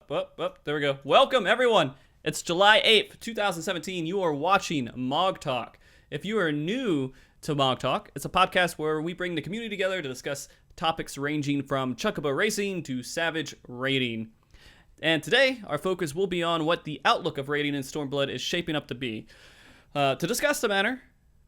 There we go. Welcome, everyone. It's July 8th, 2017. You are watching MogTalk. If you are new to MogTalk, it's a podcast where we bring the community together to discuss topics ranging from Chocobo racing to Savage raiding. And today, our focus will be on what the outlook of raiding in Stormblood is shaping up to be. To discuss the matter,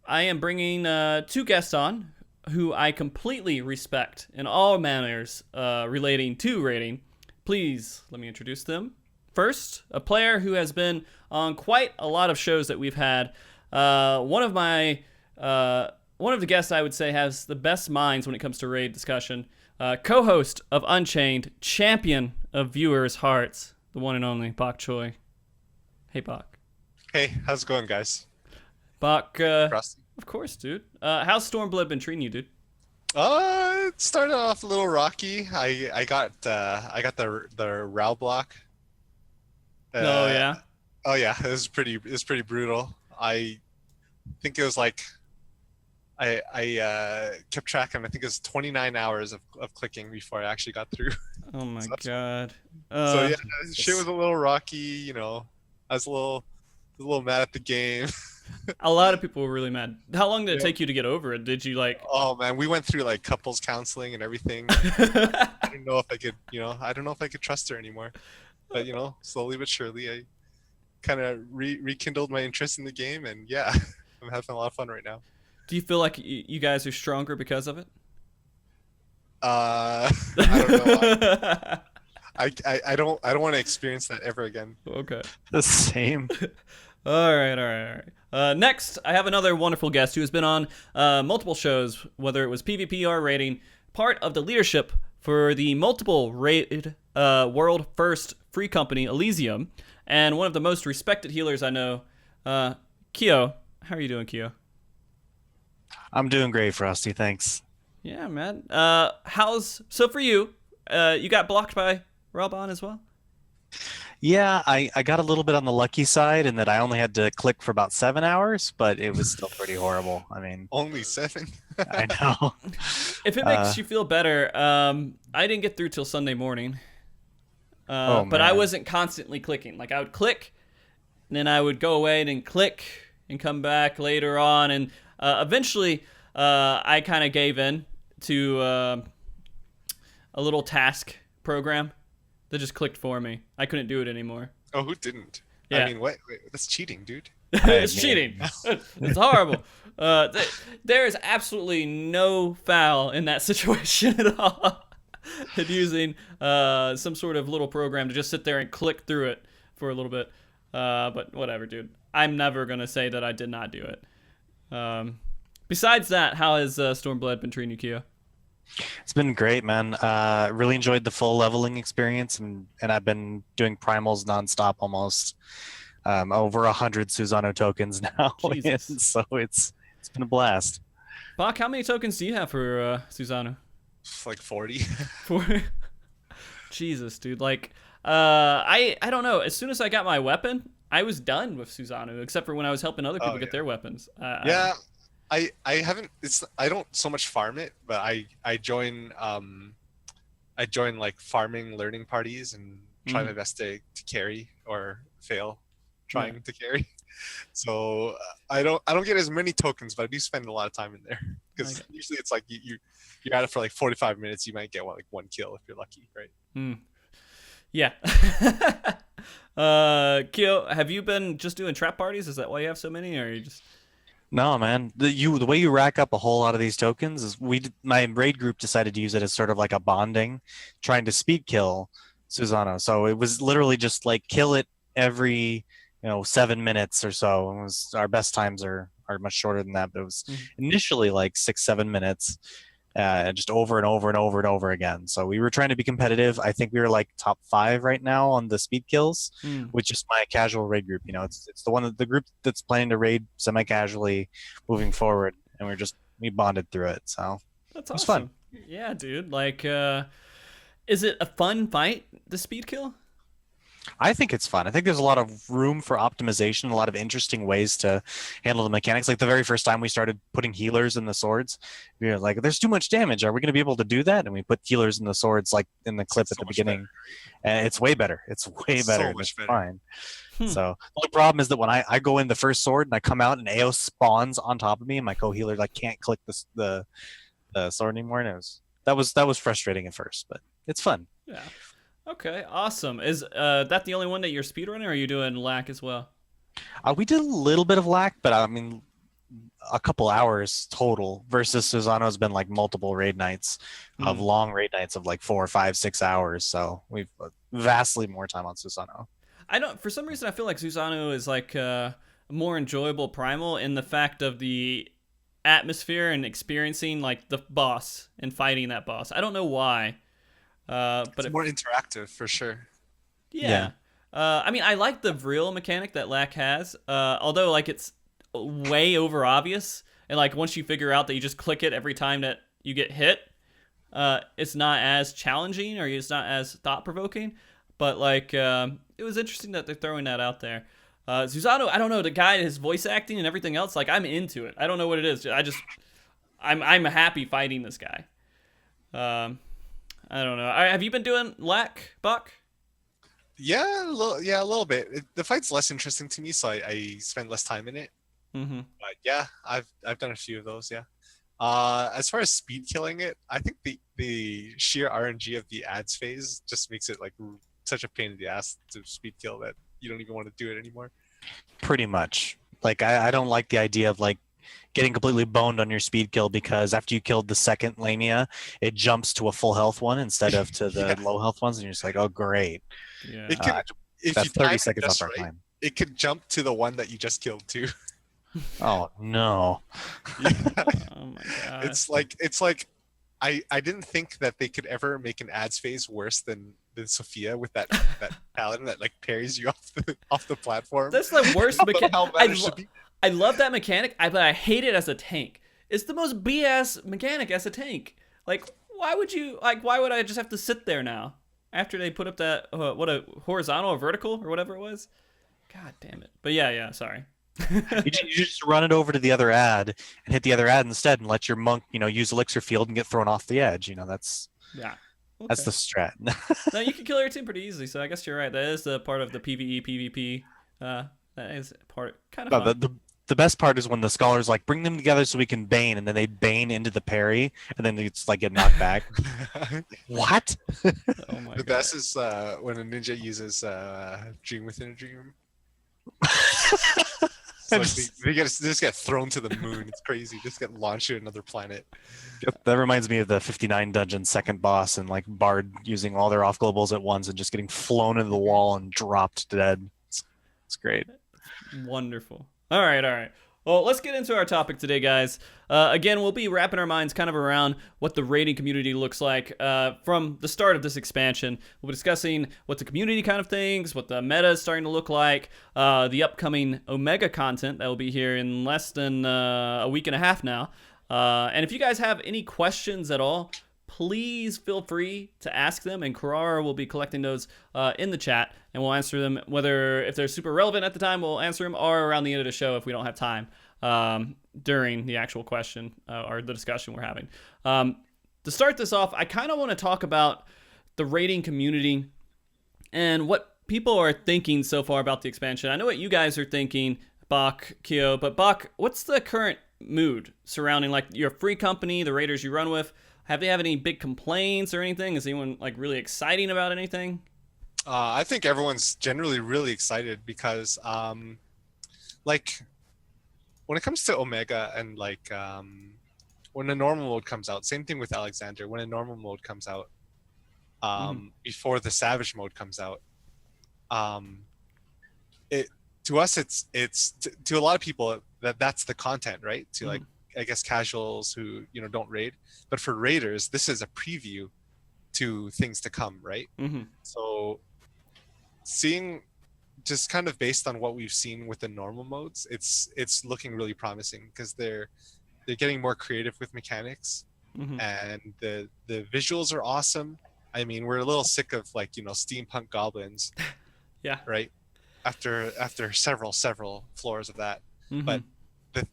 I am bringing two guests on who I completely respect in all manners relating to raiding. Please let me introduce them. First, a player who has been on quite a lot of shows that we've had. One of the guests I would say has the best minds when it comes to raid discussion. Co-host of Unchained, champion of viewers' hearts, the one and only Choy. Hey, Bach. Hey, how's it going, guys? Bach, Rusty. of course, dude. How's Stormblood been treating you, dude? It started off a little rocky. I got the Row block. Oh yeah. Oh yeah, it was pretty brutal. I think it was like I kept track of, I think it was 29 hours of clicking before I actually got through. Oh my god. So yeah, shit was a little rocky, you know. I was a little mad at the game. A lot of people were really mad. How long did it take you to get over it? Did you like? Oh man, we went through like couples counseling and everything. I don't know if I could, I don't know if I could trust her anymore. But slowly but surely, I kind of rekindled my interest in the game, and yeah, I'm having a lot of fun right now. Do you feel like you guys are stronger because of it? I don't know. I don't want to experience that ever again. Okay. The same. All right. Next, I have another wonderful guest who has been on multiple shows, whether it was PvP or raiding, part of the leadership for the multiple raid world first free company Elysium, and one of the most respected healers I know. Kyo, how are you doing, Kyo? I'm doing great, Frosty. Thanks. Yeah, man. So for you? You got blocked by Raubon as well? Yeah, I got a little bit on the lucky side in that I only had to click for about 7 hours, but it was still pretty horrible. I mean, only 7? I know. If it makes you feel better, I didn't get through till Sunday morning. But I wasn't constantly clicking. Like I would click, and then I would go away and then click and come back later on, and eventually I kind of gave in to a little task program that just clicked for me. I couldn't do it anymore. Oh, who didn't? Yeah. I mean, wait, that's cheating, dude. It's cheating. It's horrible. There is absolutely no foul in that situation at all. And using some sort of little program to just sit there and click through it for a little bit. But whatever, dude. I'm never going to say that I did not do it. Besides that, how has Stormblood been treating you, Kyo? It's been great, man. Really enjoyed the full leveling experience, and I've been doing primals nonstop almost. Over 100 Susano tokens now, and so it's been a blast. Bach, how many tokens do you have for Susano? Like 40. 40? Jesus, dude. Like, I don't know. As soon as I got my weapon, I was done with Susano, except for when I was helping other people get their weapons. Yeah. I haven't. I don't so much farm it, but I join like farming learning parties and try my best to carry or fail trying to carry. So I don't get as many tokens, but I do spend a lot of time in there because usually it's like you're at it for like 45 minutes. You might get one kill if you're lucky, right? Yeah. Kyo, have you been just doing trap parties? Is that why you have so many, or are you just? No, man. The way you rack up a whole lot of these tokens is my raid group decided to use it as sort of like a bonding, trying to speed kill Susano. So it was literally just like kill it every 7 minutes or so. It was, our best times are much shorter than that, but it was initially like 6-7 minutes, just over and over and over and over again. So we were trying to be competitive. I think we were like top 5 right now on the speed kills, which is my casual raid group. It's the group that's planning to raid semi-casually moving forward, and we bonded through it. So that's awesome. It was fun. Yeah, dude. Like, is it a fun fight, the speed kill? I think it's fun. I think there's a lot of room for optimization, a lot of interesting ways to handle the mechanics. Like the very first time we started putting healers in the swords, we were like, "There's too much damage. Are we going to be able to do that?" And we put healers in the swords, like in the clip It's at so the much beginning, better. and it's way better. It's way So better. And much it's better. fine. Hmm. So the only problem is that when I go in the first sword and I come out and AO spawns on top of me, and my co-healer like can't click the sword anymore, and that was frustrating at first, but it's fun. Yeah. Okay, awesome. Is that the only one that you're speedrunning, or are you doing lack as well? We did a little bit of lack, but I mean, a couple hours total versus Susano's been like multiple raid nights of Hmm. long raid nights of like 4, 5, 6 hours. So we've vastly more time on Susano. I don't. For some reason, I feel like Susano is like a more enjoyable primal in the fact of the atmosphere and experiencing like the boss and fighting that boss. I don't know why, but It's more interactive for sure. yeah. I mean, I like the vril mechanic that lack has, although like it's way over obvious, and like once you figure out that you just click it every time that you get hit, it's not as challenging or it's not as thought provoking. But like, it was interesting that they're throwing that out there. Susano, I don't know, the guy, his voice acting and everything else, like I'm into it. I don't know what it is. I'm happy fighting this guy. Um, I don't know. Have you been doing lack, Buck? Yeah, a little bit. The fight's less interesting to me, so I spend less time in it. Mm-hmm. But yeah, I've done a few of those. Yeah. As far as speed killing it, I think the sheer RNG of the ads phase just makes it like such a pain in the ass to speed kill that you don't even want to do it anymore. Pretty much. Like I don't like the idea of like getting completely boned on your speed kill because after you killed the second Lamia, it jumps to a full health one instead of to the Yeah. low health ones, and you're just like, oh great. Yeah. It can, Uh, if that's you time 30 it seconds just off our right, time. it could jump to the one that you just killed too. Oh no. Yeah. Oh my god. It's like I didn't think that they could ever make an ads phase worse than Sophia with that paladin that like parries you off the platform. That's the worst mechanic. Somehow managed to beat. I love that mechanic, but I hate it as a tank. It's the most BS mechanic as a tank. Like, why would you? Like, why would I just have to sit there now after they put up that what a horizontal or vertical or whatever it was? God damn it. But yeah. Sorry. You just run it over to the other ad and hit the other ad instead and let your monk, use elixir field and get thrown off the edge. That's Yeah. Okay. that's the strat. No, you can kill your team pretty easily. So I guess you're right. That is the part of the PVE PvP. That is part kind of No, fun. the best part is when the scholars like bring them together so we can bane, and then they bane into the parry, and then it's like get knocked back. What? Oh my The god. best is when a ninja uses dream within a dream. So like they just get thrown to the moon. It's crazy. Just get launched to another planet. That reminds me of the 59 dungeon second boss and like Bard using all their off globals at once and just getting flown into the wall and dropped dead. It's great. Wonderful. All right. Well, let's get into our topic today, guys. Again, we'll be wrapping our minds kind of around what the raiding community looks like from the start of this expansion. We'll be discussing what the community kind of thinks, what the meta is starting to look like, the upcoming Omega content that will be here in less than a week and a half now. And if you guys have any questions at all, please feel free to ask them, and Karara will be collecting those in the chat, and we'll answer them, whether if they're super relevant at the time, we'll answer them, or around the end of the show if we don't have time during the actual question or the discussion we're having. To start this off, I kind of want to talk about the raiding community and what people are thinking so far about the expansion. I know what you guys are thinking, Bach, Kyo, but Bach, what's the current mood surrounding like your free company, the raiders you run with? Have they have any big complaints or anything? Is anyone like really exciting about anything? I think everyone's generally really excited because, like, when it comes to Omega and like when a normal mode comes out, same thing with Alexander. When a normal mode comes out, before the Savage mode comes out, it to us it's to a lot of people that's the content, right? To like I guess casuals who don't raid, but for raiders, this is a preview to things to come, right? So seeing just kind of based on what we've seen with the normal modes, it's looking really promising because they're getting more creative with mechanics, and the visuals are awesome. I mean, we're a little sick of like steampunk goblins, Yeah. right? After several floors of that. Mm-hmm. But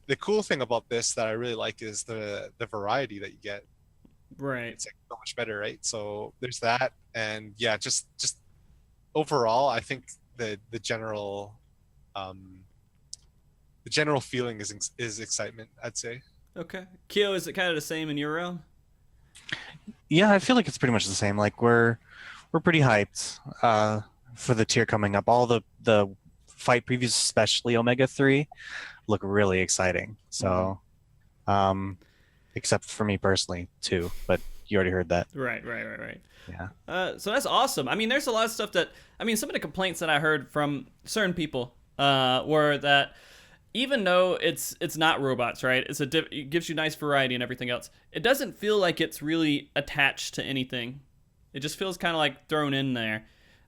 the cool thing about this that I really like is the variety that you get. Right. It's like so much better, right? So there's that, and yeah, just overall, I think the um the general feeling is excitement, I'd say. Okay. Kyo, is it kind of the same in your realm? Yeah, I feel like it's pretty much the same. Like we're pretty hyped for the tier coming up. All the fight previews, especially Omega 3, look really exciting. So except for me personally too, but you already heard that. Right. Yeah. So that's awesome. I mean, there's a lot of stuff that some of the complaints that I heard from certain people were that even though it's not robots, right? It gives you nice variety and everything else. It doesn't feel like it's really attached to anything. It just feels kind of like thrown in there.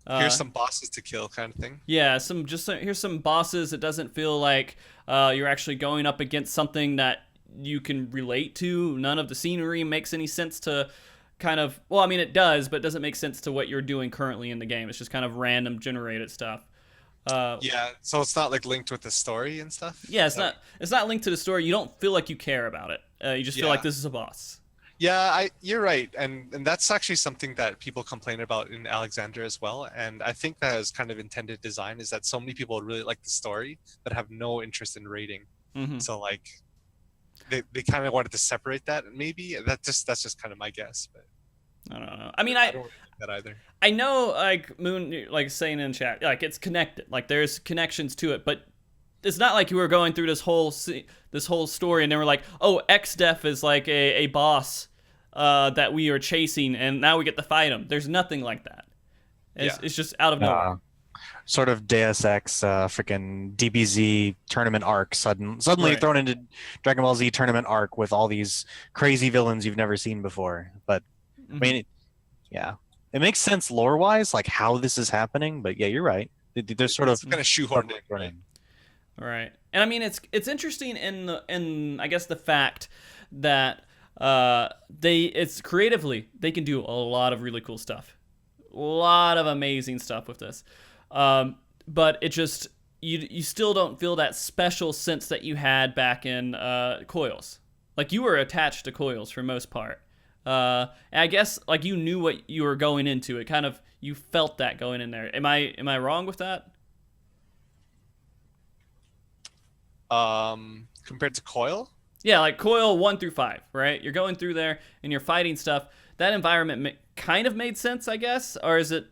Here's some bosses to kill, kind of thing. Yeah, here's some bosses. It doesn't feel like you're actually going up against something that you can relate to. None of the scenery makes any sense to kind of. Well, I mean it does, but it doesn't make sense to what you're doing currently in the game. It's just kind of random generated stuff. Yeah, so it's not like linked with the story and stuff. Yeah, it's not linked to the story. You don't feel like you care about it. You just feel like this is a boss. Yeah, you're right, and that's actually something that people complain about in Alexander as well. And I think that is kind of intended design, is that so many people really like the story but have no interest in raiding. Mm-hmm. So like, they kind of wanted to separate that. And maybe that's just kind of my guess, but I don't know. I mean, I don't really think that either. I know, like Moon, like saying in chat, like it's connected. Like there's connections to it, but it's not like you were going through this whole story and then we're like, oh, XDef is like a boss that we are chasing, and now we get to fight him. There's nothing like that. It's just out of nowhere. Sort of Deus Ex, freaking DBZ tournament arc. Suddenly Right. thrown into Dragon Ball Z tournament arc with all these crazy villains you've never seen before. But I mean, it makes sense lore wise, like how this is happening. But yeah, you're right. They're sort of kind of shoehorned in. Right. And I mean it's interesting in I guess the fact that it's creatively they can do a lot of really cool stuff. A lot of amazing stuff with this. But it just you still don't feel that special sense that you had back in Coils. Like you were attached to Coils for most part. And I guess like you knew what you were going into. It kind of you felt that going in there. Am I wrong with that? Compared to Coil? Yeah, like Coil 1 through 5, right? You're going through there and you're fighting stuff. That environment kind of made sense, I guess, or is it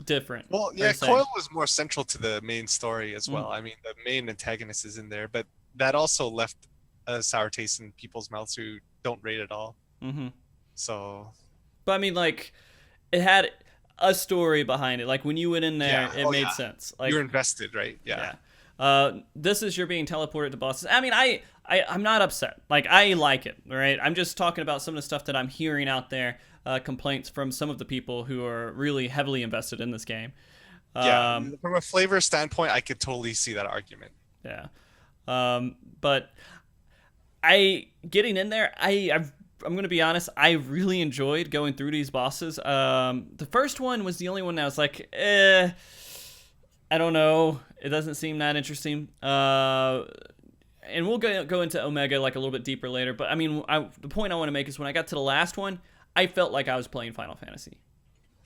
different? Well, yeah, Coil was more central to the main story as well. I mean, the main antagonist is in there, but that also left a sour taste in people's mouths who don't rate at all. Mm-hmm. So, but I mean, like, it had a story behind it. Like when you went in there, it made sense. Like you're invested, right? Yeah. This is you're being teleported to bosses. I mean, I'm not upset. Like I like it, right? I'm just talking about some of the stuff that I'm hearing out there, complaints from some of the people who are really heavily invested in this game. Yeah, from a flavor standpoint, I could totally see that argument. Yeah, but getting in there, I'm going to be honest, I really enjoyed going through these bosses. The first one was the only one that was like, I don't know. It doesn't seem that interesting. And we'll go into Omega like a little bit deeper later. But I mean, the point I want to make is when I got to the last one, I felt like I was playing Final Fantasy.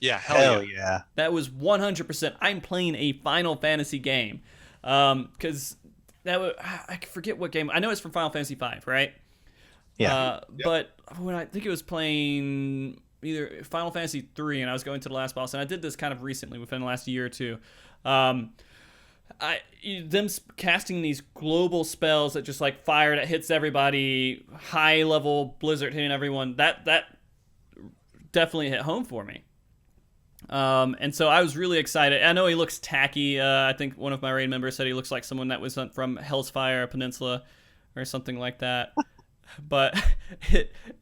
Yeah, hell yeah. That was 100%. I'm playing a Final Fantasy game. Because I forget what game. I know it's from Final Fantasy V, right? Yeah. But when I think it was playing either Final Fantasy 3 and I was going to the last boss, and I did this kind of recently within the last year or two. Them casting these global spells that just like fire that hits everybody, high level blizzard hitting everyone, that definitely hit home for me. And so I was really excited. I know he looks tacky. I think one of my raid members said he looks like someone that was from Hellsfire Peninsula or something like that. But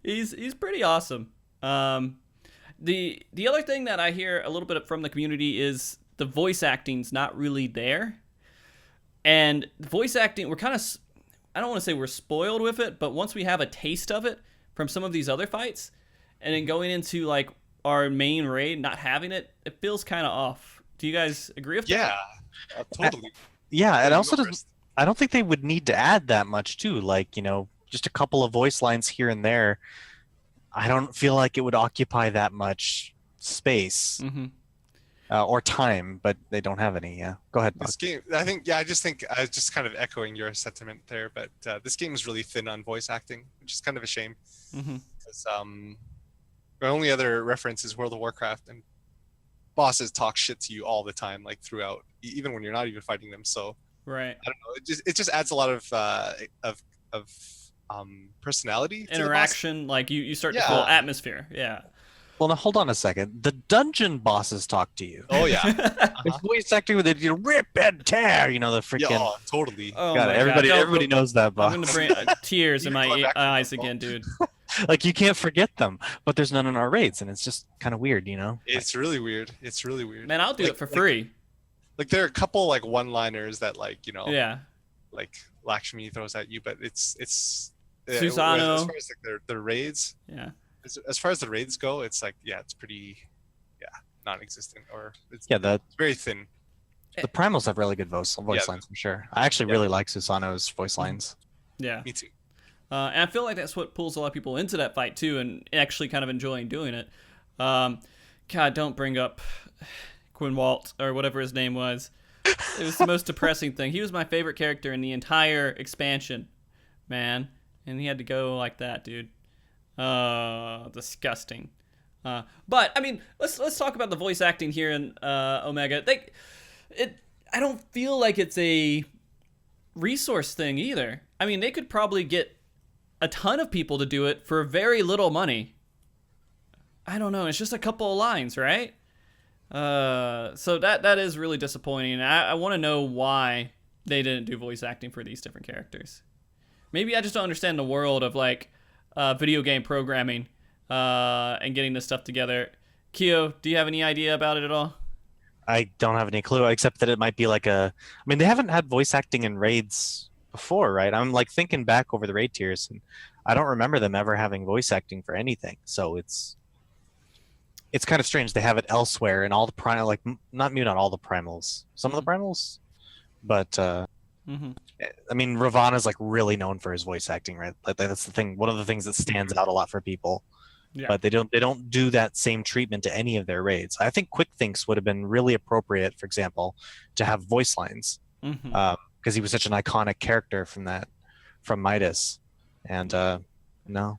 he's pretty awesome. The other thing that I hear a little bit from the community is the voice acting's not really there. And voice acting, we're kind of, I don't want to say we're spoiled with it, but once we have a taste of it from some of these other fights, and then going into like our main raid, not having it, it feels kind of off Do you guys agree with that? Yeah, totally. Yeah, and You also go doesn't. first. I don't think they would need to add that much too. Like, just a couple of voice lines here and there. I don't feel like it would occupy that much space Mm-hmm. or time, but they don't have any. Yeah, go ahead, Bug. This game, I just think I was just kind of echoing your sentiment there, but this game is really thin on voice acting, which is kind of a shame. Mm-hmm. Because my only other reference is World of Warcraft, and bosses talk shit to you all the time, like throughout, even when you're not even fighting them. So Right. I don't know. It just adds a lot of personality to the boss. Interaction, like you start to Yeah. feel atmosphere. Yeah. Well, now hold on a second. The dungeon bosses talk to you. Oh yeah, It's voice acting with it, rip and tear. The freaking. yeah, oh, totally. Oh God, my everybody, God. everybody knows that I'm boss. gonna bring tears in You're my going back to eyes that, again, dude. Like you can't forget them, but there's none in our raids, and it's just kind of weird, It's really weird. It's really weird. Man, I'll do it for free. Like there are a couple like one-liners that Yeah. like Lakshmi throws at you, but it's Susano. as far as like their raids, Yeah. as far as the raids go, it's like it's pretty non-existent, or it's the very thin. primals have really good voice Yeah. lines for sure. I actually Yeah. really like Susano's voice lines. Yeah. Me too. And I feel like that's what pulls a lot of people into that fight too, and actually kind of enjoying doing it. God, don't bring up Quinwalt or whatever his name was. It was the most depressing thing. He was my favorite character in the entire expansion, man, and he had to go like that, dude. Disgusting. But I mean, let's talk about the voice acting here in Omega. I don't feel like it's a resource thing either. I mean, they could probably get a ton of people to do it for very little money. I don't know. It's just a couple of lines, right? So that is really disappointing. I want to know why they didn't do voice acting for these different characters. Maybe I just don't understand the world of like video game programming and getting this stuff together. Kyo, do you have any idea about it at all? I don't have any clue except that it might be like I mean, they haven't had voice acting in raids before, right? I'm like thinking back over the raid tiers, and I don't remember them ever having voice acting for anything. So it's kind of strange. They have it elsewhere, and all the primal, like not all the primals, some of the primals, but Mm-hmm. I mean, Ravana's like really known for his voice acting, right? Like that's the thing. One of the things that stands out a lot for people. Yeah. But they don't do that same treatment to any of their raids. I think Quick Thinks would have been really appropriate, for example, to have voice lines, Mm-hmm. because he was such an iconic character from Midas, and no.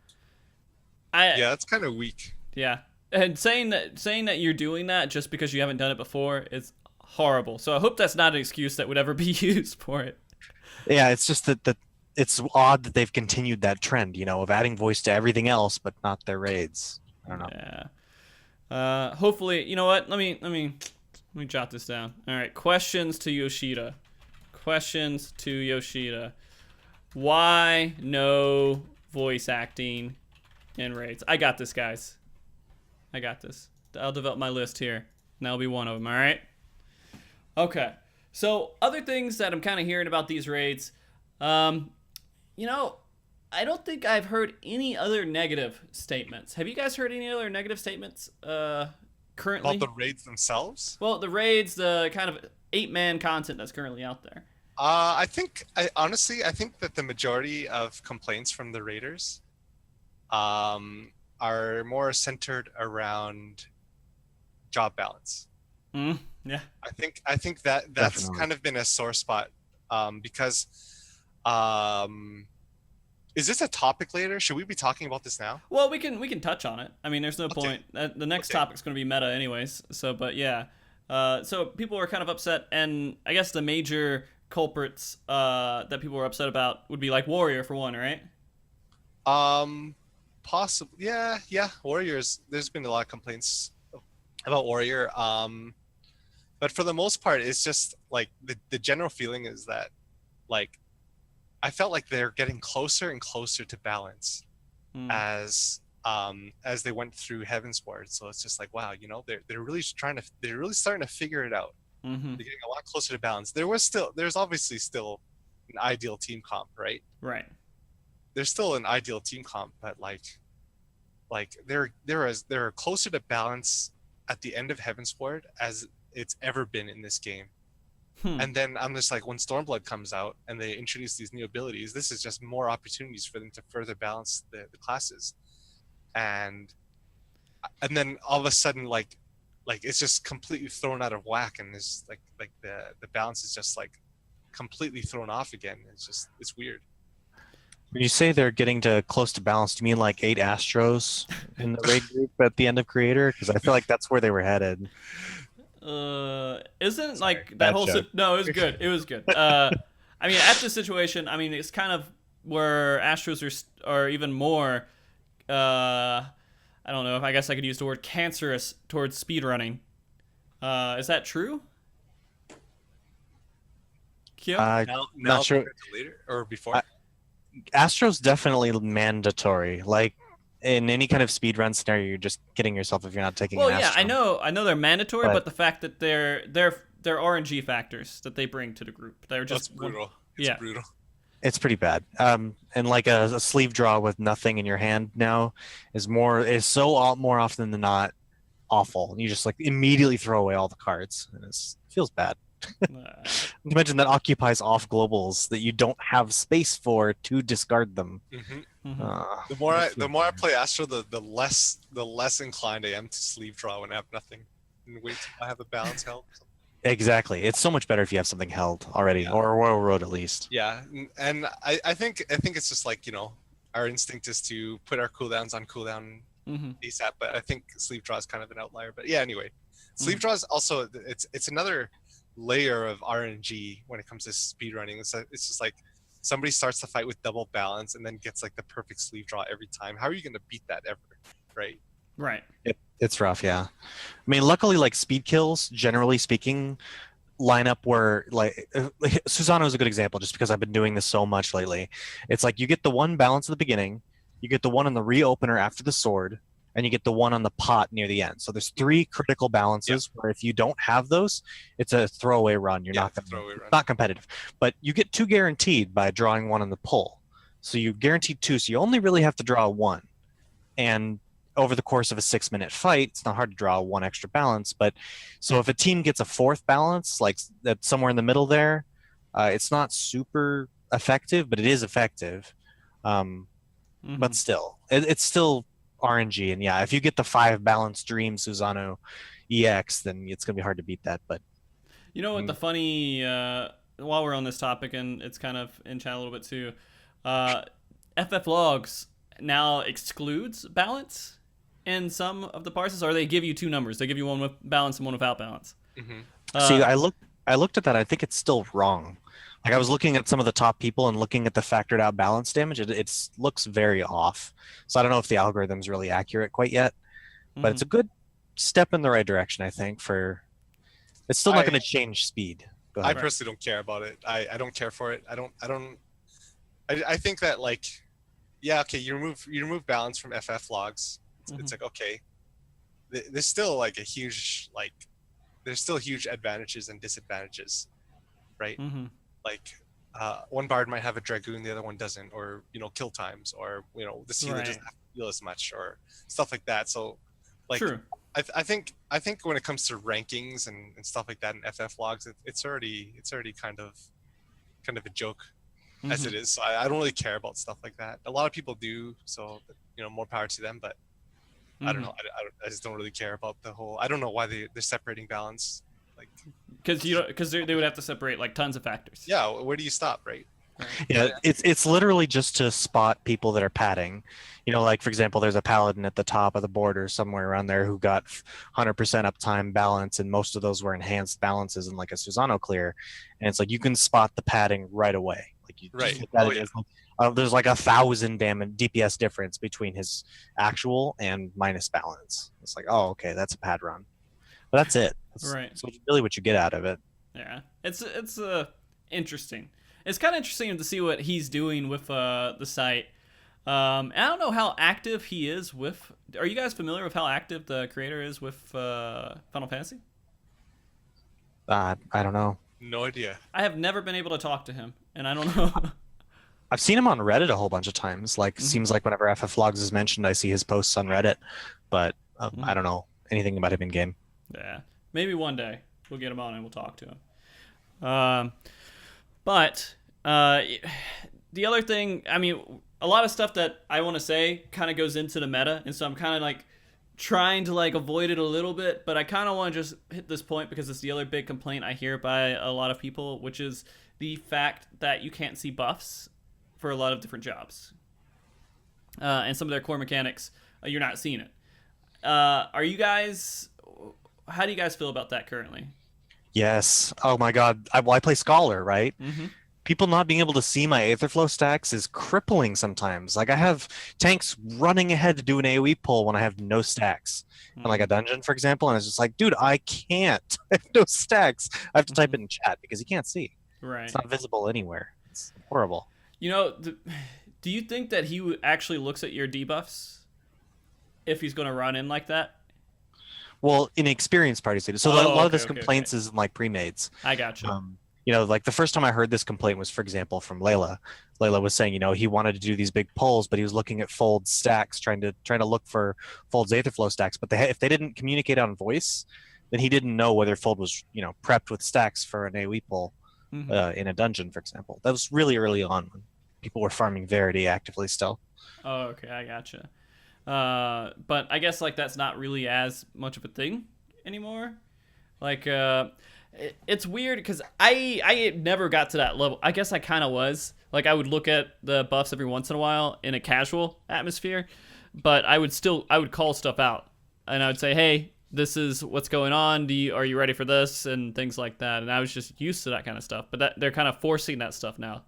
Yeah, it's kind of weak. Yeah. And saying that you're doing that just because you haven't done it before is horrible. So I hope that's not an excuse that would ever be used for it. Yeah, it's just that it's odd that they've continued that trend, of adding voice to everything else but not their raids. I don't know. Yeah. Hopefully, you know what? Let me jot this down. All right. Questions to Yoshida. Why no voice acting in raids? I got this, guys. I got this. I'll develop my list here, and that'll be one of them. All right. Okay. So other things that I'm kind of hearing about these raids, I don't think I've heard any other negative statements. Have you guys heard any other negative statements currently? About the raids themselves? Well, the raids, the kind of 8-man content that's currently out there. I think that the majority of complaints from the raiders are more centered around job balance. Yeah. I think that's Definitely. kind of been a sore spot, because is this a topic later? Should we be talking about this now? Well, we can touch on it. I mean, there's no Okay. point. The next Okay. topic's going to be meta anyways. So, but yeah. So people were kind of upset, and I guess the major culprits that people were upset about would be like Warrior for one, right? Possibly. Yeah. Warriors. There's been a lot of complaints about Warrior. But for the most part, it's just like the general feeling is that, like, I felt like they're getting closer and closer to balance as they went through Heavensward. So it's just like, wow, they're really starting to figure it out. Mm-hmm. They're getting a lot closer to balance. There's obviously still an ideal team comp, right? Right. There's still an ideal team comp, but like they're closer to balance at the end of Heavensward as it's ever been in this game. Hmm. And then I'm just like, when Stormblood comes out and they introduce these new abilities, this is just more opportunities for them to further balance the classes. And then all of a sudden, like it's just completely thrown out of whack, and there's like the balance is just like completely thrown off again. It's weird. When you say they're getting to close to balance, do you mean like 8 Astros in the raid group at the end of Creator? Because I feel like that's where they were headed. Isn't like that bad whole joke. no, it was good. It was good. I mean, at this situation, I mean, it's kind of where Astros are even more. I don't know if I guess I could use the word cancerous towards speedrunning. Is that true? Kyo? Now Not sure. compared to later or before. Astro's definitely mandatory. Like in any kind of speedrun scenario, you're just kidding yourself if you're not taking Well, an yeah, Astro. I know they're mandatory, But- but the fact that they're RNG factors that they bring to the group, they're That's just brutal. It's yeah. brutal. It's pretty bad. And like a sleeve draw with nothing in your hand now is more often than not awful. You just like immediately throw away all the cards, and it feels bad. Uh, You mentioned that occupies off globals that you don't have space for to discard them. Hmm mhm. The more I play Astro, the less inclined I am to sleeve draw when I have nothing, and wait till I have a balance held. Exactly. It's so much better if you have something held already, Yeah. or a Royal Road at least. Yeah, and I think it's just like, our instinct is to put our cooldowns on cooldown Mhm. ASAP, but I think sleeve draw is kind of an outlier. But yeah, anyway, sleeve draw is also it's another layer of RNG when it comes to speedrunning. It's just like somebody starts the fight with double balance and then gets like the perfect sleeve draw every time. How are you going to beat that ever, right? Right. It's rough, yeah. I mean, luckily, like speed kills, generally speaking, line up where like Susano is a good example, just because I've been doing this so much lately. It's like you get the one balance at the beginning, you get the one on the reopener after the sword, and you get the one on the pot near the end. So there's 3 critical balances where if you don't have those, it's a throwaway run. You're not throwaway run. not competitive. But you get 2 guaranteed by drawing one on the pull. So you guaranteed 2, so you only really have to draw 1. And over the course of a 6-minute fight, it's not hard to draw 1 extra balance. But so if a team gets a 4th balance, like that's somewhere in the middle there, it's not super effective, but it is effective. Mhm. But still, it's still RNG. And yeah, if you get the 5 balance Dream Susano EX, then it's gonna be hard to beat that. But You know what the funny while we're on this topic, and it's kind of in chat a little bit too, FF Logs now excludes balance in some of the parses, or they give you 2 numbers. They give you one with balance and one without balance. see, I looked at that. I think it's still wrong. Like I was looking at some of the top people and looking at the factored out balance damage. It looks very off. So I don't know if the algorithm's really accurate quite yet, but it's a good step in the right direction, I think. It's still not going to change speed. Go I ahead. personally don't care about it. I don't care for it. I think that, like, yeah, okay, you remove balance from FF logs. It's like, okay, there's still like there's still huge advantages and disadvantages, right? Like one bard might have a dragoon, the other one doesn't, or kill times, or the sealer doesn't have to heal as much, or stuff like that. So like True. I think when it comes to rankings and stuff like that in FF logs, it's already kind of a joke as it is. So I don't really care about stuff like that. A lot of people do, so more power to them. But I don't know. I just don't really care about the whole. I don't know why they're separating balance. Like, because they would have to separate like tons of factors. yeah, where do you stop, right? Yeah, it's literally just to spot people that are padding. Like for example, there's a Paladin at the top of the board or somewhere around there who got 100% uptime balance, and most of those were enhanced balances in like a Susano clear, and it's like you can spot the padding right away. Like you Right. just look at it, there's like 1,000 damage DPS difference between his actual and minus balance. It's like, oh, okay, that's a pad run, but that's it. That's, Right. that's really what you get out of it. Yeah, it's interesting. It's kind of interesting to see what he's doing with the site. I don't know how active he is with. Are you guys familiar with how active the creator is with Final Fantasy? I don't know. No idea. I have never been able to talk to him, and I don't know. I've seen him on Reddit a whole bunch of times. Like, seems like whenever FF Logs is mentioned, I see his posts on Reddit, but I don't know anything about him in game. Yeah, maybe one day. We'll get him on and we'll talk to him. But the other thing, I mean, a lot of stuff that I want to say kind of goes into the meta, and so I'm kind of like trying to like avoid it a little bit, but I kind of want to just hit this point because it's the other big complaint I hear by a lot of people, which is the fact that you can't see buffs for a lot of different jobs. And some of their core mechanics, you're not seeing it. Are you guys, how do you guys feel about that currently? Yes. Oh my God. I play Scholar, right? Mm-hmm. People not being able to see my Aetherflow stacks is crippling sometimes. Like I have tanks running ahead to do an AoE pull when I have no stacks. On like a dungeon, for example, and it's just like, dude, I can't. I have no stacks. I have to type it in chat because you can't see. Right. It's not visible anywhere. It's horrible. You know, do you think that he actually looks at your debuffs if he's going to run in like that? Well, in experienced parties, they do. So a lot of this complaints is in like pre-mades. I gotcha. You know, like the first time I heard this complaint was, for example, from Layla. Layla was saying, you know, he wanted to do these big pulls, but he was looking at Fold's stacks, trying to look for Fold's Aetherflow stacks. But if they didn't communicate on voice, then he didn't know whether Fold was, you know, prepped with stacks for an AoE pull in a dungeon, for example. That was really early on when people were farming Verity actively still. Oh, okay, I gotcha. But I guess like that's not really as much of a thing anymore. Like, it's weird because I never got to that level. I guess I kind of was. Like, I would look at the buffs every once in a while in a casual atmosphere, but I would call stuff out. And I would say, hey, this is what's going on. Are you ready for this? And things like that. And I was just used to that kind of stuff. But they're kind of forcing that stuff now.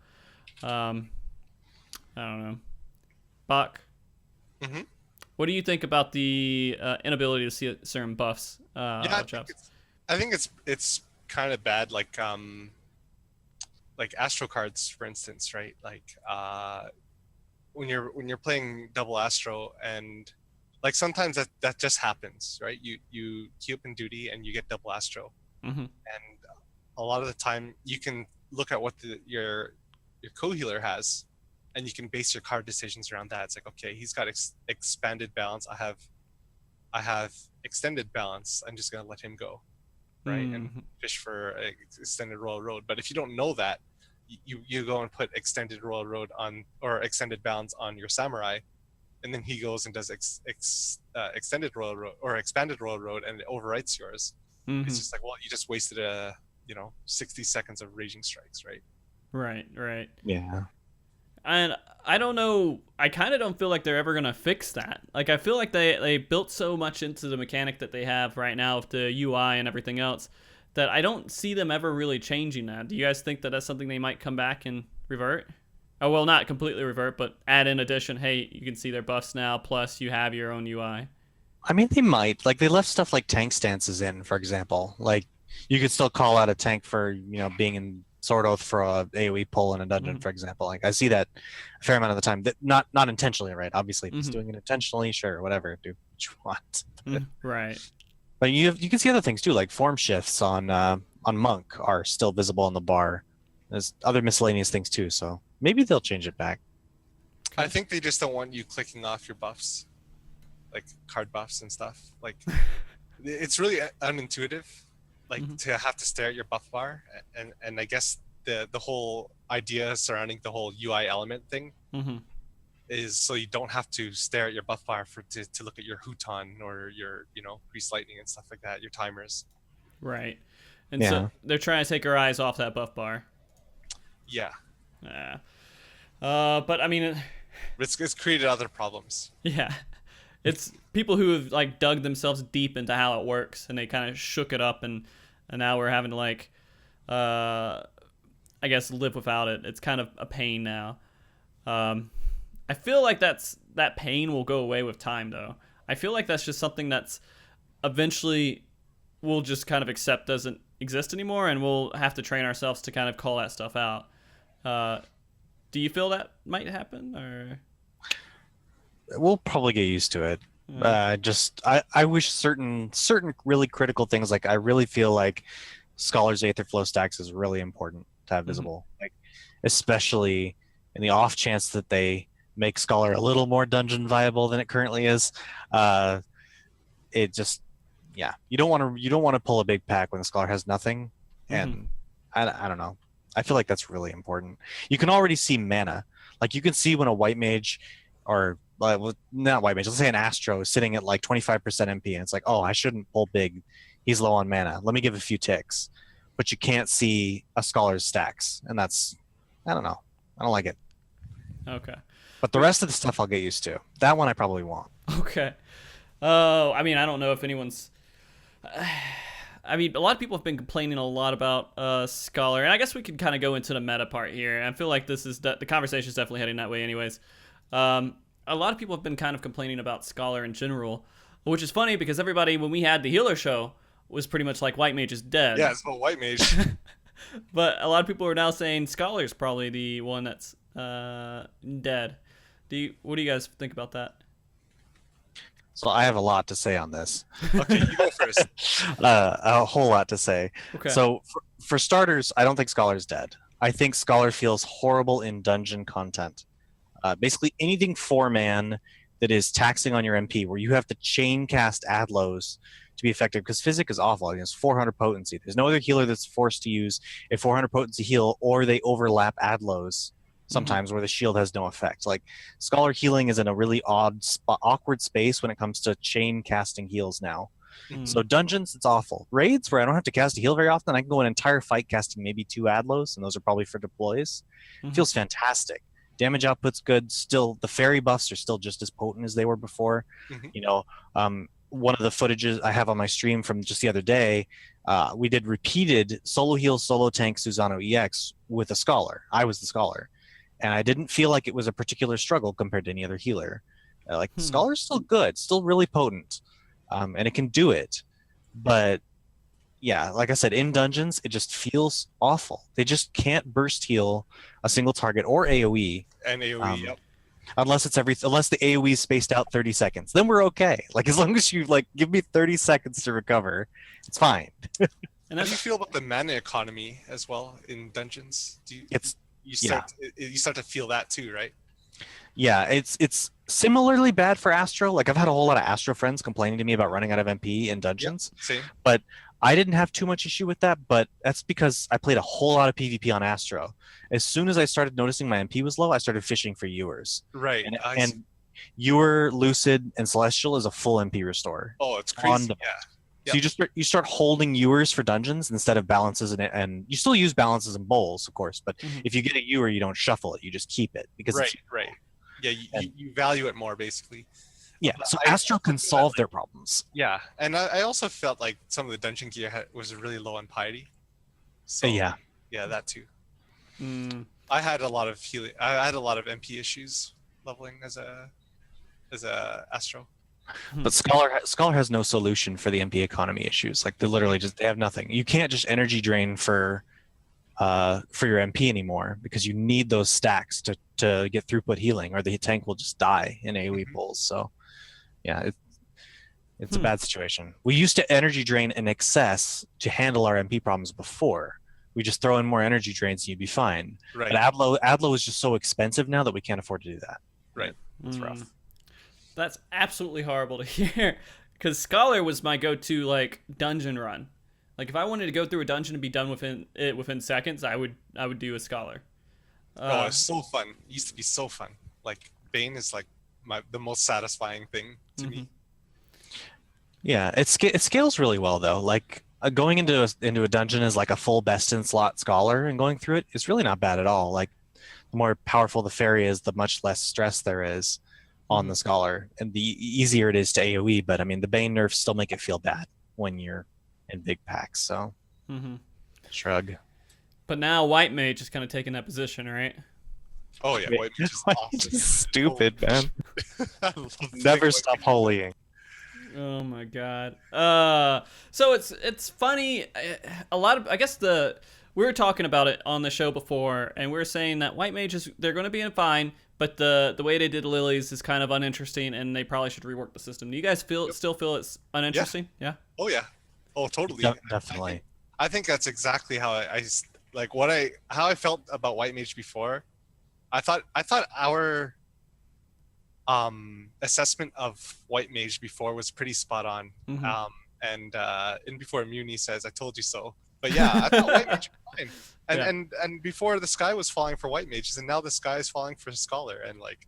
I don't know. Bach? Mm-hmm. What do you think about the inability to see certain buffs? I think it's kind of bad. Like Astro cards, for instance, right? Like when you're playing double Astro, and like sometimes that just happens, right? You queue up in duty and you get double Astro, and a lot of the time you can look at what your co-healer has, and you can base your card decisions around that. It's like, okay, he's got expanded balance. I have extended balance. I'm just gonna let him go, right? And fish for extended Royal Road. But if you don't know that, you go and put extended Royal Road on, or extended balance on your Samurai, and then he goes and does extended Royal Road or expanded Royal Road, and it overwrites yours. It's just like, well, you just wasted 60 seconds of raging strikes, right? Right. Yeah. And I don't know, I kind of don't feel like they're ever going to fix that. Like, I feel like they built so much into the mechanic that they have right now with the UI and everything else that I don't see them ever really changing that. Do you guys think that that's something they might come back and revert? Oh, well, not completely revert, but add in addition, hey, you can see their buffs now, plus you have your own UI. I mean, they might. Like, they left stuff like tank stances in, for example. Like, you could still call out a tank for, you know, being in Sword Oath for a AoE pull in a dungeon, for example. Like, I see that a fair amount of the time. That not intentionally, right? Obviously, if he's doing it intentionally, sure, whatever, do what you want. Right. But you can see other things too, like form shifts on Monk are still visible on the bar. There's other miscellaneous things too, so maybe they'll change it back. I think they just don't want you clicking off your buffs, like card buffs and stuff. Like, it's really unintuitive. Like to have to stare at your buff bar, and I guess the whole idea surrounding the whole UI element thing is so you don't have to stare at your buff bar to look at your Huton or your Grease Lightning and stuff like that, your timers. Right. And so they're trying to take our eyes off that buff bar. Yeah. Yeah. But I mean, it's created other problems. Yeah. It's people who have like dug themselves deep into how it works, and they kind of shook it up, and now we're having to like, I guess, live without it. It's kind of a pain now. I feel like that pain will go away with time, though. I feel like that's just something that's eventually we'll just kind of accept doesn't exist anymore, and we'll have to train ourselves to kind of call that stuff out. Do you feel that might happen, or? We'll probably get used to it. I wish certain really critical things, like I really feel like Scholar's Aetherflow stacks is really important to have visible, like especially in the off chance that they make Scholar a little more dungeon viable than it currently is. yeah, you don't want to pull a big pack when the scholar has nothing, and I don't know. I feel like that's really important. You can already see mana. Like you can see when a white mage, or well, not white mage, let's say an astro is sitting at like 25% MP, and it's like, oh, I shouldn't pull big. He's low on mana. Let me give a few ticks. But you can't see a scholar's stacks, and that's, I don't know. I don't like it. Okay. But the rest of the stuff I'll get used to. That one I probably won't. Okay. Oh, I mean, I don't know if anyone's. I mean, a lot of people have been complaining a lot about Scholar, and I guess we could kind of go into the meta part here. I feel like this is the conversation is definitely heading that way, anyways. A lot of people have been kind of complaining about Scholar in general, which is funny because everybody, when we had the healer show, was pretty much like White Mage is dead. Yeah, it's about White Mage. But a lot of people are now saying Scholar is probably the one that's dead. What do you guys think about that? So I have a lot to say on this. Okay, you go first. A whole lot to say. Okay. So for starters, I don't think Scholar's dead. I think Scholar feels horrible in dungeon content. Basically, anything 4-man that is taxing on your MP, where you have to chain cast Adlos to be effective, because Physic is awful. I mean, it's 400 potency. There's no other healer that's forced to use a 400 potency heal, or they overlap Adlos sometimes where the shield has no effect. Like Scholar healing is in a really awkward space when it comes to chain casting heals now. So dungeons, it's awful. Raids, where I don't have to cast a heal very often, I can go an entire fight casting maybe 2 Adlos, and those are probably for deploys. Feels fantastic. Damage output's good. Still, the fairy buffs are still just as potent as they were before. You know, one of the footages I have on my stream from just the other day, we did repeated solo heal, solo tank Susano EX with a Scholar. I was the Scholar. And I didn't feel like it was a particular struggle compared to any other healer. Scholar's still good, still really potent, and it can do it. But yeah, like I said, in dungeons, it just feels awful. They just can't burst heal a single target or AoE. And AoE, yep. Unless the AoE is spaced out 30 seconds, then we're okay. Like as long as you give me 30 seconds to recover, it's fine. And how do you feel about the mana economy as well in dungeons? You start to feel that too, right? Yeah, it's similarly bad for Astro. Like I've had a whole lot of Astro friends complaining to me about running out of MP in dungeons. Yep, same. But I didn't have too much issue with that, but that's because I played a whole lot of PvP on Astro. As soon as I started noticing my MP was low, I started fishing for Ewers. Right. And Ewer, Lucid, and Celestial is a full MP restore. Oh, it's crazy. So you start holding Ewers for dungeons instead of balances, and you still use balances and bowls, of course. But if you get a Ewer, you don't shuffle it; you just keep it because right. Yeah, you value it more basically. Yeah, so Astro can solve their problems. Yeah, and I also felt like some of the dungeon gear was really low on piety. So yeah, that too. I had a lot of healing. I had a lot of MP issues leveling as a Astro. But Scholar has no solution for the MP economy issues. Like they literally they have nothing. You can't just energy drain for your MP anymore because you need those stacks to get throughput healing, or the tank will just die in AoE pulls. So yeah, it's a bad situation. We used to energy drain in excess to handle our MP problems before. We just throw in more energy drains and you'd be fine. Right. But Adlo is just so expensive now that we can't afford to do that. Right. It's rough. That's absolutely horrible to hear, because Scholar was my go-to dungeon run. Like if I wanted to go through a dungeon and be done within seconds, I would do a Scholar. Oh, it's so fun. It used to be so fun. Like Bane is the most satisfying thing to me. Yeah, it scales really well though. Like going into a dungeon as like a full best in slot Scholar and going through it is really not bad at all. Like the more powerful the fairy is, the much less stress there is on the Scholar, and the easier it is to AoE. But I mean, the Bane nerfs still make it feel bad when you're in big packs. So shrug. But now White Mage is kind of taking that position, right? Oh yeah, White Mage is awesome. Stupid, man. Never stop holying. Oh my god. So it's funny. I guess we were talking about it on the show before, and we were saying that White Mages, they're going to be fine, but the way they did Lilies is kind of uninteresting, and they probably should rework the system. Do you guys still feel it's uninteresting? Yeah. Oh yeah. Oh totally. Definitely. I think that's exactly how how I felt about White Mage before. I thought our assessment of White Mage before was pretty spot on. and in before Muni says, "I told you so." But yeah, I thought white mage was fine. And before the sky was falling for white mages, and now the sky is falling for scholar. And like,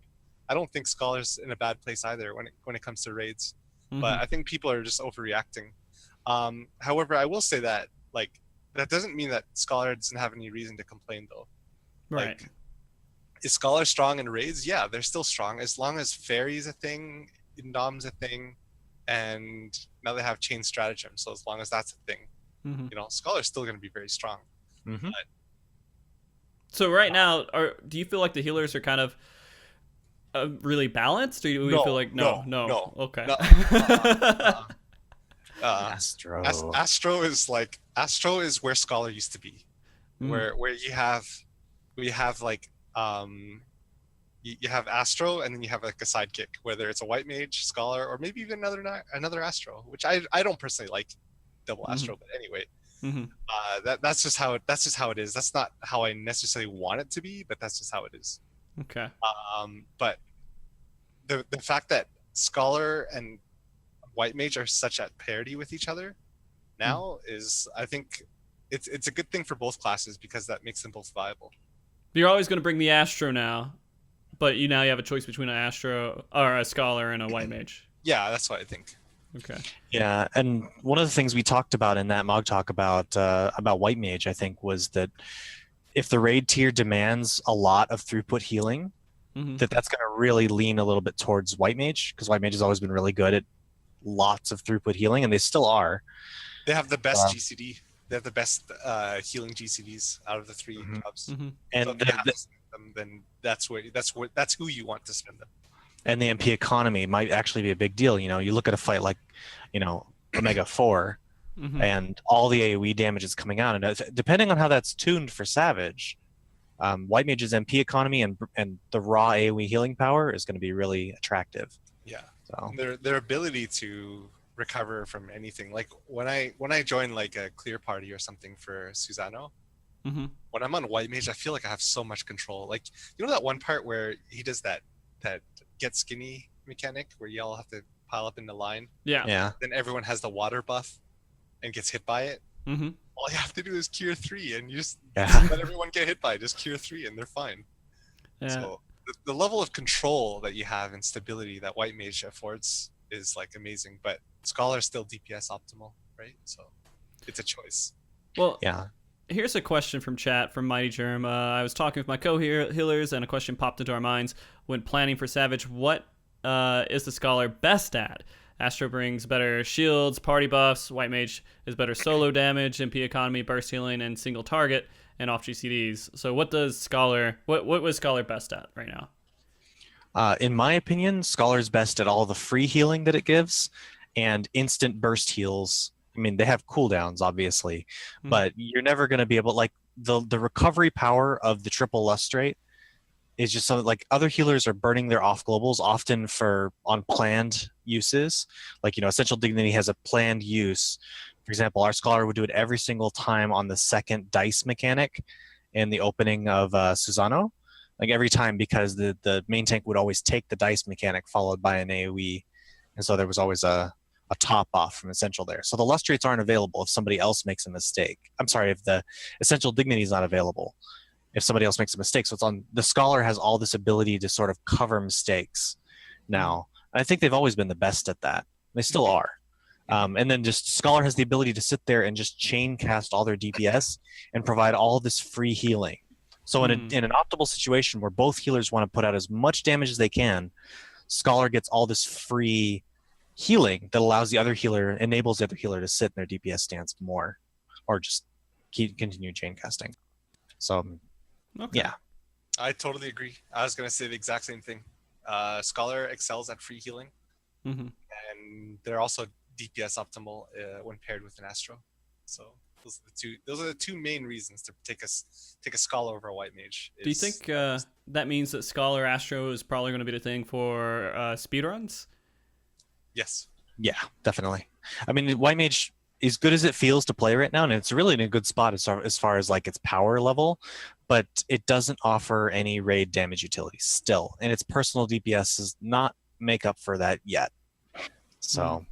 I don't think scholar's in a bad place either when it comes to raids. But I think people are just overreacting. However, I will say that like that doesn't mean that scholar doesn't have any reason to complain though. Right. Like, is scholar strong in raids? Yeah, they're still strong as long as fairy's a thing, indom's a thing, and now they have chain stratagem. So as long as that's a thing, you know, scholar's still going to be very strong. But, so right now, do you feel like the healers are kind of really balanced, or do you feel like no? Okay. Astro. Astro is where scholar used to be, where you have like you have Astro, and then you have like a sidekick, whether it's a white mage, scholar, or maybe even another Astro, which I don't personally like double Astro, but anyway, that's just how it is. That's not how I necessarily want it to be, but that's just how it is. Okay. But the fact that scholar and white mage are such at parity with each other now is, I think, it's a good thing for both classes because that makes them both viable. You're always going to bring the Astro now, but now you have a choice between an Astro or a scholar and a white mage. Yeah, that's what I think. Okay. Yeah, and one of the things we talked about in that MogTalk about white mage, I think, was that if the raid tier demands a lot of throughput healing, that's going to really lean a little bit towards white mage, because white mage has always been really good at lots of throughput healing, and they still are. They have the best GCD. They have the best healing GCDs out of the three jobs. And so then that's who you want to spend them. And the MP economy might actually be a big deal. You know, you look at a fight like, you know, Omega 4, and all the AoE damage is coming out, and depending on how that's tuned for Savage, white mage's MP economy and the raw AoE healing power is going to be really attractive. Yeah. So their ability to recover from anything, like when I join like a clear party or something for Susano, when I'm on white mage, I feel like I have so much control. Like, you know that one part where he does that get skinny mechanic where you all have to pile up in the line, yeah, then everyone has the water buff and gets hit by it. All you have to do is cure 3, and you just let everyone get hit by it. Just cure 3 and they're fine. So the level of control that you have and stability that white mage affords is like amazing, but scholar is still DPS optimal, right? So it's a choice. Well, here's a question from chat from Mighty Germ. I was talking with my co-healers, and a question popped into our minds when planning for Savage. What is the scholar best at? Astro brings better shields, party buffs. White mage is better solo damage, MP economy, burst healing, and single target, and off GCDs. So what was scholar best at right now? In my opinion, scholar's best at all the free healing that it gives and instant burst heals. I mean, they have cooldowns, obviously, but you're never going to be able, like, the recovery power of the triple lustrate is just something like other healers are burning their off globals often for unplanned uses. Like, you know, Essential Dignity has a planned use. For example, our scholar would do it every single time on the second dice mechanic in the opening of Susano. Like every time, because the main tank would always take the dice mechanic followed by an AoE. And so there was always a top off from Essential there. So the lustrates aren't available if somebody else makes a mistake. I'm sorry, if the Essential Dignity is not available if somebody else makes a mistake. So it's on the scholar has all this ability to sort of cover mistakes now. And I think they've always been the best at that. They still are. And then just scholar has the ability to sit there and just chain cast all their DPS and provide all this free healing. So in an optimal situation where both healers want to put out as much damage as they can, scholar gets all this free healing that allows the other healer, enables the other healer to sit in their DPS stance more, or just continue chain casting. So, yeah. I totally agree. I was going to say the exact same thing. Scholar excels at free healing, and they're also DPS optimal when paired with an Astro. So those are the two main reasons to take a scholar over a white mage. Do you think that means that scholar Astro is probably going to be the thing for speedruns? Yes. Yeah, definitely. I mean, white mage, as good as it feels to play right now, and it's really in a good spot as far as like its power level, but it doesn't offer any raid damage utility still, and its personal DPS does not make up for that yet. So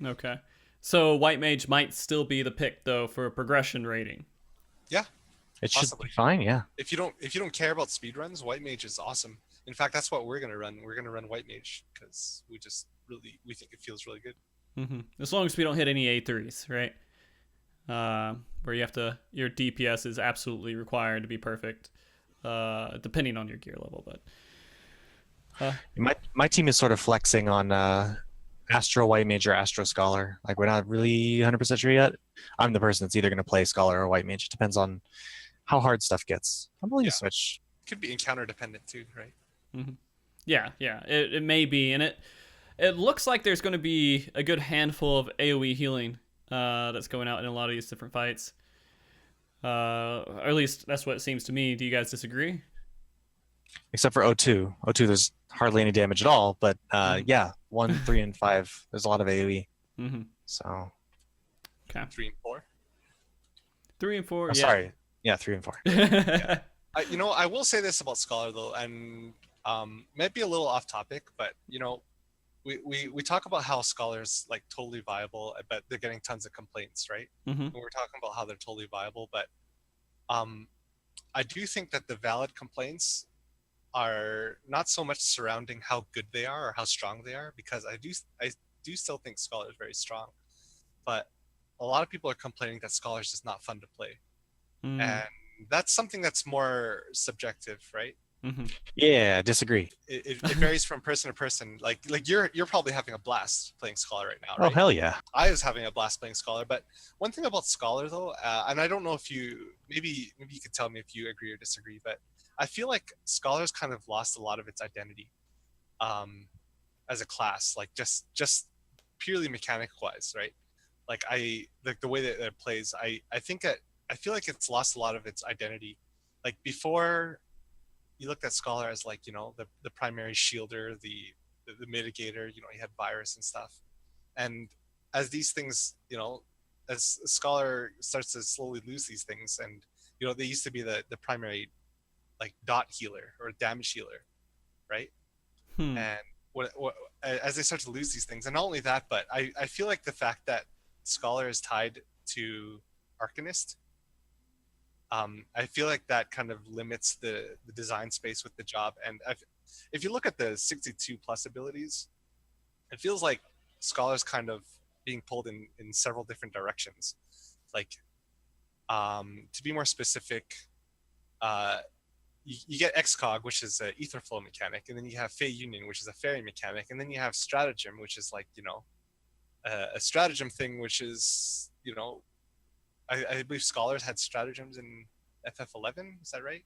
okay, So White Mage might still be the pick though for progression rating. Yeah, It should possibly. be fine. Yeah. If you don't care about speed runs, White Mage is awesome. In fact, that's what we're gonna run. We're gonna run White Mage because we think it feels really good. As long as we don't hit any A3s, right? Where you have to, your DPS is absolutely required to be perfect, depending on your gear level. But My team is sort of flexing on Astro White Mage or Astro Scholar. Like we're not really 100% sure yet. I'm the person that's either going to play Scholar or White Mage. It depends on how hard stuff gets. I'm willing to switch. Could be encounter dependent too, right? yeah, it may be, and it looks like there's going to be a good handful of AoE healing that's going out in a lot of these different fights. Or at least that's what it seems to me. Do you guys disagree? Except for O2. O2, there's hardly any damage at all. But yeah, 1, 3, and 5, there's a lot of AoE. So. Okay. 3 and 4. 3 and 4. Oh, sorry. Yeah, 3 and 4. Yeah. I will say this about Scholar though, and might be a little off topic, but we talk about how Scholars like totally viable, but they're getting tons of complaints, right? And we're talking about how they're totally viable, but I do think that the valid complaints are not so much surrounding how good they are or how strong they are, because I do still think Scholar is very strong, but a lot of people are complaining that Scholar is just not fun to play, and that's something that's more subjective, right? Yeah, disagree. It varies from person to person. Like you're probably having a blast playing Scholar right now, right? Oh hell yeah! I was having a blast playing Scholar, but one thing about Scholar though, and I don't know if you maybe you could tell me if you agree or disagree, but I feel like Scholar's kind of lost a lot of its identity as a class, like just purely mechanic wise, right? Like the way that it plays, I feel like it's lost a lot of its identity. Like before, you looked at Scholar as like, the primary shielder, the mitigator, you had virus and stuff. And as these things, as Scholar starts to slowly lose these things, and they used to be the primary like dot healer or damage healer, right? And what as they start to lose these things, and not only that, but I feel like the fact that Scholar is tied to Arcanist, I feel like that kind of limits the design space with the job. And if you look at the 62 plus abilities, it feels like Scholar's kind of being pulled in several different directions. Like, to be more specific, you get Excog, which is an ether flow mechanic, and then you have Fey Union, which is a fairy mechanic, and then you have Stratagem, which is like, a stratagem thing, which is, I believe Scholars had stratagems in FF11. Is that right?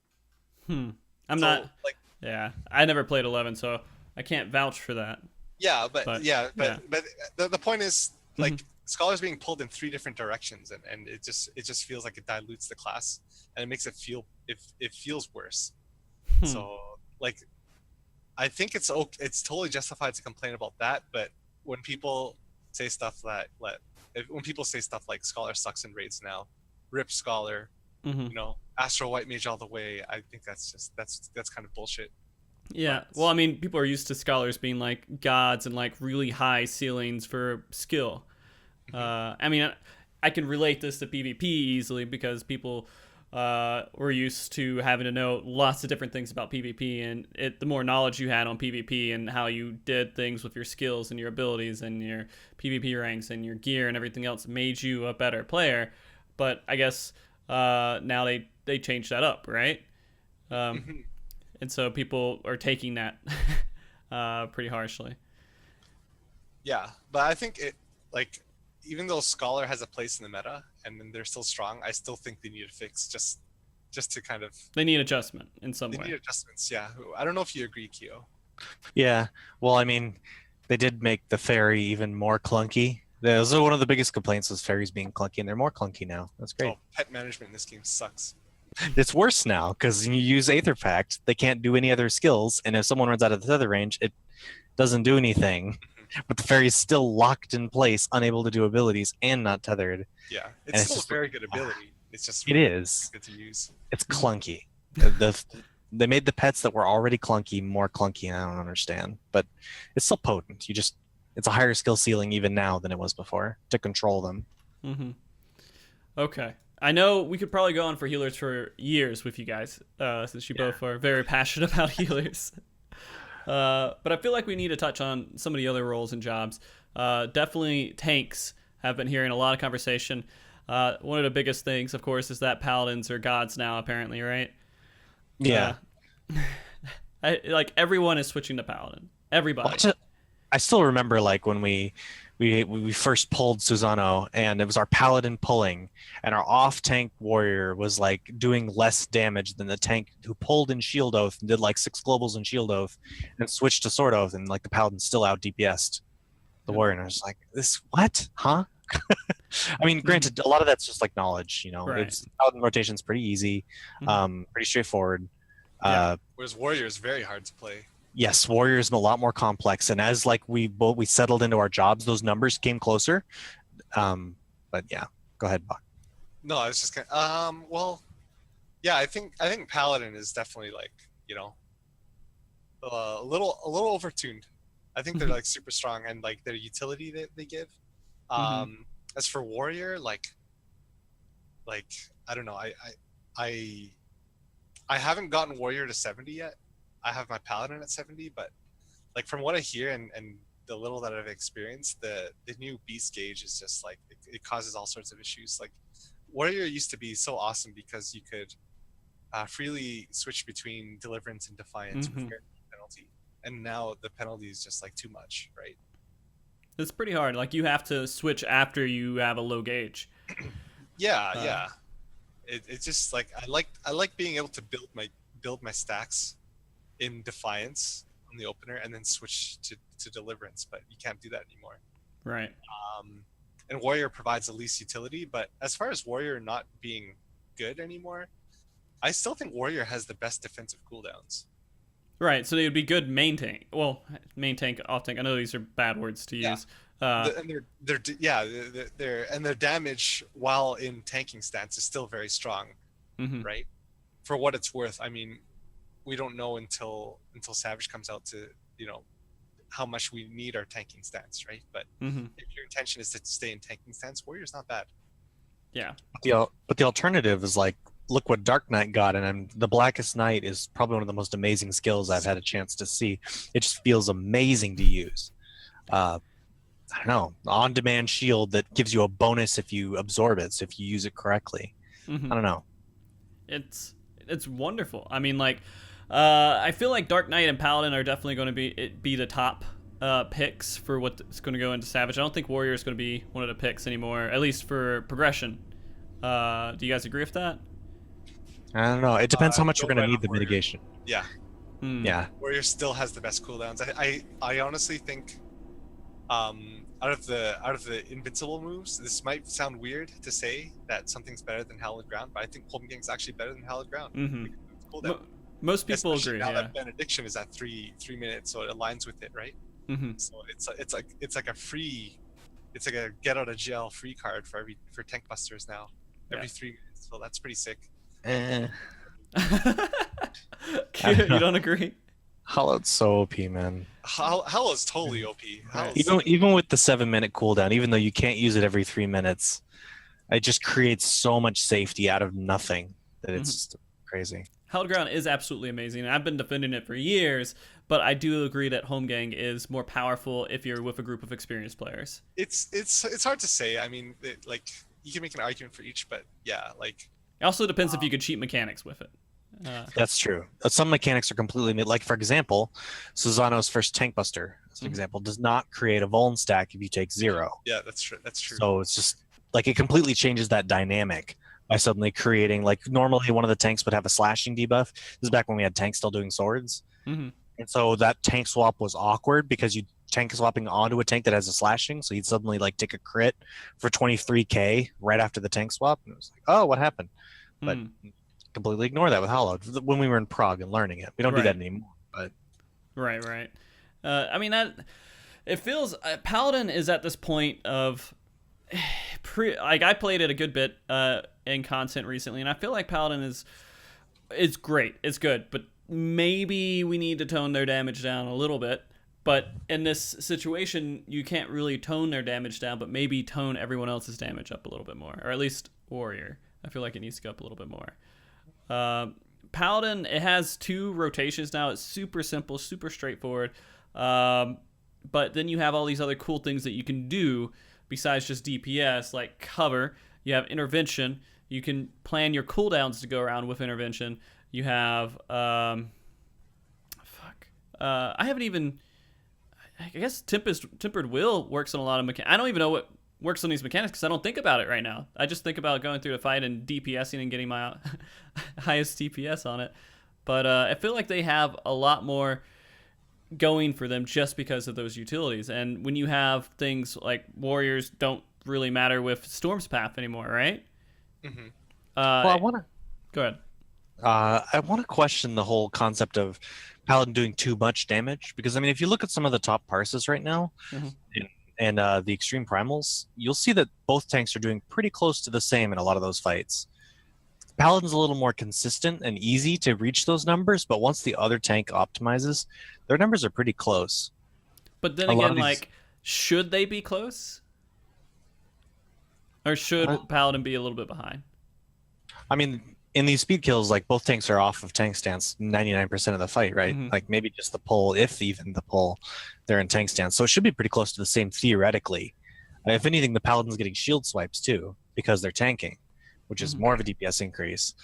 Yeah, I never played 11, so I can't vouch for that. Yeah, but the point is, like, Scholars being pulled in 3 different directions, and it just feels like it dilutes the class, and it makes it feels worse. So like, I think it's totally justified to complain about that, but when people say stuff like Scholar sucks in raids now, rip Scholar, Astro White Mage all the way, I think that's kind of bullshit. Yeah, well, I mean, people are used to Scholars being like gods and like really high ceilings for skill. I mean, I can relate this to PvP easily because people were used to having to know lots of different things about PvP, and the more knowledge you had on PvP and how you did things with your skills and your abilities and your PvP ranks and your gear and everything else made you a better player. But I guess now they changed that up, right? And so people are taking that pretty harshly. Yeah, but I think even though Scholar has a place in the meta and then they're still strong, I still think they need a fix just to kind of... They need adjustment in some way. They need adjustments, yeah. I don't know if you agree, Kyo. Yeah, well, I mean, they did make the fairy even more clunky. Those are one of the biggest complaints, was fairies being clunky, and they're more clunky now. That's great. Oh, pet management in this game sucks. It's worse now, because you use Aether Pact, they can't do any other skills, and if someone runs out of the tether range, it doesn't do anything. But the fairy's still locked in place, unable to do abilities, and not tethered. Yeah, it's still a very good ability. It's just really good to use. It's clunky. They made the pets that were already clunky more clunky, and I don't understand. But it's still potent. it's a higher skill ceiling even now than it was before to control them. Mm-hmm. Okay. I know we could probably go on for healers for years with you guys, since you both are very passionate about healers. But I feel like we need to touch on some of the other roles and jobs. Definitely tanks have been hearing a lot of conversation. One of the biggest things, of course, is that paladins are gods now, apparently, right? Yeah. Like everyone is switching to paladin. Everybody. I still remember like when we first pulled Susano, and it was our paladin pulling, and our off tank warrior was like doing less damage than the tank who pulled in shield oath and did like 6 globals in shield oath and switched to sword oath, and like the paladin still out DPS'd the warrior, and I was like, this what? Huh? I mean, granted, a lot of that's just like knowledge, you know. Right. It's paladin rotation's pretty easy, pretty straightforward. Whereas warrior is very hard to play. Yes, warrior is a lot more complex, and as like we settled into our jobs, those numbers came closer. But yeah, go ahead, Buck. No, I was just gonna. Well, yeah, I think paladin is definitely like, you know, a little overtuned. I think they're like super strong, and like their utility that they give. As for warrior, like I don't know, I haven't gotten warrior to 70 yet. I have my paladin at 70, but like from what I hear and the little that I've experienced, the new beast gauge is just like it causes all sorts of issues. Like warrior used to be so awesome because you could freely switch between deliverance and defiance with very little penalty, and now the penalty is just like too much, right? It's pretty hard. Like you have to switch after you have a low gauge. Yeah. It's just like I like being able to build my stacks in defiance on the opener and then switch to deliverance, but you can't do that anymore. Right. And warrior provides the least utility, but as far as warrior not being good anymore, I still think warrior has the best defensive cooldowns. Right, so they would be good main tank. Well, main tank, off tank. I know these are bad words to use. And their damage while in tanking stance is still very strong, right? For what it's worth, I mean, we don't know until Savage comes out to, you know, how much we need our tanking stance, right? But if your intention is to stay in tanking stance, warrior's not bad. Yeah. But the alternative is like, look what Dark Knight got, and the Blackest Night is probably one of the most amazing skills I've had a chance to see. It just feels amazing to use. I don't know, on-demand shield that gives you a bonus if you absorb it, so if you use it correctly. I don't know. It's wonderful. I mean, like, I feel like Dark Knight and Paladin are definitely going to be the top picks for what's going to go into Savage. I don't think Warrior is going to be one of the picks anymore, at least for progression. Do you guys agree with that? I don't know. It depends how much you're going to need the mitigation. Yeah. Yeah. Warrior still has the best cooldowns. I honestly think, out of the invincible moves, this might sound weird to say that something's better than Hallowed Ground, but I think Holmgang's actually better than Hallowed Ground. Most people especially agree. Now yeah. that Benediction is at 3 minutes, so it aligns with it, right? So it's like a get out of jail free card for tank busters now, every 3 minutes. So that's pretty sick. You don't agree? Hallowed's so OP, man. Hallowed's totally OP. Even with the 7-minute cooldown, even though you can't use it every 3 minutes, it just creates so much safety out of nothing that it's just crazy. Hallowed Ground is absolutely amazing. I've been defending it for years, but I do agree that Holmgang is more powerful if you're with a group of experienced players. It's hard to say. I mean, like you can make an argument for each, but yeah, like. It also depends if you could cheat mechanics with it. That's true. Some mechanics are completely new. Like, for example, Susano's first Tank Buster, as an example, does not create a Vuln stack if you take 0. Yeah, that's true. So it's just, like, it completely changes that dynamic by suddenly creating, like, normally one of the tanks would have a slashing debuff. This is back when we had tanks still doing swords. And so that tank swap was awkward because you tank swapping onto a tank that has a slashing, so you'd suddenly, like, take a crit for 23k right after the tank swap. And it was like, oh, what happened? But completely ignore that with Hallowed when we were in Prague and learning it. We don't do that anymore. But right. I mean, that it feels Paladin is at this point of like I played it a good bit in content recently, and I feel like Paladin is great. It's good, but maybe we need to tone their damage down a little bit. But in this situation, you can't really tone their damage down, but maybe tone everyone else's damage up a little bit more, or at least Warrior. I feel like it needs to go up a little bit more. Paladin, it has 2 rotations now. It's super simple, super straightforward. But then you have all these other cool things that you can do besides just DPS, like cover. You have intervention. You can plan your cooldowns to go around with intervention. You have I haven't even. I guess tempered will works on a lot of mechanics. I don't even know what works on these mechanics because I don't think about it right now. I just think about going through the fight and DPSing and getting my highest DPS on it. But I feel like they have a lot more going for them just because of those utilities. And when you have things like warriors don't really matter with Storm's Path anymore, right? Mm-hmm. Well, I want to go ahead. I want to question the whole concept of Paladin doing too much damage, because I mean, if you look at some of the top parses right now, and the extreme primals, you'll see that both tanks are doing pretty close to the same in a lot of those fights. Paladin's a little more consistent and easy to reach those numbers, but once the other tank optimizes, their numbers are pretty close. But then again, like, should they be close? Or should Paladin be a little bit behind? I mean, in these speed kills, like, both tanks are off of tank stance 99% of the fight, right? Like, maybe just the pull, if even the pull, they're in tank stance. So it should be pretty close to the same theoretically. If anything, the Paladin's getting shield swipes too, because they're tanking, which is more of a DPS increase.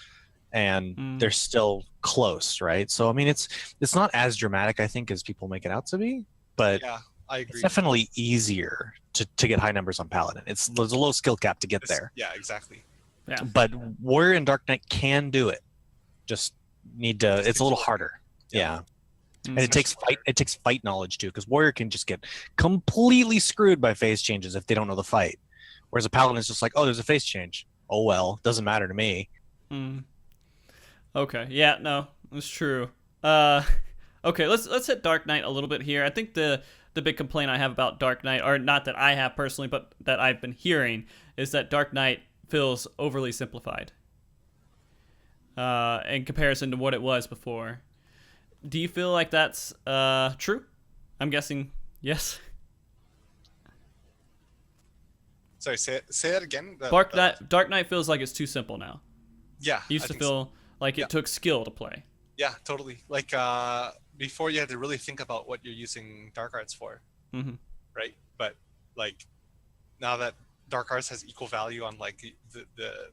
And they're still close, right? So, I mean, it's not as dramatic, I think, as people make it out to be, but yeah, I agree. It's definitely easier to get high numbers on Paladin. There's a low skill cap to get there. Yeah, exactly. Yeah. But Warrior and Dark Knight can do it. Just need to. It's a little harder. Yeah. And it takes fight knowledge too, because Warrior can just get completely screwed by phase changes if they don't know the fight. Whereas a Paladin is just like, oh, there's a phase change. Oh well, doesn't matter to me. Okay. Yeah. No, that's true. Okay. Let's hit Dark Knight a little bit here. I think the big complaint I have about Dark Knight, or not that I have personally, but that I've been hearing, is that Dark Knight feels overly simplified in comparison to what it was before. Do you feel like that's true? I'm guessing yes. Sorry, say that again. Dark Knight feels like it's too simple now. Yeah. It used to feel like it took skill to play. Yeah, totally. Like before, you had to really think about what you're using Dark Arts for, right? But like now that Dark Arts has equal value on like the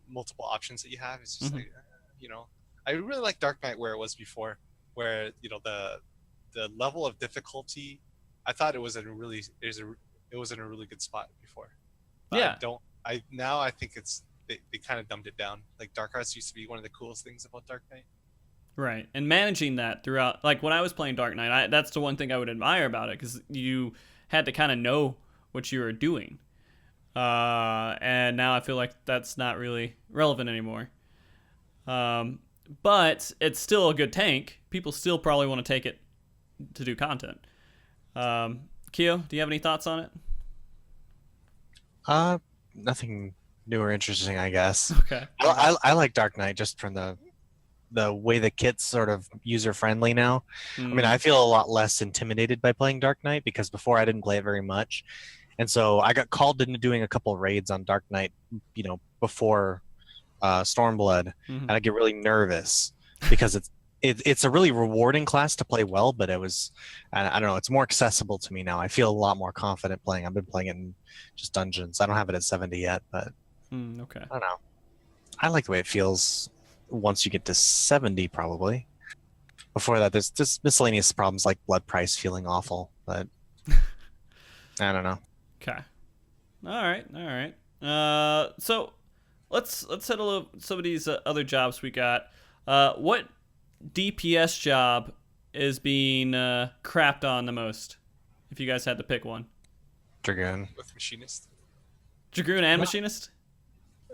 multiple options that you have, it's just like, you know, I really like Dark Knight where it was before, where, you know, the level of difficulty, I thought it was in a really good spot before. But now I think they kind of dumbed it down. Like Dark Arts used to be one of the coolest things about Dark Knight. Right, and managing that throughout, like when I was playing Dark Knight, that's the one thing I would admire about it, because you had to kind of know what you were doing. And now I feel like that's not really relevant anymore. But it's still a good tank. People still probably want to take it to do content. Kyo, do you have any thoughts on it? Nothing new or interesting, I guess. Okay. Well, I like Dark Knight just from the way the kit's sort of user friendly now. I mean, I feel a lot less intimidated by playing Dark Knight, because before I didn't play it very much. And so I got called into doing a couple of raids on Dark Knight, you know, before Stormblood, and I get really nervous because it's a really rewarding class to play well, but it was, I don't know, it's more accessible to me now. I feel a lot more confident playing. I've been playing it in just dungeons. I don't have it at 70 yet, but okay. I don't know. I like the way it feels once you get to 70, probably. Before that, there's just miscellaneous problems like blood price feeling awful, but I don't know. Okay. All right. So let's settle some of these other jobs we got. What DPS job is being crapped on the most? If you guys had to pick one. Dragoon. With Machinist. Dragoon and Machinist?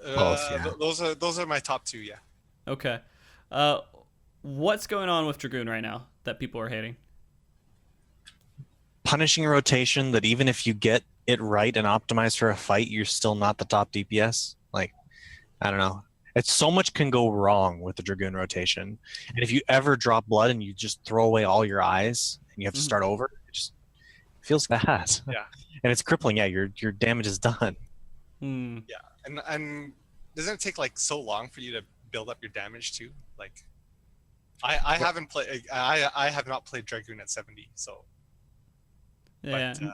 Both, yeah. Those are my top two, yeah. Okay. What's going on with Dragoon right now that people are hating? Punishing rotation that even if you get it right and optimized for a fight, you're still not the top DPS. Like, I don't know. It's so much can go wrong with the Dragoon rotation. And if you ever drop blood and you just throw away all your eyes and you have to start over, Feels bad. Yeah. And it's crippling. Yeah, your damage is done. Hmm. Yeah, and doesn't it take like so long for you to build up your damage too? Like, I haven't played. I have not played Dragoon at 70. So, Yeah. but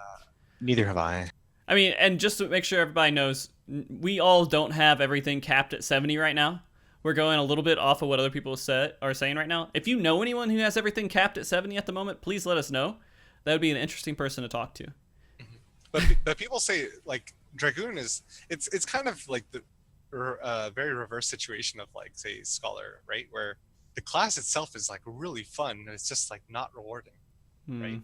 Neither have I. I mean, and just to make sure everybody knows, we all don't have everything capped at 70 right now. We're going a little bit off of what other people are saying right now. If you know anyone who has everything capped at 70 at the moment, please let us know. That would be an interesting person to talk to. but people say like Dragoon is it's kind of like the very reverse situation of like say Scholar, right? Where the class itself is like really fun and it's just like not rewarding, right?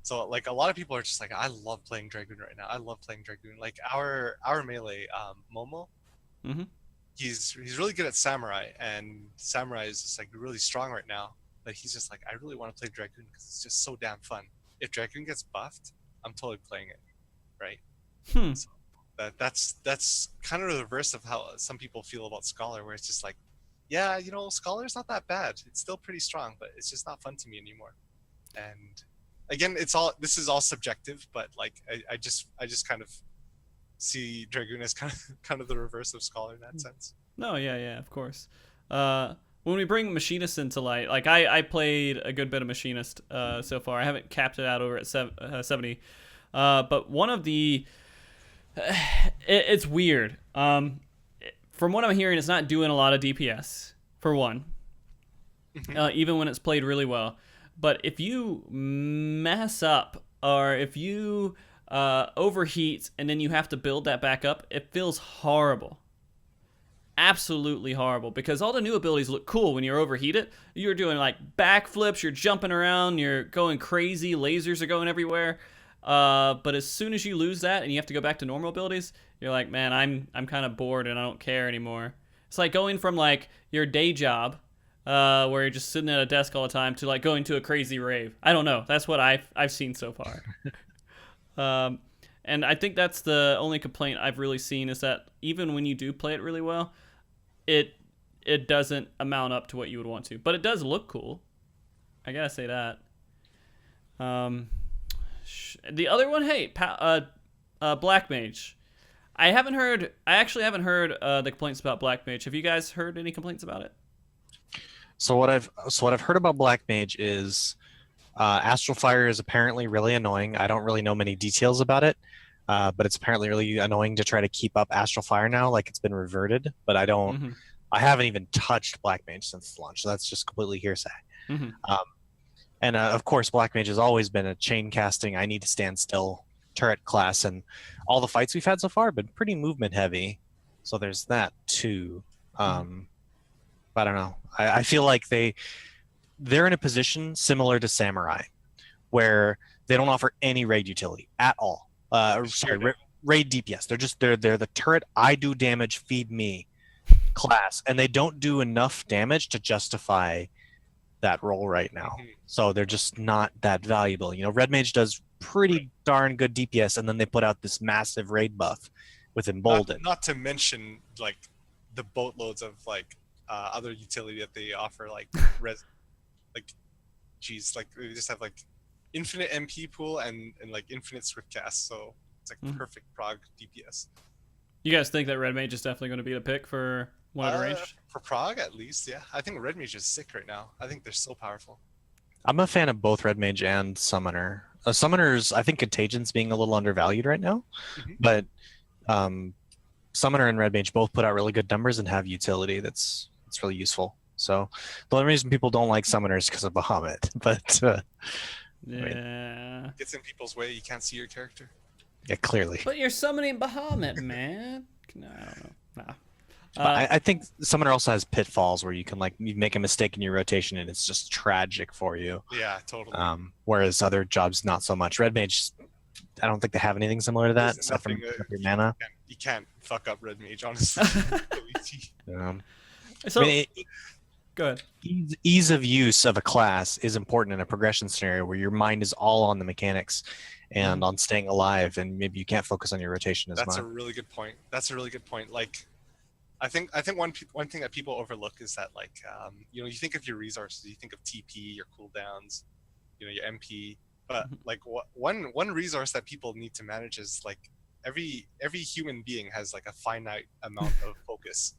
So like a lot of people are just like, I love playing Dragoon right now. I love playing Dragoon. Like our melee, Momo, he's really good at Samurai, and Samurai is just like really strong right now. But he's just like, I really want to play Dragoon because it's just so damn fun. If Dragoon gets buffed, I'm totally playing it, right? So that's kind of the reverse of how some people feel about Scholar, where it's just like, yeah, you know, Scholar's not that bad. It's still pretty strong, but it's just not fun to me anymore. And again, this is all subjective, but like I just kind of see Dragoon as kind of the reverse of Scholar in that sense. No, yeah, of course. When we bring Machinist into light, like I played a good bit of Machinist so far. I haven't capped it out over at 70. But one of the... it's weird. From what I'm hearing, it's not doing a lot of DPS, for one. Even when it's played really well. But if you mess up, or if you overheat and then you have to build that back up, it feels horrible. Absolutely horrible, because all the new abilities look cool when you're overheated. You're doing like backflips, you're jumping around, you're going crazy, lasers are going everywhere. But as soon as you lose that and you have to go back to normal abilities, you're like, man, I'm kind of bored and I don't care anymore. It's like going from like your day job, where you're just sitting at a desk all the time, to like going to a crazy rave. I don't know. That's what I've seen so far. And I think that's the only complaint I've really seen, is that even when you do play it really well, it doesn't amount up to what you would want to. But it does look cool. I gotta say that. The other one, hey, Black Mage. I actually haven't heard the complaints about Black Mage. Have you guys heard any complaints about it? So what I've heard about Black Mage is Astral Fire is apparently really annoying. I don't really know many details about it, but it's apparently really annoying to try to keep up Astral Fire now, like it's been reverted. But I don't, I haven't even touched Black Mage since the launch, so that's just completely hearsay. And of course, Black Mage has always been a chain casting, I need to stand still turret class, and all the fights we've had so far have been pretty movement heavy. So there's that too. I don't know. I feel like they're in a position similar to Samurai, where they don't offer any raid utility at all. Raid DPS. They're the turret, I do damage, feed me class, and they don't do enough damage to justify that role right now. So they're just not that valuable. You know, Red Mage does pretty darn good DPS, and then they put out this massive raid buff with Embolden. Not to mention like the boatloads of like other utility that they offer, like they just have like infinite MP pool and like infinite swift cast, so it's like perfect prog DPS. You guys think that Red Mage is definitely going to be the pick for one of the range? For prog, at least, yeah. I think Red Mage is sick right now. I think they're so powerful. I'm a fan of both Red Mage and Summoner. Summoner's, I think Contagion's being a little undervalued right now, but Summoner and Red Mage both put out really good numbers and have utility that's really useful. So the only reason people don't like Summoner is because of Bahamut, but yeah, gets in people's way. You can't see your character. Yeah, clearly. But you're summoning Bahamut, man. No, I don't know. Nah. I think Summoner also has pitfalls where you can like you make a mistake in your rotation and it's just tragic for you. Yeah, totally. Whereas other jobs not so much. Red Mage, I don't think they have anything similar to that except for your mana. You can't fuck up Red Mage, honestly. So, go ahead. Ease of use of a class is important in a progression scenario where your mind is all on the mechanics and on staying alive, and maybe you can't focus on your rotation as much. That's a really good point. Like, I think one thing that people overlook is that like you think of your resources, you think of TP, your cooldowns, your MP, But like one resource that people need to manage is like every human being has like a finite amount of focus,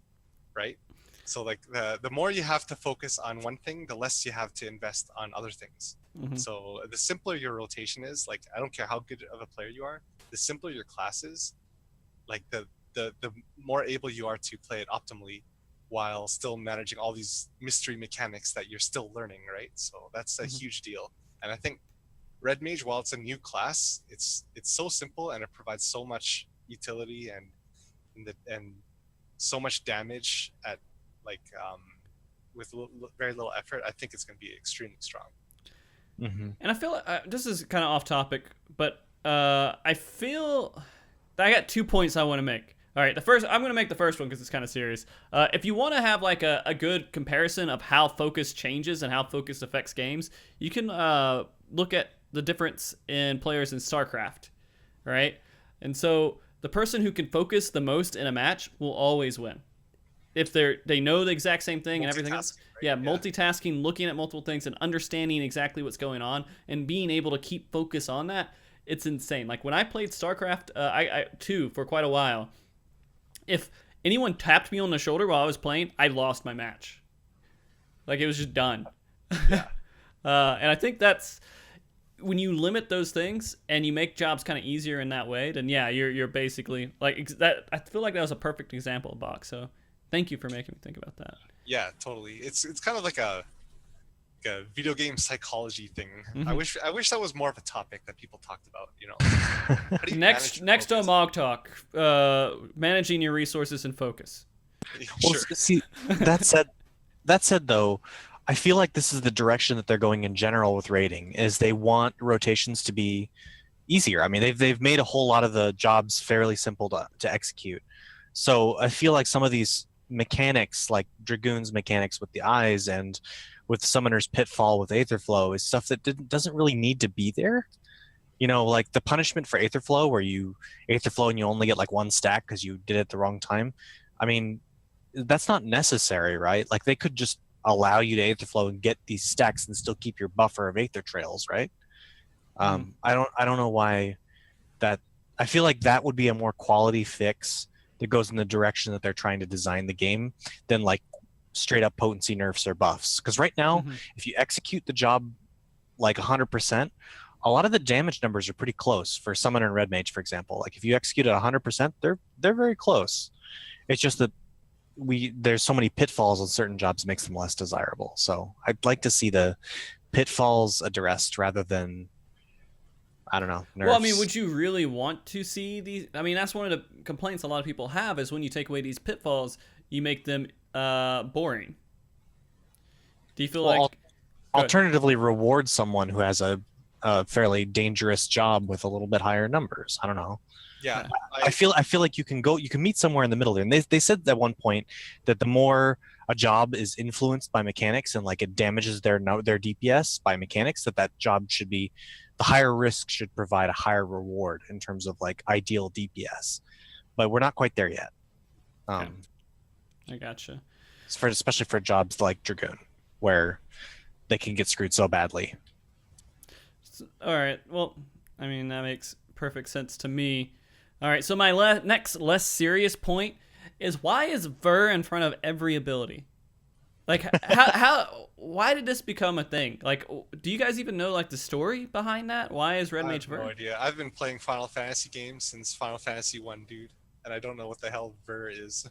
right? So like the more you have to focus on one thing, the less you have to invest on other things. So the simpler your rotation is, like I don't care how good of a player you are, the simpler your class is, like the more able you are to play it optimally while still managing all these mystery mechanics that you're still learning, right? So that's a huge deal. And I think Red Mage, while it's a new class, it's so simple and it provides so much utility and so much damage at like with very little effort. I think it's going to be extremely strong. And I feel like, this is kind of off topic, but I feel that I got 2 points I want to make. All right, I'm going to make the first one because it's kind of serious. If you want to have like a good comparison of how focus changes and how focus affects games, you can look at the difference in players in StarCraft, right? And so the person who can focus the most in a match will always win. If they know the exact same thing and everything else. Right? Yeah, multitasking, looking at multiple things and understanding exactly what's going on and being able to keep focus on that, it's insane. Like when I played StarCraft I 2 for quite a while, if anyone tapped me on the shoulder while I was playing, I lost my match. Like it was just done. Yeah. And I think that's when you limit those things and you make jobs kind of easier in that way, then yeah, you're basically like that. I feel like that was a perfect example, Bach. So thank you for making me think about that. Yeah, totally. It's kind of like a video game psychology thing. I wish that was more of a topic that people talked about. You know, how do you next on MogTalk, managing your resources and focus. Well, see, that said though, I feel like this is the direction that they're going in general with raiding. Is they want rotations to be easier. I mean, they've made a whole lot of the jobs fairly simple to execute. So I feel like some of these mechanics, like Dragoon's mechanics with the eyes and with Summoner's Pitfall with Aetherflow, is stuff that doesn't really need to be there. You know, like the punishment for Aetherflow, where you Aetherflow and you only get like one stack because you did it the wrong time. I mean, that's not necessary, right? Like they could just allow you to Aetherflow and get these stacks and still keep your buffer of Aether trails, right? I don't know why that. I feel like that would be a more quality fix that goes in the direction that they're trying to design the game than like straight up potency nerfs or buffs. Because right now, if you execute the job like 100%, a lot of the damage numbers are pretty close for Summoner and Red Mage, for example. Like if you execute at 100%, they're very close. It's just that there's so many pitfalls on certain jobs, it makes them less desirable. So I'd like to see the pitfalls addressed rather than, I don't know, nerfs. Well, I mean, would you really want to see these? I mean, that's one of the complaints a lot of people have is when you take away these pitfalls, you make them boring. Do you feel like alternatively reward someone who has a fairly dangerous job with a little bit higher numbers? I don't know. Yeah, I feel like you can meet somewhere in the middle there. And they said at one point that the more a job is influenced by mechanics and like it damages their DPS by mechanics, that job should be, the higher risk should provide a higher reward in terms of like ideal DPS. But we're not quite there yet. I gotcha. Especially for jobs like Dragoon, where they can get screwed so badly. All right. Well, I mean, that makes perfect sense to me. All right. So my next less serious point is, why is Ver in front of every ability? Like, why did this become a thing? Like, do you guys even know like the story behind that? Why is Red Mage Ver? I have no idea. I've been playing Final Fantasy games since Final Fantasy 1, dude, and I don't know what the hell Ver is.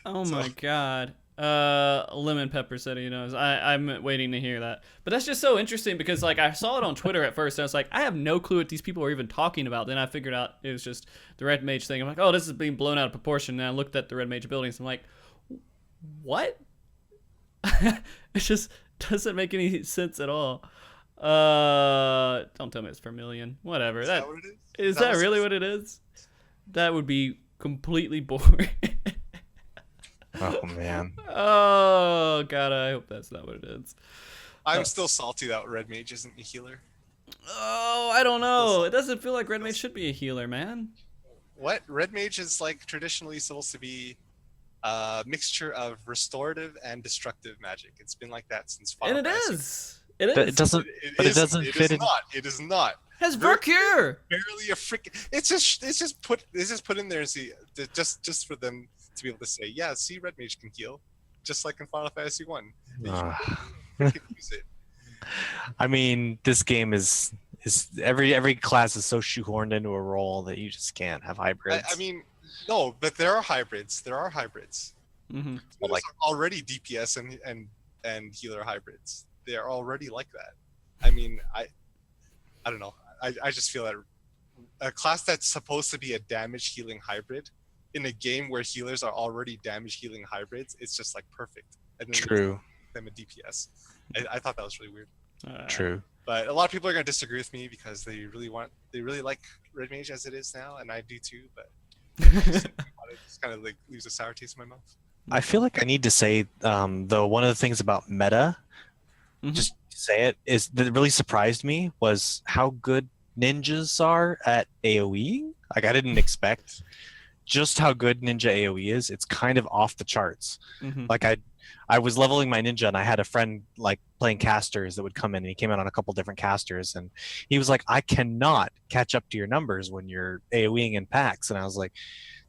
Oh my god. Lemon Pepper said he knows. I'm waiting to hear that. But that's just so interesting because like I saw it on Twitter at first and I was like, I have no clue what these people are even talking about. Then I figured out it was just the Red Mage thing. I'm like, oh, this is being blown out of proportion. And I looked at the Red Mage abilities and I'm like, what? It just doesn't make any sense at all. Don't tell me it's Vermilion. Whatever. Is that what it is? Is that really what it is? That would be completely boring. Oh man. Oh god, I hope that's not what it is. I'm still salty that Red Mage isn't a healer. Oh, I don't know. It doesn't feel like Red Mage should be a healer, man. What? Red Mage is like traditionally supposed to be a mixture of restorative and destructive magic. It's been like that since Final Fantasy. It is. But it doesn't. But it doesn't It fit is in. not. It is not. Has Vercure. Barely a freaking. It's just put in there and see just for them to be able to say, yeah, see, Red Mage can heal, just like in Final Fantasy 1. You can use it. I mean, this game is every class is so shoehorned into a role that you just can't have hybrids. I mean, no, but there are hybrids. There are hybrids. Mm-hmm. Well, like- are already DPS and healer hybrids. They are already like that. I mean, I don't know. I just feel that a class that's supposed to be a damage healing hybrid in a game where healers are already damage healing hybrids, it's just like perfect. And then True. them a DPS. I thought that was really weird. True. But a lot of people are going to disagree with me because they really like Red Mage as it is now, and I do too. But it just kind of like leaves a sour taste in my mouth. I feel like I need to say, though, one of the things about meta, just to say it, is that really surprised me was how good ninjas are at AoE. Like, I didn't expect just how good ninja AoE is. It's kind of off the charts. Mm-hmm. Like, I was leveling my ninja, and I had a friend like playing casters that would come in, and he came in on a couple different casters, and he was like, I cannot catch up to your numbers when you're AoEing in packs. And I was like,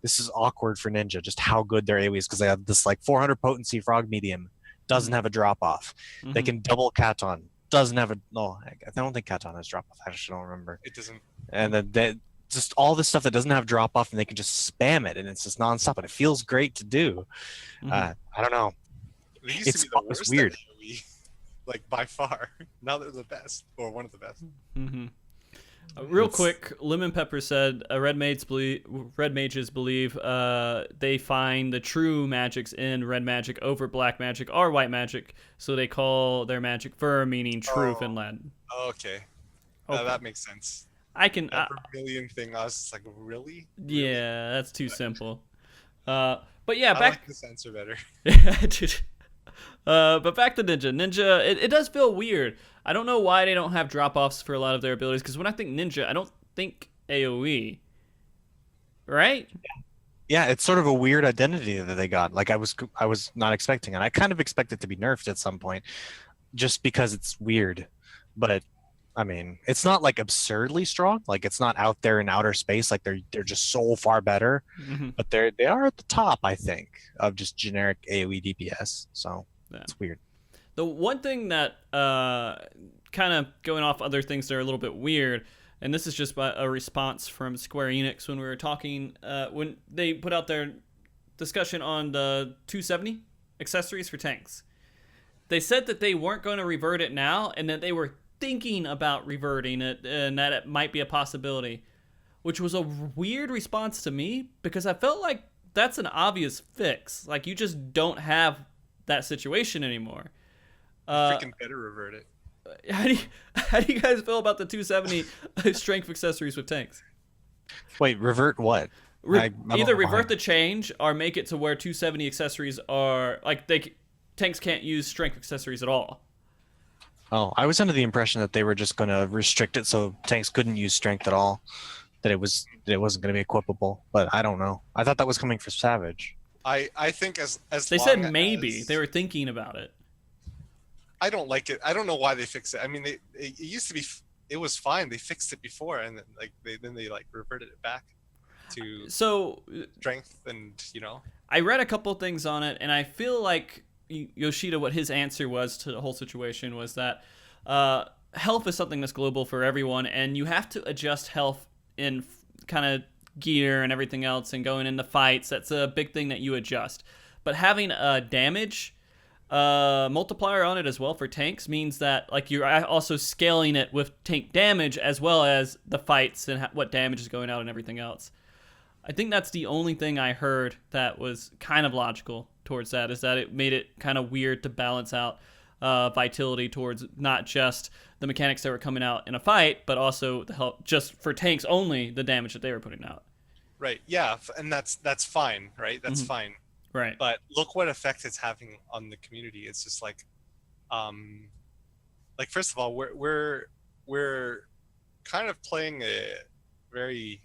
this is awkward for ninja, just how good their AoE is, because they have this like 400 potency frog medium, doesn't have a drop off. Mm-hmm. They can double Katon, doesn't have a, no, I don't think Katon has drop off. I actually don't remember. It doesn't. And then just all this stuff that doesn't have drop off, and they can just spam it, and it's just nonstop, and it feels great to do. Mm-hmm. I don't know. They used to be the It's worst weird. at AoE, like by far. Now they're the best, or one of the best. Mm-hmm. Real quick, Lemon Pepper said red mages believe they find the true magics in red magic over black magic or white magic, so they call their magic ver, meaning truth in Latin. Okay. Okay. That makes sense. I can. That Vermilion thing, I was just like, really? Yeah, that's too simple. But yeah, I back. like this answer better. Dude. But back to Ninja. Ninja, it does feel weird. I don't know why they don't have drop-offs for a lot of their abilities, because when I think Ninja, I don't think AoE. Right? Yeah, it's sort of a weird identity that they got. Like I was not expecting, and I kind of expect it to be nerfed at some point, just because it's weird. But I mean, it's not like absurdly strong. Like it's not out there in outer space. Like they're just so far better. Mm-hmm. But they are at the top, I think, of just generic AoE DPS. So it's weird. The one thing that kind of going off other things that are a little bit weird, and this is just a response from Square Enix when we were talking, when they put out their discussion on the 270 accessories for tanks. They said that they weren't going to revert it now, and that they were thinking about reverting it, and that it might be a possibility, which was a weird response to me, because I felt like that's an obvious fix. Like, you just don't have that situation anymore. Freaking better revert it. How do you guys feel about the 270 strength accessories with tanks? Wait, revert what? Either revert the change or make it to where 270 accessories are like tanks can't use strength accessories at all. Oh, I was under the impression that they were just going to restrict it so tanks couldn't use strength at all. That it wasn't going to be equipable, but I don't know. I thought that was coming for Savage. I think as they said maybe they were thinking about it. I don't like it. I don't know why they fixed it. I mean, it used to be, it was fine. They fixed it before, and then they reverted it back to strength, and I read a couple things on it, and I feel like Yoshida, what his answer was to the whole situation was that health is something that's global for everyone, and you have to adjust health in kind of gear and everything else, and going into fights, that's a big thing that you adjust. But having a damage multiplier on it as well for tanks means that like you're also scaling it with tank damage as well as the fights and what damage is going out and everything else. I think that's the only thing I heard that was kind of logical towards that, is that it made it kind of weird to balance out vitality towards not just the mechanics that were coming out in a fight, but also the help just for tanks only, the damage that they were putting out. Right. Yeah, and that's fine, right? That's Mhm. fine. Right. But look what effect it's having on the community. It's just like first of all, we're kind of playing a very,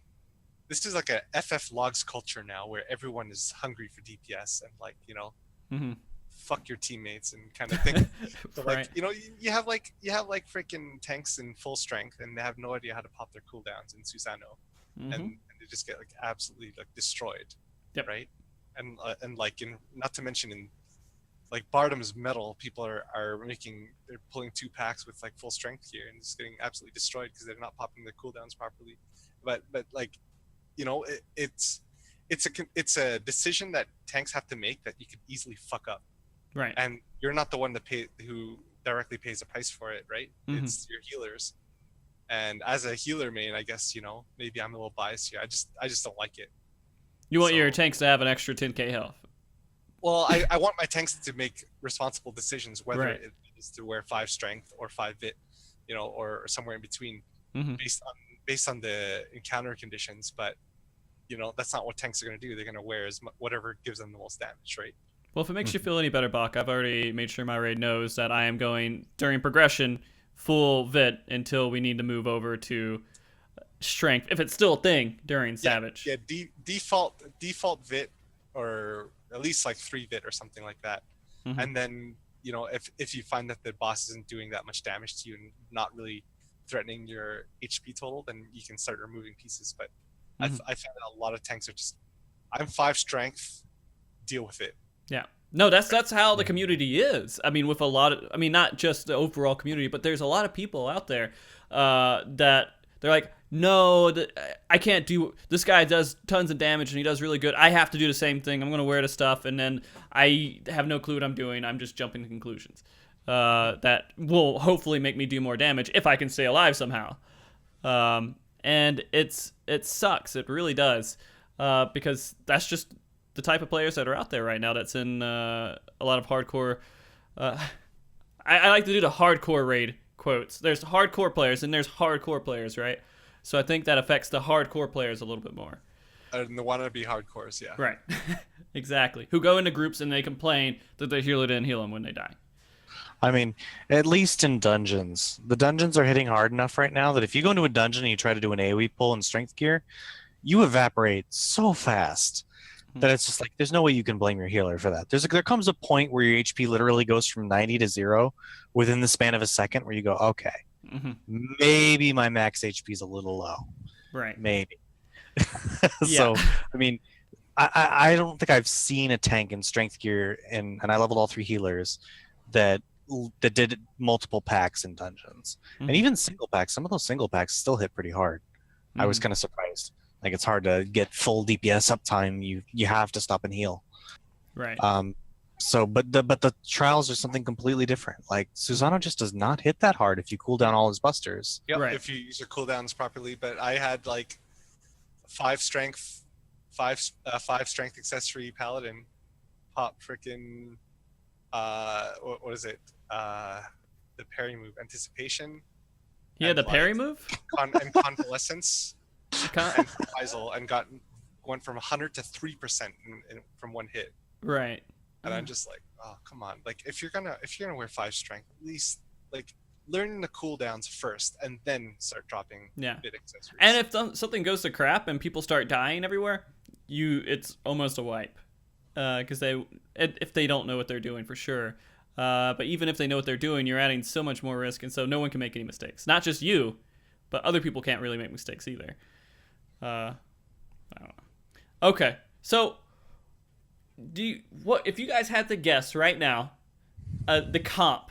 this is like a FF logs culture now, where everyone is hungry for DPS and Mhm. fuck your teammates and kind of think. So like Right. you know you have like freaking tanks in full strength and they have no idea how to pop their cooldowns in Susano, Mhm. and they just get like absolutely like destroyed. Yep. Right. And like in not to mention in like Bardham's metal, people are they're pulling 2 packs with like full strength gear and just getting absolutely destroyed because they're not popping their cooldowns properly. But like, you know, it's a decision that tanks have to make that you could easily fuck up. Right. And you're not the one who directly pays the price for it, right? Mhm. It's your healers. And as a healer main, I guess, you know, maybe I'm a little biased here. I just don't like it. You want your So- tanks to have an extra 10k health. Well, I want my tanks to make responsible decisions, whether Right. it is to wear 5 strength or 5 vit, you know, or somewhere in between, Mhm. based on the encounter conditions. But you know, that's not what tanks are going to do. They're going to wear whatever gives them the most damage, right? Well, if it makes you feel any better, Bach, I've already made sure my raid knows that I am going during progression full vit until we need to move over to strength, if it's still a thing during Savage. Yeah, default vit, or at least like 3 vit or something like that. Mhm. And then, you know, if you find that the boss isn't doing that much damage to you and not really threatening your HP total, then you can start removing pieces. But I found that a lot of tanks are just, I'm 5 strength, deal with it. Yeah. No, that's how the community is. I mean, with a lot of, I mean, not just the overall community, but there's a lot of people out there that they're like, no, I can't do, this guy does tons of damage and he does really good. I have to do the same thing. I'm going to wear the stuff. And then I have no clue what I'm doing. I'm just jumping to conclusions that will hopefully make me do more damage if I can stay alive somehow. And it sucks. It really does. Because that's just the type of players that are out there right now that's in a lot of hardcore. I like to do the hardcore raid quotes. There's hardcore players and there's hardcore players, right? So I think that affects the hardcore players a little bit more. And the wannabe hardcores, yeah. Right. Exactly. Who go into groups and they complain that the healer didn't heal them when they die. I mean, at least in dungeons, the dungeons are hitting hard enough right now that if you go into a dungeon and you try to do an AoE pull in strength gear, you evaporate so fast that it's just like there's no way you can blame your healer for that. There comes a point where your HP literally goes from 90 to 0 within the span of a second, where you go, okay, maybe my max HP is a little low, Right. maybe. So, I mean, I don't think I've seen a tank in strength gear, and I leveled all 3 healers that did multiple packs in dungeons, and even single packs. Some of those single packs still hit pretty hard. I was kind of surprised. Like, it's hard to get full DPS uptime. You have to stop and heal. Right. So, but the trials are something completely different. Like, Susano just does not hit that hard if you cool down all his busters. Yep, Right. if you use your cooldowns properly. But I had like 5 strength accessory Paladin pop freaking what is it? The parry move, anticipation. Yeah, the parry move? And convalescence and Faisal, and went from 100 to 3% from one hit. Right. And I'm just like, oh, come on. Like, if you're gonna wear 5 strength, at least like learn the cooldowns first and then start dropping bit accessories. And if something goes to crap and people start dying everywhere, it's almost a wipe. Because if they don't know what they're doing, for sure. But even if they know what they're doing, you're adding so much more risk, and so no one can make any mistakes. Not just you, but other people can't really make mistakes either. I don't know. Okay, so if you guys had to guess right now, the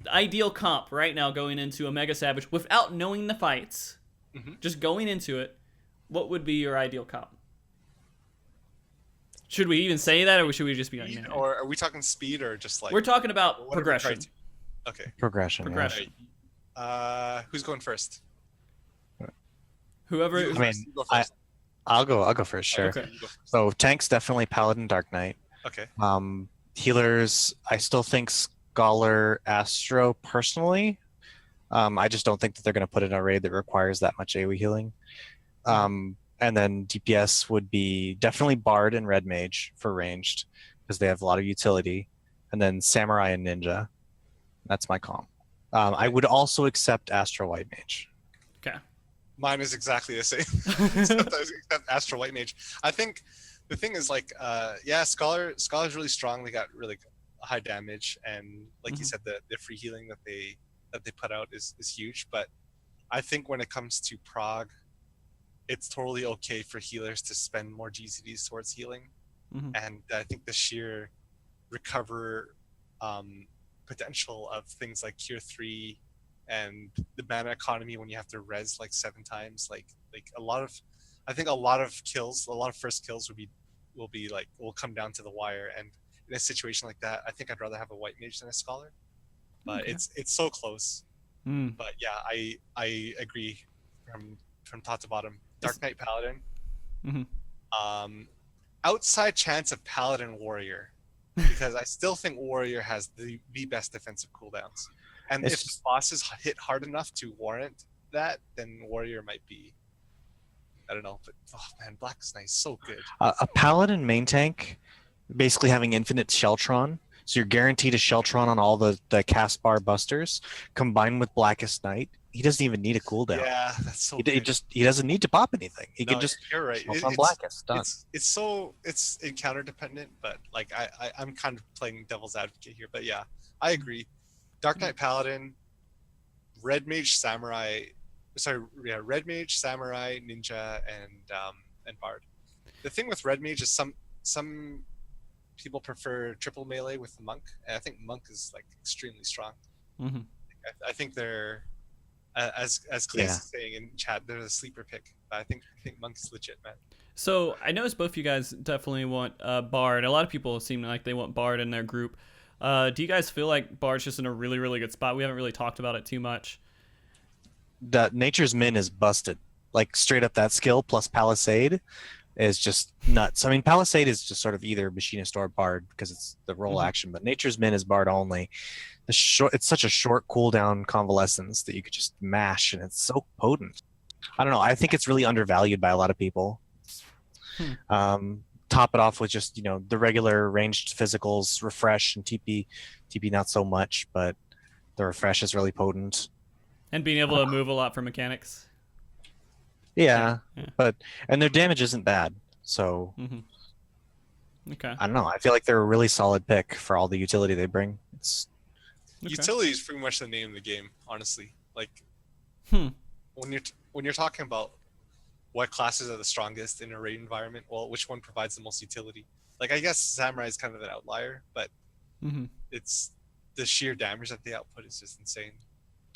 ideal comp right now going into a Mega Savage without knowing the fights, just going into it, what would be your ideal comp? Should we even say that, or should we just be like, speed, or are we talking speed, or just like we're talking about progression? Okay. Progression. Who's going first? Whoever. You go first. You go first. I'll go first, sure. Okay. You go first. So tanks, definitely Paladin, Dark Knight. Okay. Healers, I still think Scholar, Astro. Personally, I just don't think that they're going to put in a raid that requires that much AoE healing. And then DPS would be definitely Bard and Red Mage for ranged, because they have a lot of utility. And then Samurai and Ninja. That's my comp. I would also accept Astro White Mage. Okay. Mine is exactly the same. except Astro White Mage. I think the thing is, like, Scholar's really strong. They got really high damage, and like you said, the free healing that they put out is huge. But I think when it comes to prog, it's totally okay for healers to spend more GCDs towards healing, and I think the sheer recover potential of things like Cure 3 and the mana economy when you have to res like 7 times, like a lot of, I think a lot of first kills will come down to the wire, and in a situation like that, I think I'd rather have a white mage than a scholar. But it's so close. But yeah, I agree from top to bottom. Dark Knight Paladin. Outside chance of Paladin Warrior, because I still think Warrior has the best defensive cooldowns. And if bosses hit hard enough to warrant that, then Warrior might be, I don't know, but oh man, Black Knight's so good. A Paladin main tank, basically having infinite Sheltron, so you're guaranteed a Sheltron on all the cast bar busters, combined with Blackest Night. He doesn't even need a cooldown. Yeah, that's so good. He doesn't need to pop anything. He can just you're right. on Blackest. Done. It's encounter dependent, but like I'm kind of playing devil's advocate here. But yeah, I agree. Dark Knight Paladin, Red Mage Samurai, Red Mage, Samurai, Ninja, and Bard. The thing with Red Mage is some people prefer triple melee with the Monk, and I think Monk is like extremely strong. I think they're as Clay's saying in chat, they're the sleeper pick. But I think Monk is legit, man. So I noticed both of you guys definitely want Bard. A lot of people seem like they want Bard in their group. Do you guys feel like Bard's just in a really, really good spot? We haven't really talked about it too much. That Nature's Min is busted. Like straight up, that skill plus Palisade is just nuts. I mean, Palisade is just sort of either Machinist or Bard because it's the roll action, but Nature's Min is Bard only. It's such a short cooldown convalescence that you could just mash, and it's so potent. I don't know. I think it's really undervalued by a lot of people. Top it off with just, the regular ranged physicals, refresh, and TP. TP not so much, but the refresh is really potent. And being able to move a lot for mechanics. Yeah. And their damage isn't bad, so okay. I don't know. I feel like they're a really solid pick for all the utility they bring. Utility is pretty much the name of the game, honestly. Like, when you're talking about what classes are the strongest in a raid environment, well, which one provides the most utility? Like, I guess Samurai is kind of an outlier, but it's the sheer damage that they output is just insane.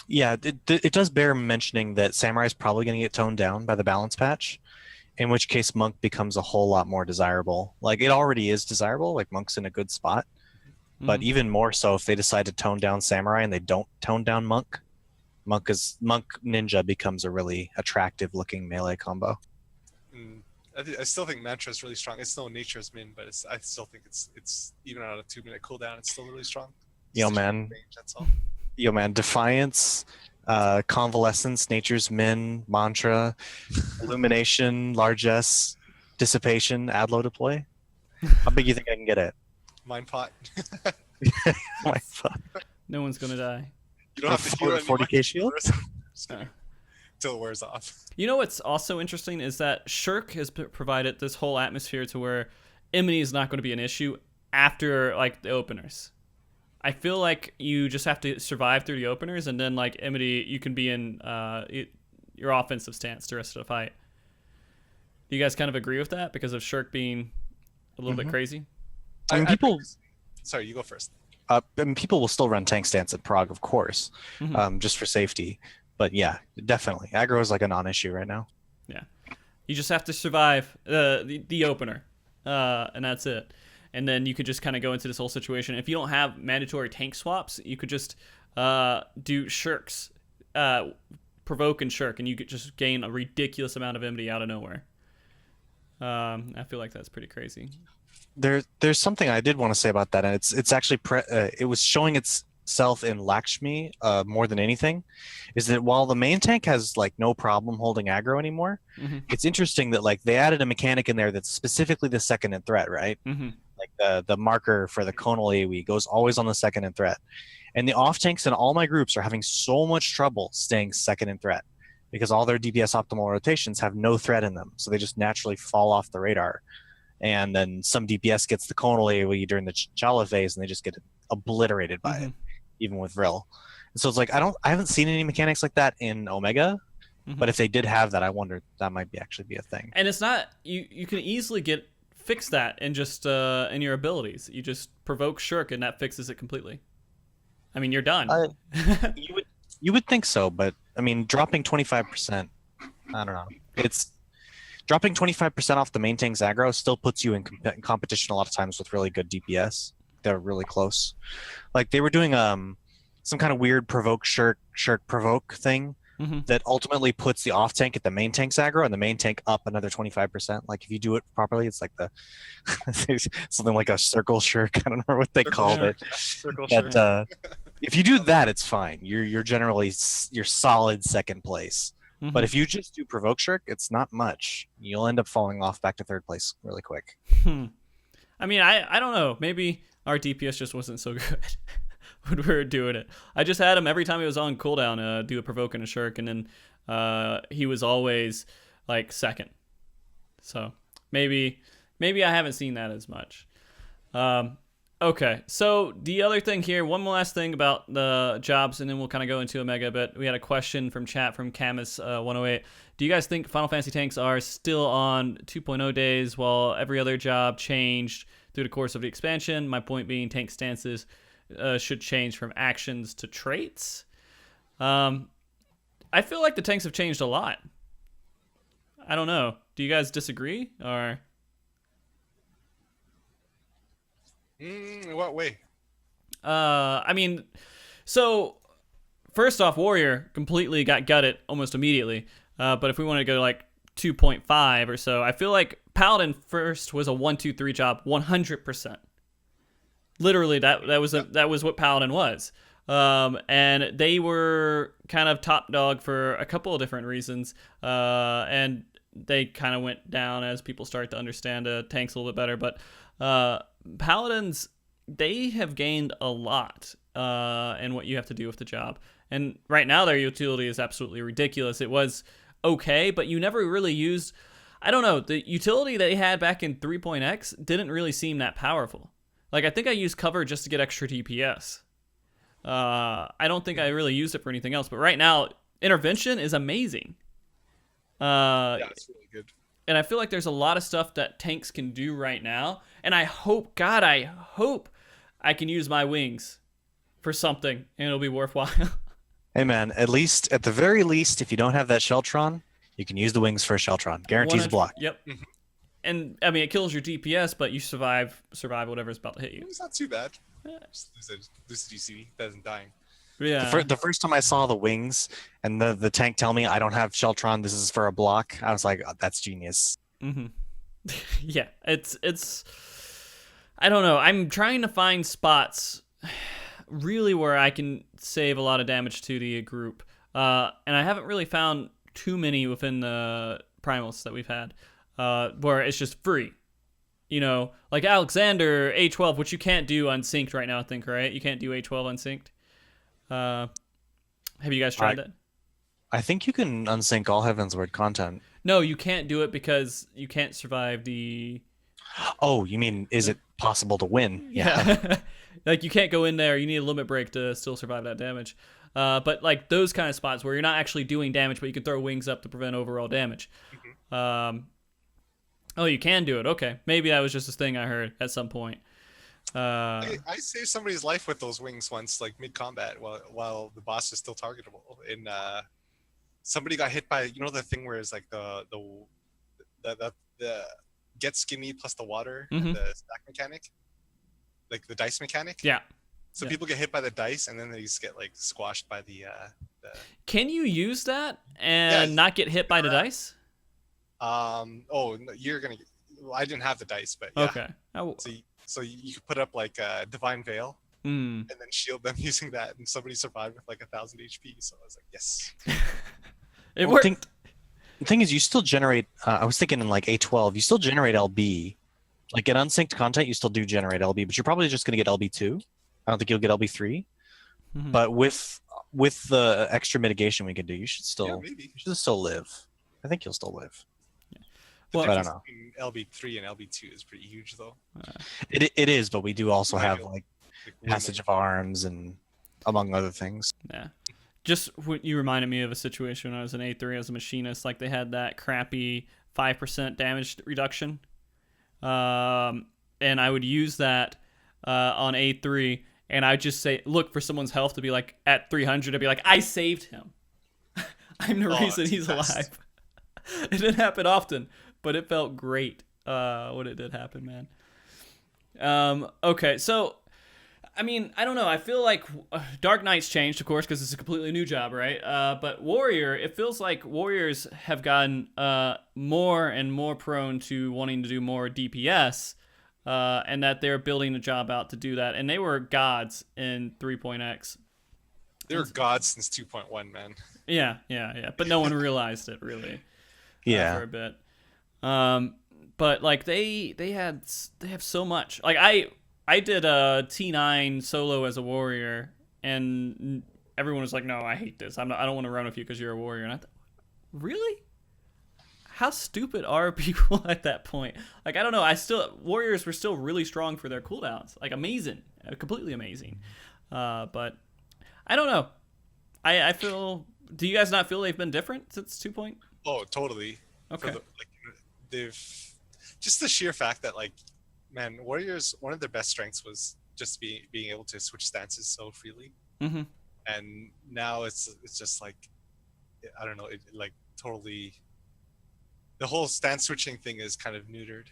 Yeah, it does bear mentioning that Samurai is probably going to get toned down by the balance patch, in which case Monk becomes a whole lot more desirable. Like, it already is desirable, like Monk's in a good spot, but even more so if they decide to tone down Samurai and they don't tone down Monk. Monk Ninja becomes a really attractive looking melee combo. I still think Mantra is really strong. It's no Nature's Min, but I still think it's even on a 2-minute cooldown, it's still really strong. Yo man, Defiance, Convalescence, Nature's Min, Mantra, Illumination, Largesse, Dissipation, add low deploy. How big do you think I can get it? Mind Pot. Mind Pot. No one's gonna die. You don't have to heal 40k shield till it wears off. You know what's also interesting is that Shirk has provided this whole atmosphere to where enmity is not going to be an issue after like the openers. I feel like you just have to survive through the openers, and then like enmity, you can be in your offensive stance the rest of the fight. Do you guys kind of agree with that because of Shirk being a little bit crazy? I mean, people. Sorry, you go first. I mean, people will still run tank stance at Prague, of course, just for safety. But yeah, definitely. Aggro is like a non-issue right now. Yeah. You just have to survive the opener, and that's it. And then you could just kind of go into this whole situation. If you don't have mandatory tank swaps, you could just do Shirks, provoke and Shirk, and you could just gain a ridiculous amount of enmity out of nowhere. I feel like that's pretty crazy. There's something I did want to say about that, and it's actually it was showing itself in Lakshmi more than anything, is that while the main tank has like no problem holding aggro anymore, it's interesting that like they added a mechanic in there that's specifically the second in threat, right? Like the marker for the conal AoE goes always on the second in threat, and the off tanks in all my groups are having so much trouble staying second in threat because all their DPS optimal rotations have no threat in them, so they just naturally fall off the radar. and then some DPS gets the conal AoE during the Chala phase, and they just get obliterated by it, even with Vril. And so it's like I haven't seen any mechanics like that in Omega, but if they did have that, I wonder that might actually be a thing. And it's not you can easily fix that in just in your abilities. You just provoke Shirk and that fixes it completely. I mean, you're done. You would think so, but I mean, dropping 25%, I don't know. It's dropping 25% off the main tank's aggro still puts you in competition a lot of times with really good DPS. They're really close. Like they were doing some kind of weird provoke Shirk provoke thing that ultimately puts the off tank at the main tank's aggro and the main tank up another 25%. Like if you do it properly, it's like something like a circle Shirk. I don't remember what they called it. Circle But if you do that, it's fine. You're generally solid second place. But if you just do provoke Shirk, it's not much. You'll end up falling off back to third place really quick. I mean, I don't know. Maybe our DPS just wasn't so good when we were doing it. I just had him every time he was on cooldown do a provoke and a Shirk, and then he was always like second. So maybe I haven't seen that as much. Okay, so the other thing here, one more last thing about the jobs, and then we'll kind of go into Omega. But we had a question from chat from Camus108. Do you guys think Final Fantasy tanks are still on 2.0 days while every other job changed through the course of the expansion? My point being, tank stances should change from actions to traits. I feel like the tanks have changed a lot. I don't know. Do you guys disagree or? In what way? I mean, so first off, Warrior completely got gutted almost immediately. But if we want to go like 2.5 or so, I feel like Paladin first was a 1-2-3 job, 100%. Literally, that was what Paladin was. And they were kind of top dog for a couple of different reasons. And they kind of went down as people start to understand tanks a little bit better. But Paladins, they have gained a lot in what you have to do with the job. And right now their utility is absolutely ridiculous. It was okay, but you never really used, I don't know, the utility they had back in 3.x didn't really seem that powerful. Like, I think I used cover just to get extra DPS. I don't think I really used it for anything else, but right now, intervention is amazing. Yeah, it's really good. And I feel like there's a lot of stuff that tanks can do right now. And I hope I can use my wings for something and it'll be worthwhile. Hey man, at the very least, if you don't have that Sheltron, you can use the wings for a Sheltron. Guarantees a block. Yep. And I mean, it kills your DPS, but you survive whatever's about to hit you. It's not too bad. Just lose the GC, doesn't dying. Yeah. The first time I saw the wings and the tank tell me I don't have Sheltron, this is for a block, I was like, oh, that's genius. Yeah, it's I don't know. I'm trying to find spots really where I can save a lot of damage to the group. And I haven't really found too many within the primals that we've had where it's just free. You know, like Alexander, A12, which you can't do unsynced right now, I think, right? You can't do A12 unsynced. Have you guys tried that? I think you can unsync all Heavensward content. No, you can't do it because you can't survive the... Oh, you mean, is it possible to win? Yeah. Like, you can't go in there. You need a limit break to still survive that damage. But, like, those kind of spots where you're not actually doing damage, but you can throw wings up to prevent overall damage. Oh, you can do it. Okay. Maybe that was just a thing I heard at some point. I saved somebody's life with those wings once, like mid-combat, while the boss is still targetable. And somebody got hit by, you know, the thing where it's like the get skinny plus the water, and the stack mechanic, like the dice mechanic. Yeah. So people get hit by the dice, and then they just get like squashed by the. Can you use that and not get hit by the dice? Oh, no, you're gonna. Well, I didn't have the dice, but yeah. Okay. So you could put up like a divine veil, and then shield them using that, and somebody survived with like 1,000 HP. So I was like, yes. It worked. The thing is, you still generate. I was thinking in like A12, you still generate LB. Like in unsynced content, you still do generate LB, but you're probably just gonna get LB2. I don't think you'll get LB3. But with the extra mitigation we can do, you should still live. I think you'll still live. Well, I don't know. Between LB3 and LB2 is pretty huge, though. It is, but we do also I have feel like way passage more. of arms and among other things. yeah. Just what you reminded me of a situation when I was in A3 as a machinist. Like they had that crappy 5% damage reduction, and I would use that on A3, and I'd just say, look for someone's health to be like at 300. I'd be like, I saved him. I'm the reason it's he's the best. alive. It didn't happen often, but it felt great when it did happen, man. Okay, so I mean, I don't know. I feel like Dark Knight's changed, of course, because it's a completely new job, right? But Warrior, it feels like Warriors have gotten more and more prone to wanting to do more DPS, and that they're building a job out to do that. And they were gods in 3.x. They were gods since 2.1, man. Yeah. But no one realized it, really. Yeah. For a bit. But like they have so much. Like I did a T9 solo as a warrior, and everyone was like, "No, I hate this. I don't want to run with you because you're a warrior." And I thought, really? How stupid are people at that point? Like I don't know. Warriors were still really strong for their cooldowns. Like amazing, completely amazing. But I don't know. I feel. Do you guys not feel they've been different since 2. Oh, totally. Okay. They've just the sheer fact that like, man, Warriors, one of their best strengths was just being able to switch stances so freely. Mm-hmm. And now it's just like, I don't know, it like totally. The whole stance switching thing is kind of neutered.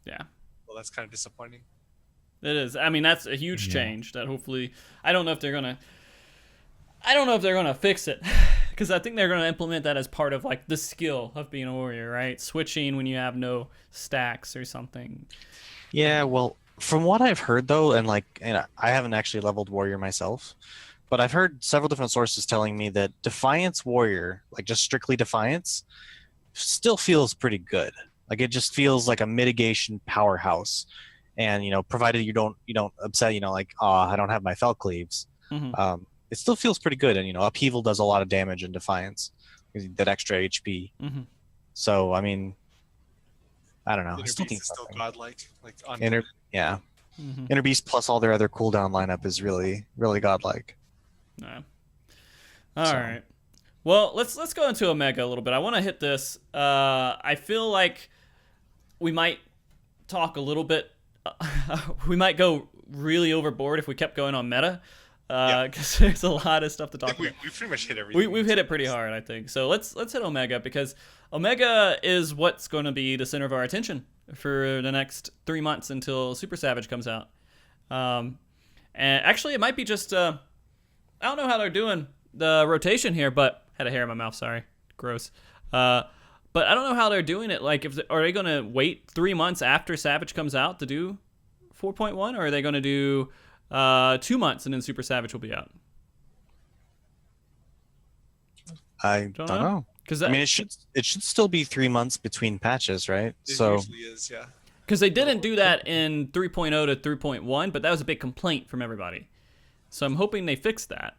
Yeah. Well, that's kind of disappointing. It is. I mean, that's a huge change that hopefully I don't know if they're gonna fix it, because I think they're gonna implement that as part of like the skill of being a warrior, right? Switching when you have no stacks or something. Yeah, well, from what I've heard though, and I haven't actually leveled warrior myself, but I've heard several different sources telling me that Defiance warrior, like just strictly Defiance, still feels pretty good. Like it just feels like a mitigation powerhouse, and provided you don't upset, like, oh, I don't have my fell cleaves. Mm-hmm. It still feels pretty good, and upheaval does a lot of damage in Defiance, that extra HP. Mm-hmm. So I mean, I don't know. Inner I still Beast think is still godlike. Like on yeah. Mm-hmm. Inner Beast plus all their other cooldown lineup is really, really godlike. Yeah. All right. Well, let's go into Omega a little bit. I want to hit this. I feel like we might talk a little bit. We might go really overboard if we kept going on meta, because there's a lot of stuff to talk about. We pretty much hit everything. We've hit it pretty hard, I think. So let's hit Omega, because Omega is what's going to be the center of our attention for the next 3 months until Super Savage comes out. And actually, it might be just I don't know how they're doing the rotation here, but had a hair in my mouth. Sorry, gross. But I don't know how they're doing it. Like, are they going to wait 3 months after Savage comes out to do 4.1, or are they going to do 2 months and then Super Savage will be out? I don't know. Because I mean, it should still be 3 months between patches, right? It usually is, yeah. Because they didn't do that in 3.0 to 3.1, but that was a big complaint from everybody. So I'm hoping they fix that.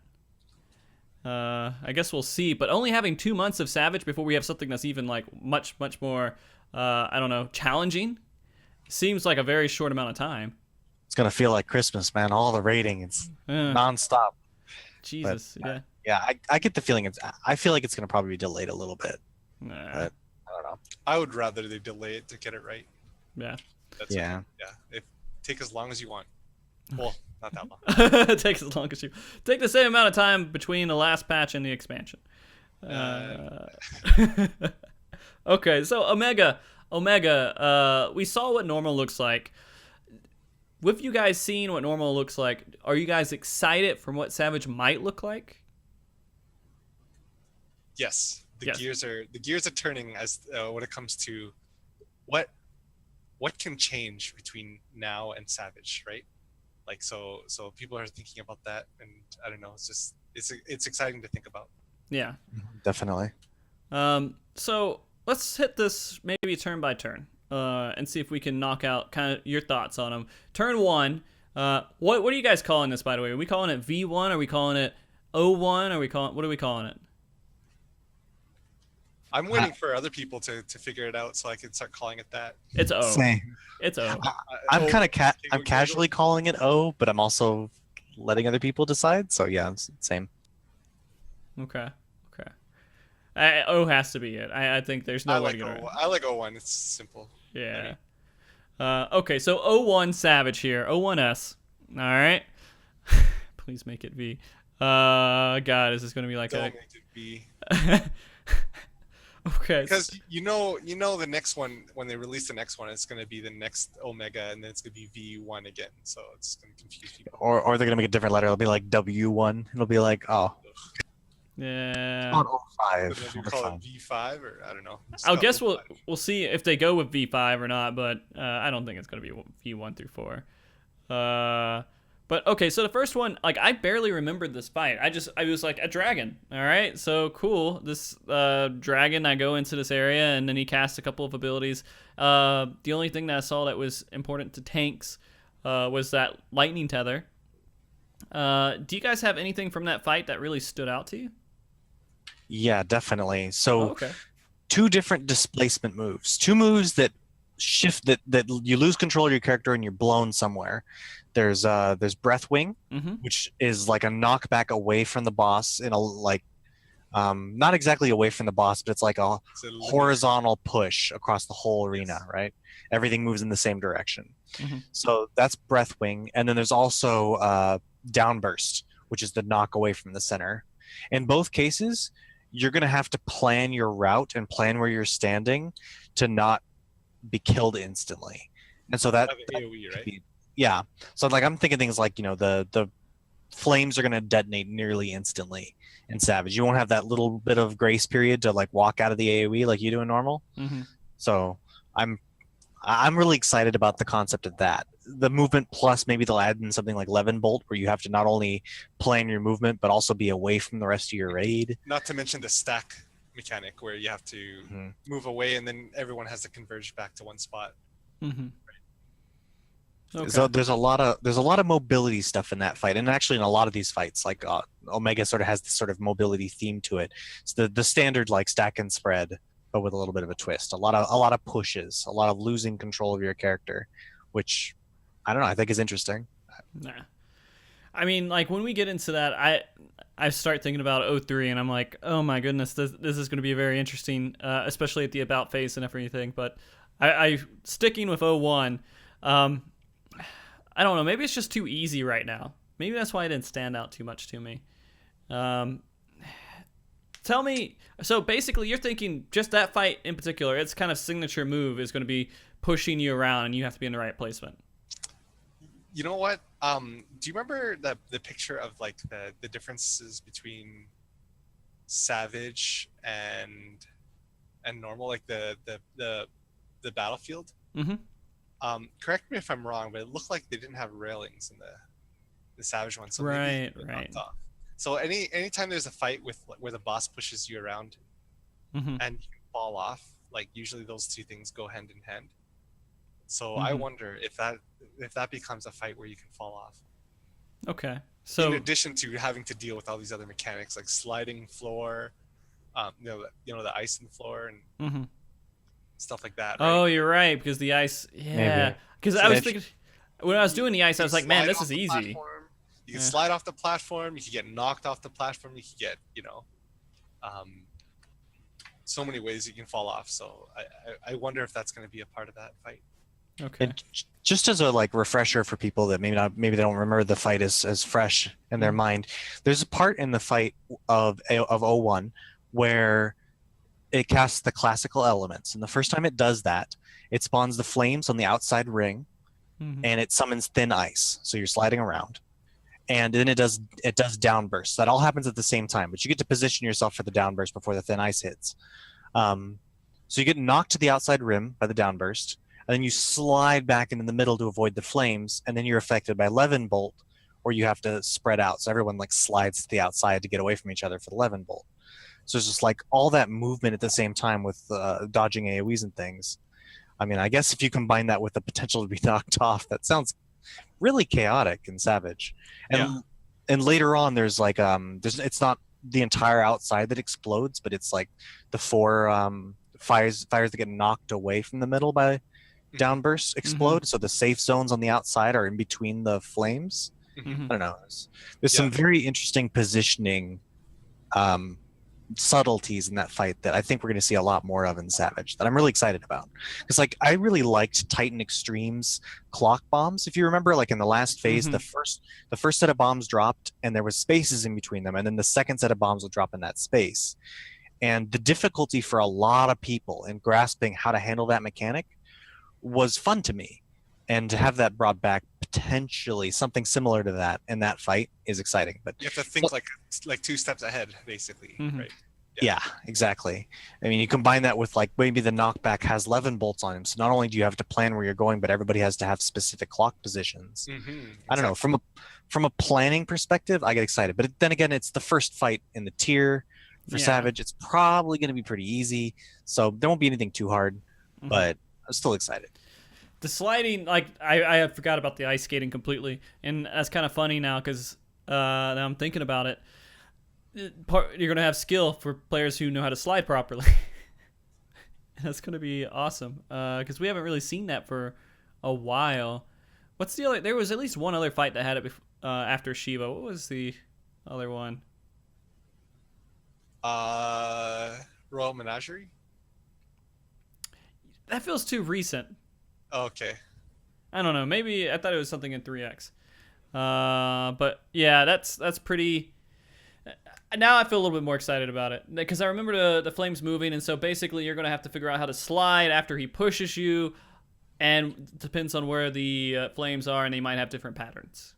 I guess we'll see. But only having 2 months of Savage before we have something that's even like much more, I don't know, challenging, seems like a very short amount of time. It's gonna feel like Christmas, man. All the rating, it's nonstop. Jesus, but, I get the feeling I feel like it's gonna probably be delayed a little bit. Nah. But I don't know. I would rather they delay it to get it right. Yeah. Yeah. Take as long as you want. Well, not that long. It takes as long as you take the same amount of time between the last patch and the expansion. Okay, so Omega, we saw what normal looks like. With you guys seeing what normal looks like, are you guys excited from what Savage might look like? Yes, the gears are turning as when it comes to what can change between now and Savage, right? Like so people are thinking about that, and I don't know. It's exciting to think about. Yeah, definitely. So let's hit this maybe turn by turn, and see if we can knock out kind of your thoughts on them. Turn 1. What are you guys calling this, by the way? Are we calling it V1? Are we calling it O1? What are we calling it? I'm waiting for other people to figure it out so I can start calling it that. It's O. Same. It's O. I'm kind of I'm Kionu casually calling it O, but I'm also letting other people decide. So yeah, same. Okay. Okay. O has to be it. I think there's no I way like to get it O. right. I like O1. It's simple. Yeah. Okay, so O1 Savage here. O1S. All right. Please make it V. God, is this going to be like Don't a... make it B. Okay. Because you know the next one, when they release the next one, it's going to be the next Omega, and then it's going to be V1 again. So it's going to confuse people. Or they're gonna make a different letter. It'll be like W1. It'll be like, oh, Yeah. not Maybe O5. you We're call fine. it V5, or I don't know. Just I'll call guess it we'll V5. we'll see if they go with V5 or not, but I don't think it's going to be V1 through 4. But okay, so the first one, like, I barely remembered this fight. I was like, a dragon. All right, so cool. This dragon, I go into this area, and then he casts a couple of abilities. The only thing that I saw that was important to tanks was that lightning tether. Do you guys have anything from that fight that really stood out to you? Yeah, definitely. So Okay. 2 different displacement moves. 2 moves that shift that you lose control of your character and you're blown somewhere. There's Breath Wing, Mm-hmm. which is like a knockback away from the boss in a like not exactly away from the boss, but it's like a It's a linear- horizontal push across the whole arena, right? Everything moves in the same direction. Mhm. So that's Breath Wing, and then there's also Downburst, which is the knock away from the center. In both cases, you're going to have to plan your route and plan where you're standing to not be killed instantly. And so that, Have an AoE, right? yeah. So like I'm thinking things like, the flames are going to detonate nearly instantly in Savage. You won't have that little bit of grace period to like walk out of the AoE like you do in normal. Mm-hmm. So I'm really excited about the concept of that. The movement plus maybe they'll add in something like Levin Bolt, where you have to not only plan your movement but also be away from the rest of your raid. Not to mention the stack mechanic, where you have to Mhm. move away, and then everyone has to converge back to one spot. Mm-hmm. Okay. So there's a lot of mobility stuff in that fight, and actually in a lot of these fights, like Omega sort of has this sort of mobility theme to it. It's the standard like stack and spread, but with a little bit of a twist. A lot of pushes, a lot of losing control of your character, which I don't know. I think is interesting. Nah. I mean, like, when we get into that, I start thinking about O3, and I'm like, oh my goodness, this is going to be very interesting, especially at the about phase and everything. But I sticking with O1, I don't know. Maybe it's just too easy right now. Maybe that's why it didn't stand out too much to me. Tell me, so basically you're thinking just that fight in particular, its kind of signature move is going to be pushing you around, and you have to be in the right placement. You know what? Do you remember the picture of like the differences between Savage and normal, like the battlefield? Mm-hmm. Correct me if I'm wrong, but it looked like they didn't have railings in the Savage one. So maybe Right, they right. knocked off. So anytime there's a fight where the boss pushes you around Mm-hmm. and you can fall off, like usually those 2 things go hand in hand. So I Mhm. wonder if that becomes a fight where you can fall off. Okay. So In addition to having to deal with all these other mechanics like sliding floor, the ice in the floor and mm-hmm. stuff like that. Oh, Right? you're right, because the ice. Yeah. Maybe. Because So I was if- thinking when I was doing the ice, I was like, man, Slide this off is the easy. platform. You can Yeah. slide off the platform. You can get knocked off the platform. You can get, so many ways you can fall off. So I wonder if that's going to be a part of that fight. Okay. And just as a like refresher for people that maybe they don't remember the fight as fresh in their Mhm. mind, there's a part in the fight of O1 where it casts the classical elements, and the first time it does that, it spawns the flames on the outside ring, Mhm. and it summons thin ice, so you're sliding around, and then it does downburst. That all happens at the same time, but you get to position yourself for the downburst before the thin ice hits. So you get knocked to the outside rim by the downburst, and then you slide back into the middle to avoid the flames, and then you're affected by Levin Bolt, where you have to spread out, so everyone like slides to the outside to get away from each other for the Levin Bolt. So it's just like all that movement at the same time with dodging AoEs and things. I mean, I guess if you combine that with the potential to be knocked off, that sounds really chaotic and savage. And later on, there's like it's not the entire outside that explodes, but it's like the four fires that get knocked away from the middle by downbursts explode. So the safe zones on the outside are in between the flames. I don't know. There's some very interesting positioning subtleties in that fight that I think we're going to see a lot more of in Savage that I'm really excited about. Because like I really liked Titan Extreme's clock bombs. If you remember, like in the last phase, the first set of bombs dropped and there was spaces in between them, and then the second set of bombs will drop in that space. And the difficulty for a lot of people in grasping how to handle that mechanic was fun to me. And to have that brought back, potentially something similar to that in that fight is exciting. But you have to think like 2 steps ahead, basically, right? Yeah, exactly. I mean, you combine that with like maybe the knockback has 11 bolts on him, so not only do you have to plan where you're going, but everybody has to have specific clock positions. I don't know. From a planning perspective, I get excited. But then again, it's the first fight in the tier for Savage. It's probably going to be pretty easy, so there won't be anything too hard. But I'm still excited. The sliding, like I forgot about the ice skating completely, and that's kind of funny now because now I'm thinking about it. You're gonna have skill for players who know how to slide properly. That's gonna be awesome because we haven't really seen that for a while. What's the other? There was at least one other fight that had it after Shiva. What was the other one? Royal Menagerie. That feels too recent. Okay. I don't know. Maybe I thought it was something in 3X. But yeah, that's pretty. Now I feel a little bit more excited about it because I remember the flames moving, and so basically you're gonna have to figure out how to slide after he pushes you, and it depends on where the flames are, and they might have different patterns.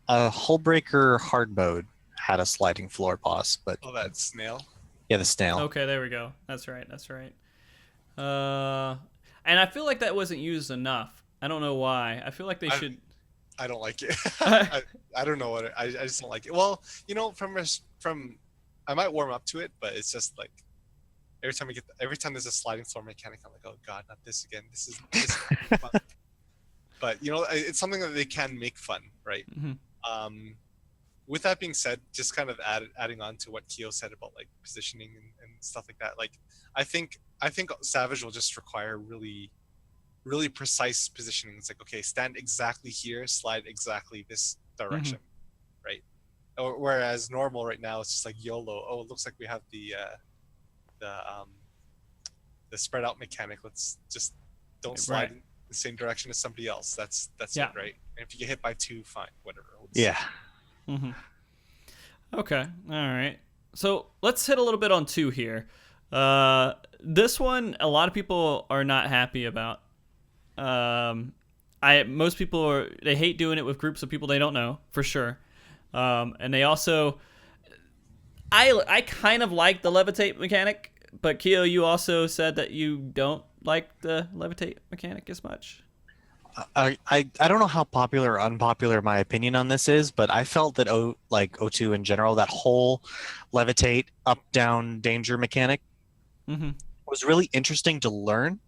Hullbreaker hard mode had a sliding floor boss, but that snail. Yeah, the snail. Okay, there we go. That's right. And I feel like that wasn't used enough. I don't know why. I feel like they should. I don't like it. I don't know what I just don't like it. Well, you know, from I might warm up to it, but it's just like every time there's a sliding floor mechanic, I'm like, oh god, not this again. This is fun. But you know, it's something that they can make fun, right? With that being said, just kind of adding on to what Keo said about like positioning and stuff like that. Like, I think Savage will just require really precise positioning. It's like, okay, stand exactly here, slide exactly this direction, right? Whereas normal right now, it's just like YOLO. Oh, it looks like we have the spread out mechanic. Let's just don't slide in the same direction as somebody else. That's it, right? And if you get hit by 2, fine, whatever. Okay, all right. So let's hit a little bit on 2 here. This one, a lot of people are not happy about. Most people they hate doing it with groups of people they don't know for sure. And they also, I kind of like the levitate mechanic, but Keo, you also said that you don't like the levitate mechanic as much. I don't know how popular or unpopular my opinion on this is, but I felt that O2 in general, that whole levitate up down danger mechanic was really interesting to learn,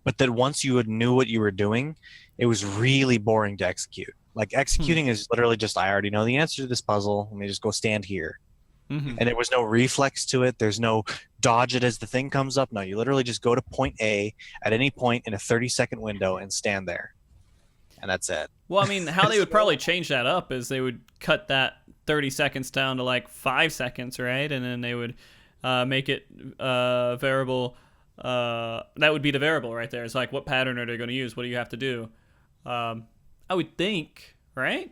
but that once you knew what you were doing, it was really boring to execute. Like executing is literally just, I already know the answer to this puzzle. Let me just go stand here. And there was no reflex to it. There's no dodge it as the thing comes up. No, you literally just go to point A at any point in a 30-second window and stand there. And that's it. Well, I mean, how they would probably change that up is they would cut that 30 seconds down to like 5 seconds, right? And then they would make it variable. That would be the variable right there. It's like, what pattern are they going to use? What do you have to do? I would think, right?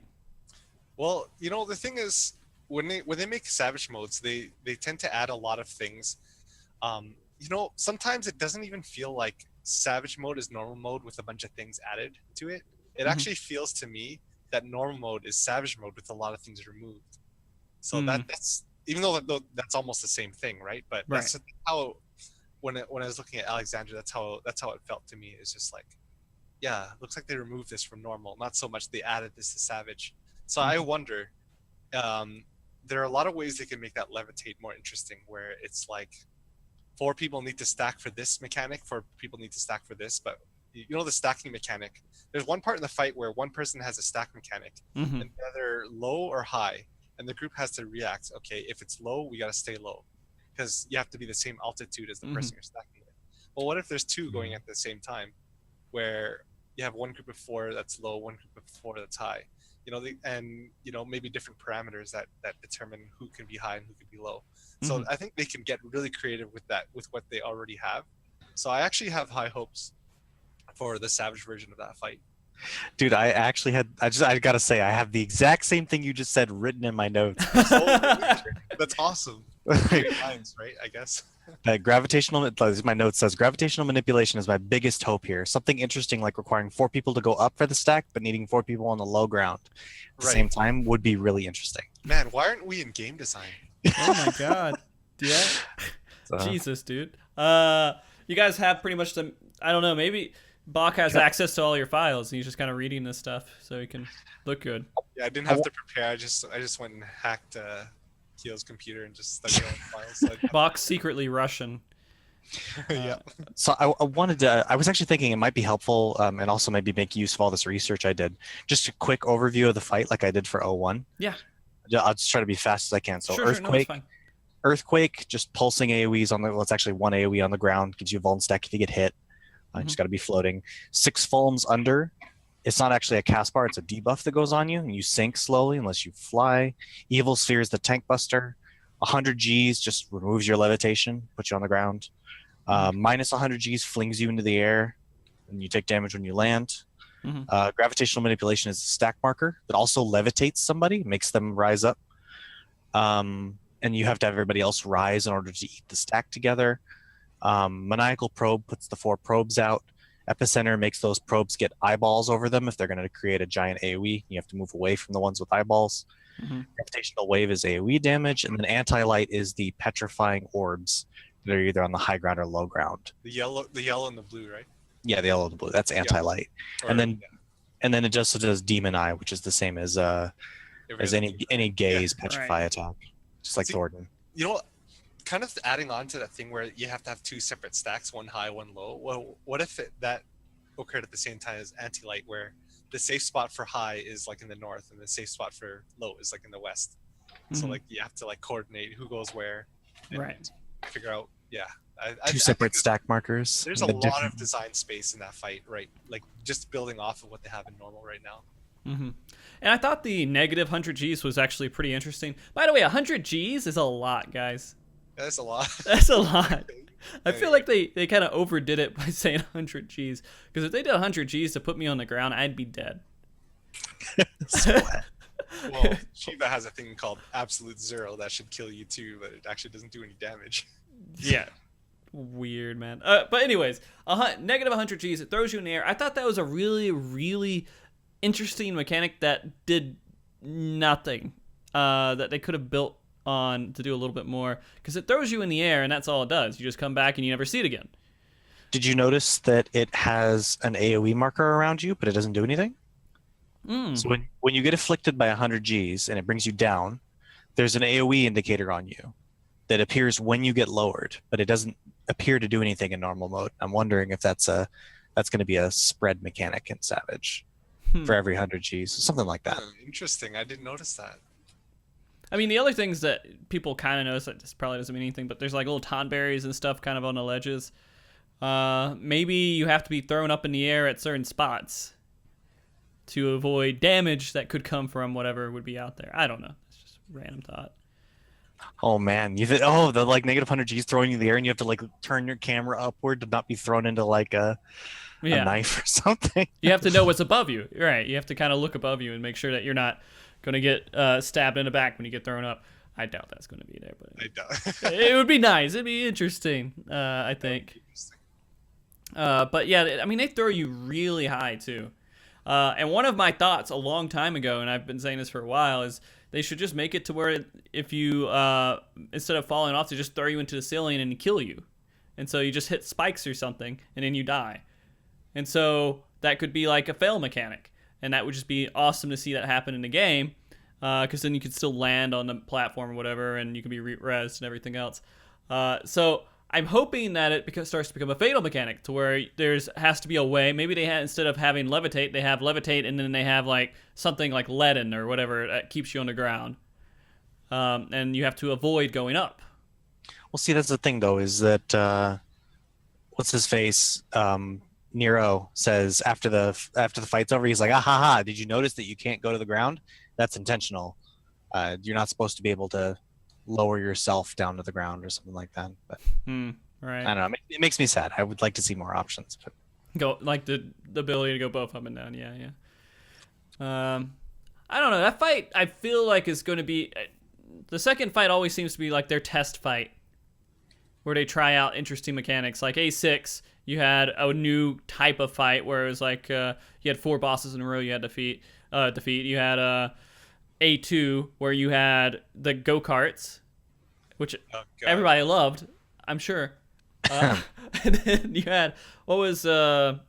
Well, you know, the thing is, when they make Savage modes, they tend to add a lot of things. You know, sometimes it doesn't even feel like Savage mode is normal mode with a bunch of things added to it. It actually feels to me that normal mode is Savage mode with a lot of things removed. So that's, even though that's almost the same thing, right? But that's how, when I was looking at Alexandra, that's how it felt to me. It's just like, yeah, looks like they removed this from normal. Not so much they added this to Savage. So I wonder, there are a lot of ways they can make that levitate more interesting, where it's like 4 people need to stack for this mechanic, 4 people need to stack for this, but you know the stacking mechanic, there's one part in the fight where one person has a stack mechanic and the other low or high, and the group has to react. Okay, if it's low, we gotta stay low, because you have to be the same altitude as the person you're stacking with. Well, what if there's two going at the same time, where you have one group of 4 that's low, one group of 4 that's high, and maybe different parameters that determine who can be high and who can be low. So I think they can get really creative with that, with what they already have. So I actually have high hopes for the Savage version of that fight. Dude, I gotta say, I have the exact same thing you just said written in my notes. That's awesome. Great times, right? I guess. My note says gravitational manipulation is my biggest hope here. Something interesting like requiring 4 people to go up for the stack, but needing 4 people on the low ground at the same time would be really interesting. Man, why aren't we in game design? Oh my god. Yeah. Jesus, dude. You guys have pretty much I don't know, maybe Bach has access to all your files and he's just kind of reading this stuff so he can look good. Yeah, I didn't have to prepare. I just went and hacked Keel's computer and just studied all the files. Bach's secretly Russian. Yeah. So I was actually thinking it might be helpful and also maybe make use of all this research I did. Just a quick overview of the fight like I did for 01. Yeah. I'll just try to be fast as I can. So sure, Earthquake, just pulsing AoEs it's actually 1 AoE on the ground, gives you a vuln stack if you get hit. Just got to be floating. 6 Fulms under. It's not actually a cast bar, it's a debuff that goes on you, and you sink slowly unless you fly. Evil Sphere is the tank buster. 100 Gs just removes your levitation, puts you on the ground. Minus 100 Gs flings you into the air, and you take damage when you land. Gravitational manipulation is a stack marker that also levitates somebody, makes them rise up. And you have to have everybody else rise in order to eat the stack together. Maniacal Probe puts the 4 probes out. Epicenter makes those probes get eyeballs over them if they're going to create a giant AoE. You have to move away from the ones with eyeballs. Gravitational Wave is AoE damage, and then Anti-Light is the petrifying orbs that are either on the high ground or low ground. The yellow and the blue, right? Yeah, the yellow and the blue. That's Anti-Light. And then it just does Demon Eye, which is the same as any gaze petrify attack, just like Thornton. You know what? Kind of adding on to that thing where you have to have 2 separate stacks, one high, one low. Well, what if that occurred at the same time as Anti-Light, where the safe spot for high is like in the north and the safe spot for low is like in the west? So like you have to like coordinate who goes where, and figure out. Yeah, 2 separate stack markers. There's a lot of design space in that fight, right? Like just building off of what they have in normal right now. And I thought the negative 100 Gs was actually pretty interesting. By the way, 100 Gs is a lot, guys. That's a lot. That's a lot. I feel like they kind of overdid it by saying 100 Gs. Because if they did 100 Gs to put me on the ground, I'd be dead. Well, Shiva has a thing called Absolute Zero that should kill you too, but it actually doesn't do any damage. Yeah. Weird, man. But anyways, negative 100 Gs, it throws you in the air. I thought that was a really, really interesting mechanic that did nothing. That they could have built on to do a little bit more, because it throws you in the air and that's all it does. You just come back and you never see it again. Did you notice that it has an AoE marker around you, but it doesn't do anything? So when you get afflicted by 100 Gs and it brings you down, there's an AoE indicator on you that appears when you get lowered, but it doesn't appear to do anything in normal mode. I'm wondering if that's going to be a spread mechanic in Savage for every 100 Gs, something like that. Interesting. I didn't notice that. I mean, the other things that people kind of notice, that just probably doesn't mean anything, but there's like little tonberries and stuff kind of on the ledges. Maybe you have to be thrown up in the air at certain spots to avoid damage that could come from whatever would be out there. I don't know. It's just a random thought. Oh man, the like negative 100 Gs throwing you in the air, and you have to like turn your camera upward to not be thrown into like a knife or something. You have to know what's above you, right? You have to kind of look above you and make sure that you're not going to get stabbed in the back when you get thrown up. I doubt that's going to be there, but I doubt. It would be nice. It'd be interesting, I think. But yeah, I mean, they throw you really high too. And one of my thoughts a long time ago, and I've been saying this for a while, is they should just make it to where if you, instead of falling off, they just throw you into the ceiling and kill you. And so you just hit spikes or something, and then you die. And so that could be like a fail mechanic. And that would just be awesome to see that happen in the game, because then you could still land on the platform or whatever, and you can be rezzed and everything else. So I'm hoping that it starts to become a fatal mechanic, to where has to be a way. Maybe they instead of having levitate, they have levitate, and then they have like something like leaden or whatever that keeps you on the ground. and you have to avoid going up. Well, see, that's the thing though, is that what's his face? Nero says after the fight's over, he's like, "Ah ha ha! Did you notice that you can't go to the ground? That's intentional. You're not supposed to be able to lower yourself down to the ground or something like that." But Right. I don't know. It makes me sad. I would like to see more options. But Go like the ability to go both up and down. Yeah. I don't know. That fight, I feel like, is going to be the second fight. Always seems to be like their test fight, where they try out interesting mechanics. Like A6, you had a new type of fight where it was like you had 4 bosses in a row you had to defeat. You had A2, where you had the go-karts, which everybody loved, I'm sure. And then you had what was 10?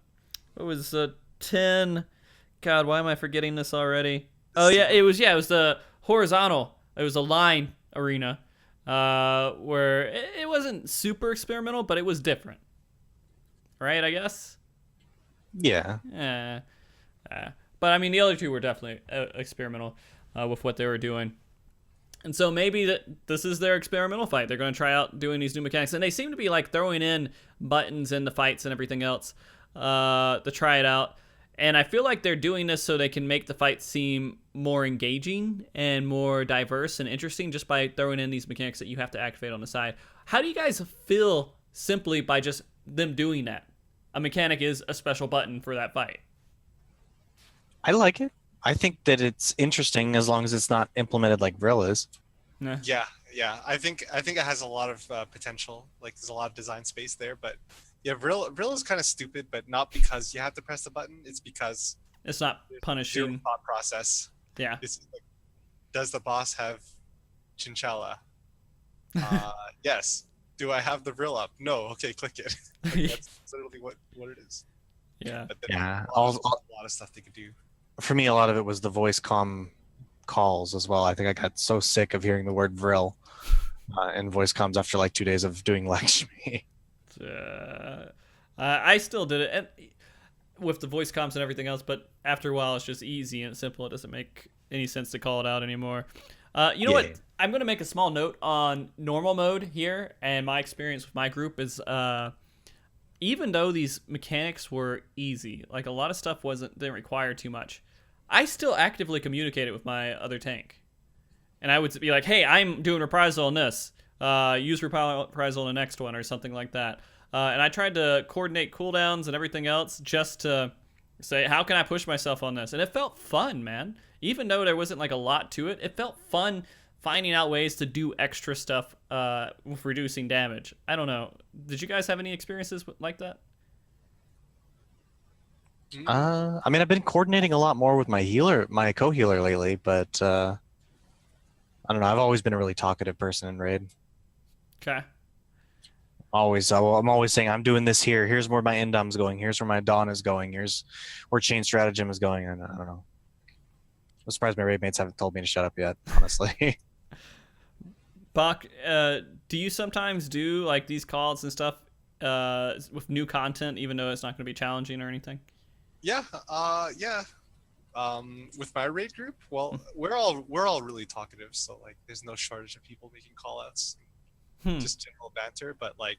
God, why am I forgetting this already? Oh yeah, it was the horizontal. It was a line arena, where it wasn't super experimental, but it was different, right? I guess. yeah, But I mean, the other two were definitely experimental with what they were doing. And so maybe this is their experimental fight. They're going to try out doing these new mechanics. And they seem to be like throwing in buttons in the fights and everything else to try it out. And I feel like they're doing this so they can make the fight seem more engaging and more diverse and interesting just by throwing in these mechanics that you have to activate on the side. How do you guys feel simply by just them doing that? A mechanic is a special button for that fight. I like it. I think that it's interesting as long as it's not implemented like Vril is. Yeah. I think it has a lot of potential. Like there's a lot of design space there, but yeah, Vril is kind of stupid, but not because you have to press the button. It's because it's not punishing. Zero thought process. Yeah. It's like, does the boss have Chinchilla? Yes. Do I have the Vril up? No. Okay, click it. Like, that's literally what it is. Yeah. But Yeah. A lot of stuff they could do. For me, a lot of it was the voice calls as well. I think I got so sick of hearing the word Vril in voice comms after like 2 days of doing Lakshmi. I still did it and with the voice comms and everything else, but after a while it's just easy and simple. It doesn't make any sense to call it out anymore. You know what? I'm going to make a small note on normal mode here, and my experience with my group is even though these mechanics were easy, like a lot of stuff didn't require too much, I still actively communicated with my other tank. And I would be like, hey, I'm doing reprisal on this. Use reprisal on the next one or something like that. And I tried to coordinate cooldowns and everything else just to say, how can I push myself on this? And it felt fun, man. Even though there wasn't like a lot to it, it felt fun finding out ways to do extra stuff with reducing damage. I don't know. Did you guys have any experiences like that? I mean, I've been coordinating a lot more with my co-healer lately, but I don't know. I've always been a really talkative person in raid. Okay. I'm always saying I'm doing this here. Here's where my Endom's going. Here's where my Dawn is going. Here's where Chain Stratagem is going. And I don't know. I'm surprised my raid mates haven't told me to shut up yet, honestly. Bach, do you sometimes do like these calls and stuff with new content, even though it's not going to be challenging or anything? Yeah. With my raid group, well, we're all really talkative, so like there's no shortage of people making call outs. Just general banter, but like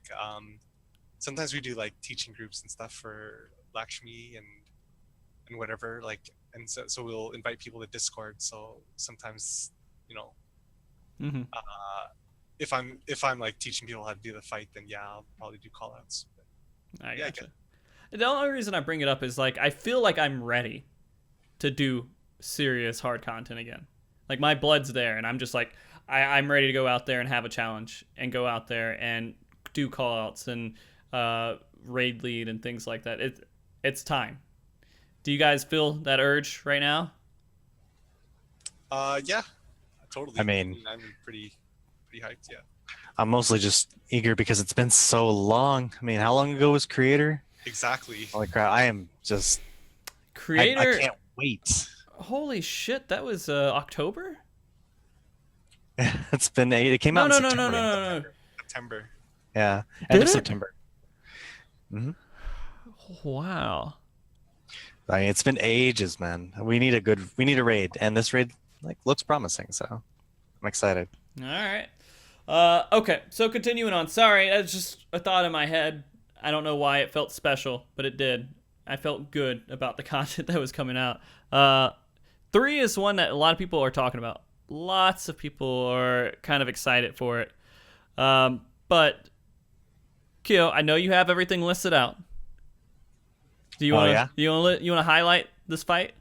sometimes we do like teaching groups and stuff for Lakshmi and whatever, like, and so we'll invite people to Discord. So sometimes, you know, if I'm like teaching people how to do the fight, then yeah, I'll probably do call outs. I gotcha. The only reason I bring it up is like I feel like I'm ready to do serious hard content again. Like my blood's there, and I'm just like I'm ready to go out there and have a challenge and go out there and do call outs and raid lead and things like that. It's time. Do you guys feel that urge right now? Yeah, totally. I mean, I'm pretty hyped. Yeah. I'm mostly just eager because it's been so long. I mean, how long ago was Creator? Exactly. Holy crap! I am just Creator. I can't wait. Holy shit! That was October. It's been it came out in September. No. September. Yeah, end of September. Wow. I mean, it's been ages, man. We need a raid, and this raid like looks promising. So I'm excited. All right. Okay, so continuing on. Sorry, that's just a thought in my head. I don't know why it felt special, but it did. I felt good about the content that was coming out. 3 is one that a lot of people are talking about. Lots of people are kind of excited for it. But Kyo, I know you have everything listed out. Do you want to you want to highlight this fight?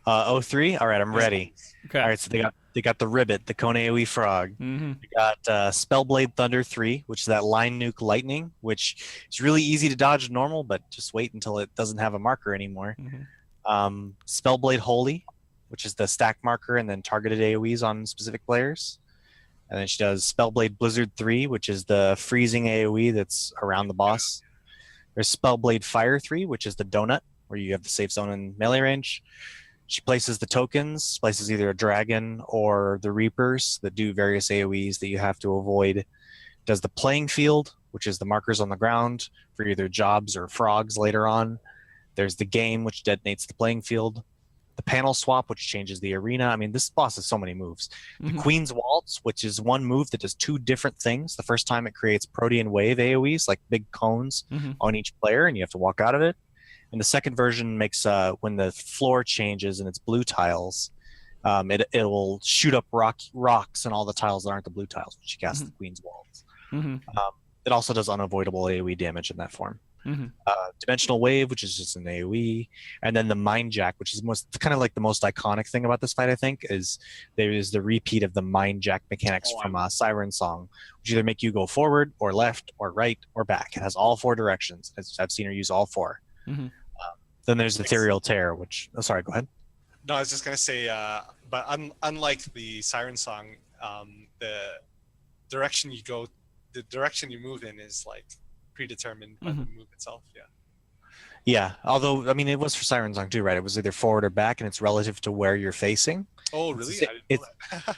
03. All right, I'm ready. Okay. All right, so they got the Ribbit, the Kone AoE Frog. Mm-hmm. We got Spellblade Thunder 3, which is that line nuke lightning, which is really easy to dodge normal, but just wait until it doesn't have a marker anymore. Mm-hmm. Spellblade Holy, which is the stack marker and then targeted AoEs on specific players. And then she does Spellblade Blizzard 3, which is the freezing AoE that's around the boss. There's Spellblade Fire 3, which is the donut, where you have the safe zone and melee range. She places the tokens, places either a dragon or the Reapers that do various AoEs that you have to avoid. Does the playing field, which is the markers on the ground for either jobs or frogs later on. There's the game, which detonates the playing field. The panel swap, which changes the arena. I mean, this boss has so many moves. The Queen's Waltz, which is one move that does 2 different things. The first time it creates Protean Wave AoEs, like big cones on each player, and you have to walk out of it. And the second version makes when the floor changes and it's blue tiles, it will shoot up rocks and all the tiles that aren't the blue tiles, which you cast the Queen's Waltz. It also does unavoidable AoE damage in that form. Dimensional Wave, which is just an AoE, and then the Mind Jack, which is kind of like the most iconic thing about this fight, I think, is there is the repeat of the Mind Jack mechanics from Siren Song, which either make you go forward or left or right or back. It has all 4 directions. I've seen her use all 4. Then there's Ethereal Tear, which... Oh, sorry, go ahead. No, I was just going to say, but unlike the Siren Song, the direction you go, the direction you move in is like predetermined by the move itself. Yeah, although, I mean, it was for Siren Song too, right? It was either forward or back, and it's relative to where you're facing. Oh, really? I didn't know that.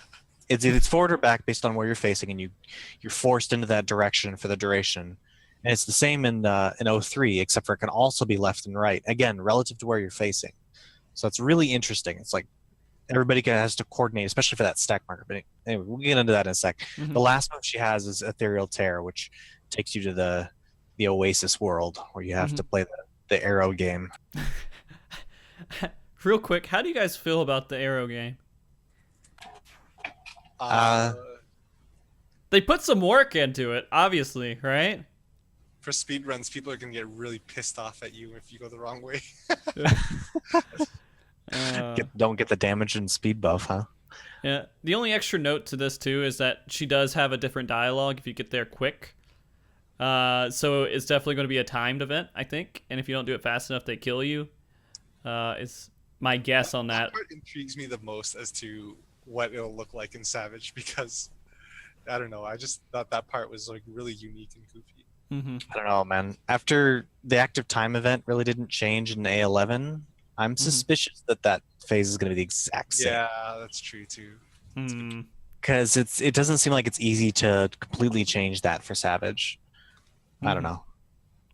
It's forward or back based on where you're facing, and you're forced into that direction for the duration. And it's the same in 03, except for it can also be left and right. Again, relative to where you're facing. So it's really interesting. It's like everybody has to coordinate, especially for that stack marker. But anyway, we'll get into that in a sec. The last move she has is Ethereal Tear, which takes you to the Oasis world, where you have to play the arrow game. Real quick, how do you guys feel about the arrow game? They put some work into it, obviously, right? For speedruns, people are going to get really pissed off at you if you go the wrong way. Don't get the damage and speed buff, huh? Yeah. The only extra note to this, too, is that she does have a different dialogue if you get there quick. So it's definitely going to be a timed event, I think. And if you don't do it fast enough, they kill you. Is my guess on that. That part intrigues me the most as to what it'll look like in Savage, because, I don't know, I just thought that part was like really unique and goofy. I don't know, man. After the active time event really didn't change in A11, I'm suspicious that phase is going to be the exact same. Yeah, that's true too. Because it doesn't seem like it's easy to completely change that for Savage. I don't know.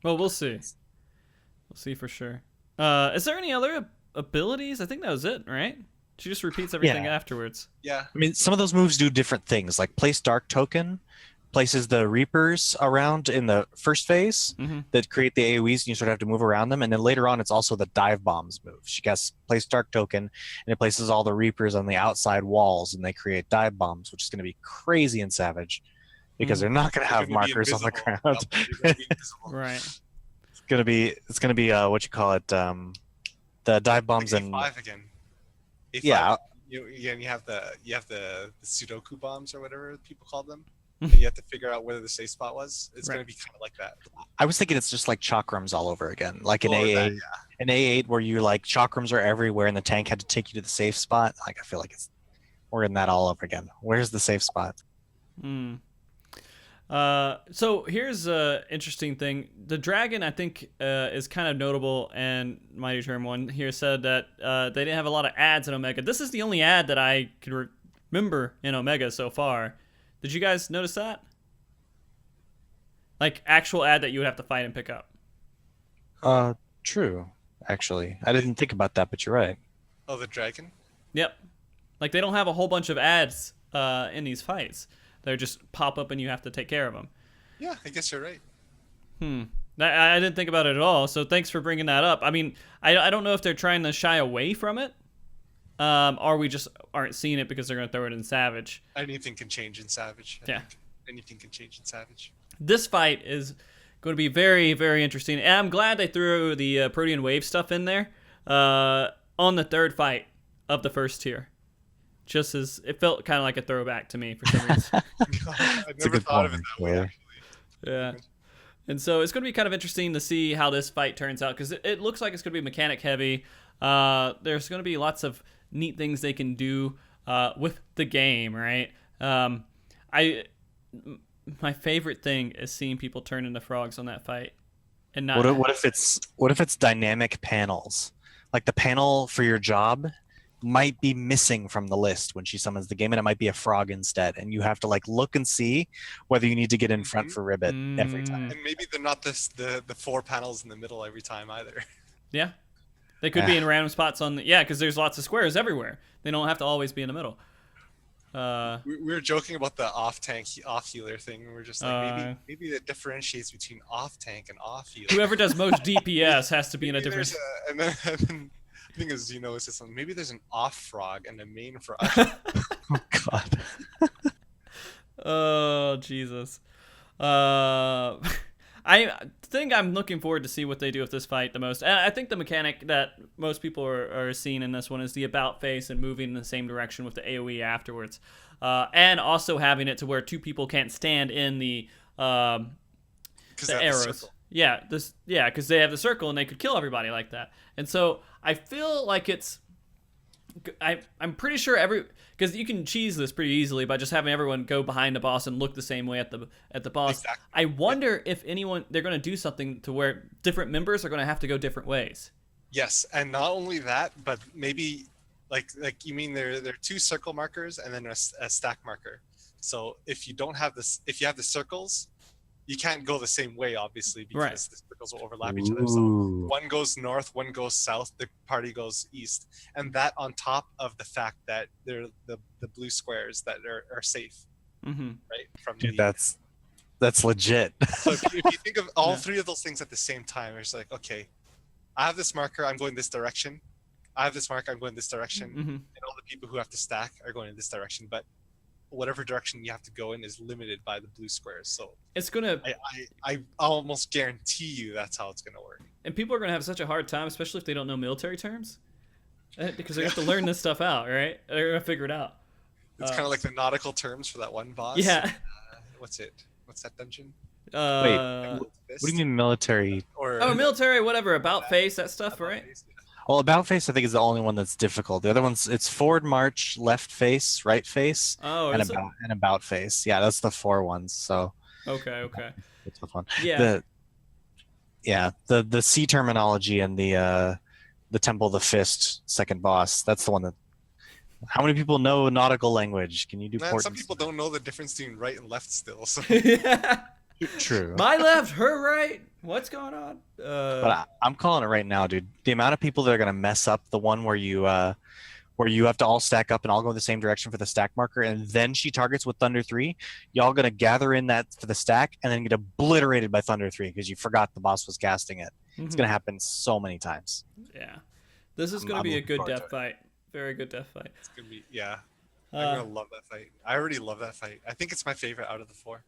Well, we'll see. We'll see for sure. Is there any other abilities? I think that was it, right? She just repeats everything afterwards. Yeah. I mean, some of those moves do different things. Like Place Dark Token places the Reapers around in the first phase that create the AoEs, and you sort of have to move around them. And then later on, it's also the Dive Bombs move. She casts Place Dark Token, and it places all the Reapers on the outside walls, and they create Dive Bombs, which is going to be crazy in Savage, because they're not going to have markers on the ground. Right. It's gonna be what you call it, the Dive Bombs like and A5 again. A5, yeah. You have the Sudoku bombs or whatever people call them. And you have to figure out where the safe spot was. It's going to be kind of like that. I was thinking it's just like chakrams all over again, like in A8. In A8 where you like chakrams are everywhere and the tank had to take you to the safe spot. Like I feel like we're in that all over again. Where's the safe spot? So here's an interesting thing. The dragon, I think, is kind of notable, and Mighty Term One here said that they didn't have a lot of ads in Omega. This is the only ad that I can remember in Omega so far. Did you guys notice that? Like actual ad that you would have to fight and pick up. True. Actually, I didn't think about that, but you're right. Oh, the dragon? Yep. Like they don't have a whole bunch of ads in these fights. They just pop up and you have to take care of them. Yeah, I guess you're right. I didn't think about it at all, so thanks for bringing that up. I mean, I don't know if they're trying to shy away from it, or we just aren't seeing it because they're going to throw it in Savage. Anything can change in Savage. I think anything can change in Savage. This fight is going to be very, very interesting. And I'm glad they threw the Protean Wave stuff in there on the third fight of the first tier. Just as it felt kind of like a throwback to me for some reason. I never thought of it that way, actually. Yeah. And so it's going to be kind of interesting to see how this fight turns out, because it looks like it's going to be mechanic heavy. There's going to be lots of neat things they can do with the game, right? My favorite thing is seeing people turn into frogs on that fight, and not. What if it's dynamic panels? Like the panel for your job might be missing from the list when she summons the game, and it might be a frog instead, and you have to like look and see whether you need to get in front for ribbit every time. And maybe they're not the 4 panels in the middle every time either. Yeah, they could be in random spots on the because there's lots of squares everywhere. They don't have to always be in the middle. We were joking about the off tank off healer thing. We're just like maybe that differentiates between off tank and off healer. Whoever does most DPS has to be in a different. And then the thing is, it's just something. Maybe there's an off frog and a main frog. Oh God. Oh Jesus. I think I'm looking forward to see what they do with this fight the most. And I think the mechanic that most people are seeing in this one is the about face and moving in the same direction with the AoE afterwards. And also having it to where 2 people can't stand in the arrows. Because they have the circle and they could kill everybody like that. And so I feel like I'm pretty sure because you can cheese this pretty easily by just having everyone go behind the boss and look the same way at the boss. Exactly. I wonder if they're going to do something to where different members are going to have to go different ways. Yes, and not only that, but maybe like you mean there are 2 circle markers and then a stack marker. So if you have the circles, you can't go the same way, obviously, because the circles will overlap each other. So one goes north, one goes south, the party goes east. And that on top of the fact that they're the blue squares that are safe, right? Dude, that's legit. So if you think of all 3 of those things at the same time, it's like, okay, I have this marker, I'm going this direction. I have this marker, I'm going this direction. And all the people who have to stack are going in this direction. But whatever direction you have to go in is limited by the blue squares. So it's gonna. I almost guarantee you that's how it's gonna work. And people are gonna have such a hard time, especially if they don't know military terms, because they have to learn this stuff out, right? They're gonna figure it out. It's kind of like the nautical terms for that one boss. Yeah. What's that dungeon? Wait, what do you mean military? Military, whatever. About face, that stuff, right? Face, yeah. Well, about face I think is the only one that's difficult. The other ones, it's forward march, left face, right face, and about face. Yeah, that's the 4 ones. So okay, that's the fun. Yeah, the C terminology and the Temple of the Fist second boss. That's the one that. How many people know nautical language? Can you do? Some people don't know the difference between right and left still. So. True. My left, her right. What's going on? But I'm calling it right now, dude. The amount of people that are gonna mess up the one where you have to all stack up and all go in the same direction for the stack marker, and then she targets with Thunder 3. Y'all gonna gather in that for the stack and then get obliterated by Thunder 3 because you forgot the boss was casting it. It's gonna happen so many times. Yeah, this is gonna be a good death fight. Very good death fight. It's gonna be I'm gonna love that fight. I already love that fight. I think it's my favorite out of the 4.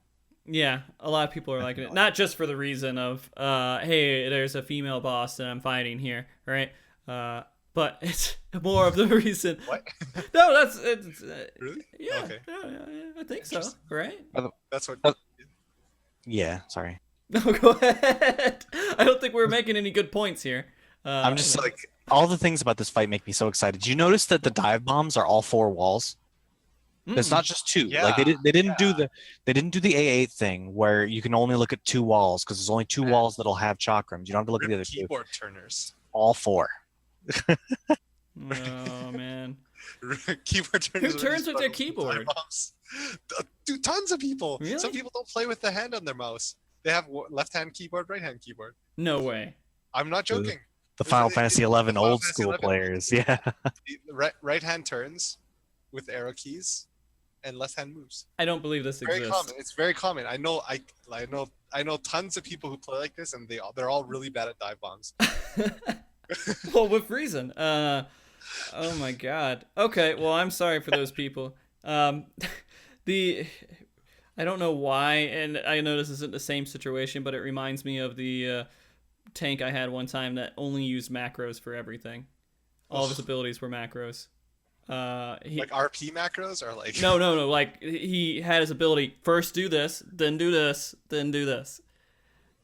Yeah, a lot of people are liking it. Not just for the reason of, hey, there's a female boss that I'm fighting here, right? But it's more of the reason. What? No, it's really? Yeah, okay. yeah, I think so, right? That's what. Yeah, sorry. No, go ahead. I don't think we're making any good points here. I'm just like, all the things about this fight make me so excited. Did you notice that the dive bombs are all 4 walls? It's not just 2. Yeah, like they didn't do the A8 thing where you can only look at 2 walls because there's only 2 walls that'll have chakrams. You don't have to look at the other 2. Keyboard turners. All 4. Oh man. Keyboard turners. Who turns with their keyboard? Do tons of people. Really? Some people don't play with the hand on their mouse. They have left-hand keyboard, right-hand keyboard. No way. I'm not joking. The Final Fantasy 11 old school players, yeah. Right-hand turns with arrow keys, and less hand moves. I don't believe this Very exists. common. It's very common. I know tons of people who play like this, and they're all really bad at dive bombs. Well, with reason. Oh my god. Okay, well, I'm sorry for those people. I don't know why, and I know this isn't the same situation, but it reminds me of the tank I had one time that only used macros for everything. All of his abilities were macros. Like RP macros, or like no. Like he had his ability first do this, then do this, then do this,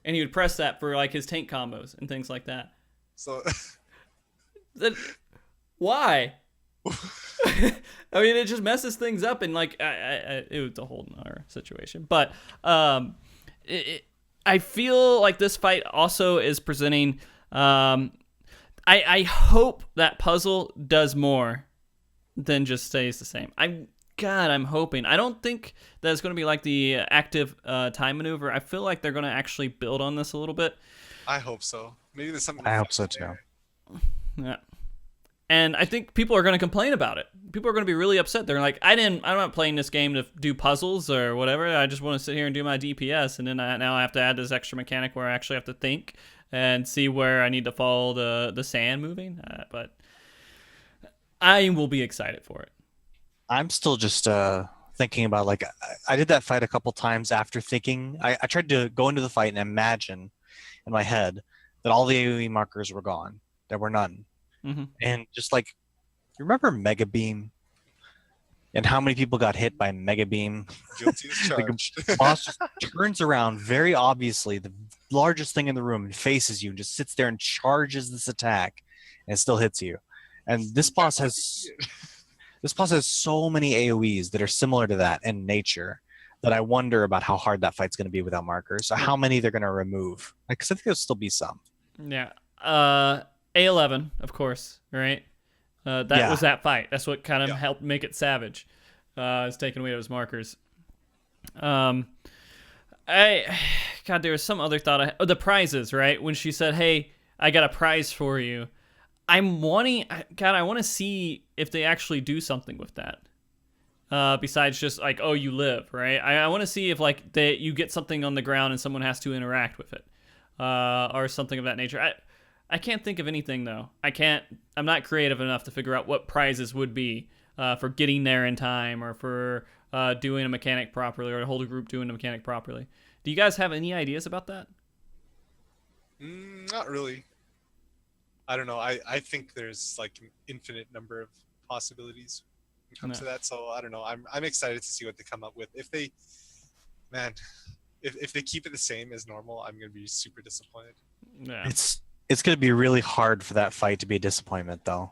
and he would press that for like his tank combos and things like that. So, why? I mean, it just messes things up, and like it was a whole nother situation. But I feel like this fight also is presenting. I hope that puzzle does more than just stays the same. I'm hoping. I don't think that it's going to be like the active time maneuver. I feel like they're going to actually build on this a little bit. I hope so. Maybe there's something. I hope so too. Yeah. And I think people are going to complain about it. People are going to be really upset. They're like, I'm not playing this game to do puzzles or whatever. I just want to sit here and do my DPS. And then now I have to add this extra mechanic where I actually have to think and see where I need to follow the sand moving. But I will be excited for it. I'm still just thinking about, like, I did that fight a couple times after thinking. I tried to go into the fight and imagine in my head that all the AoE markers were gone. There were none. Mm-hmm. And just like, you remember Mega Beam and how many people got hit by Mega Beam? Guilty as Like charged. a boss just turns around very obviously, the largest thing in the room, and faces you and just sits there and charges this attack, and it still hits you. And this boss has so many AoEs that are similar to that in nature that I wonder about how hard that fight's going to be without markers. So how many they're going to remove? Because I think there'll still be some. Yeah. A11, of course, right? That was that fight. That's what kind of helped make it savage. Is taking away those markers. God, there was some other thought. The prizes, right? When she said, "Hey, I got a prize for you," I want to see if they actually do something with that. Besides just like, oh, you live, right? I want to see if like you get something on the ground and someone has to interact with it, or something of that nature. I can't think of anything though. I'm not creative enough to figure out what prizes would be for getting there in time, or for doing a mechanic properly, or the whole group doing a mechanic properly. Do you guys have any ideas about that? Not really. I don't know. I think there's like an infinite number of possibilities when it comes to that. So I don't know. I'm excited to see what they come up with. If they keep it the same as normal, I'm gonna be super disappointed. Yeah. It's going to be really hard for that fight to be a disappointment, though.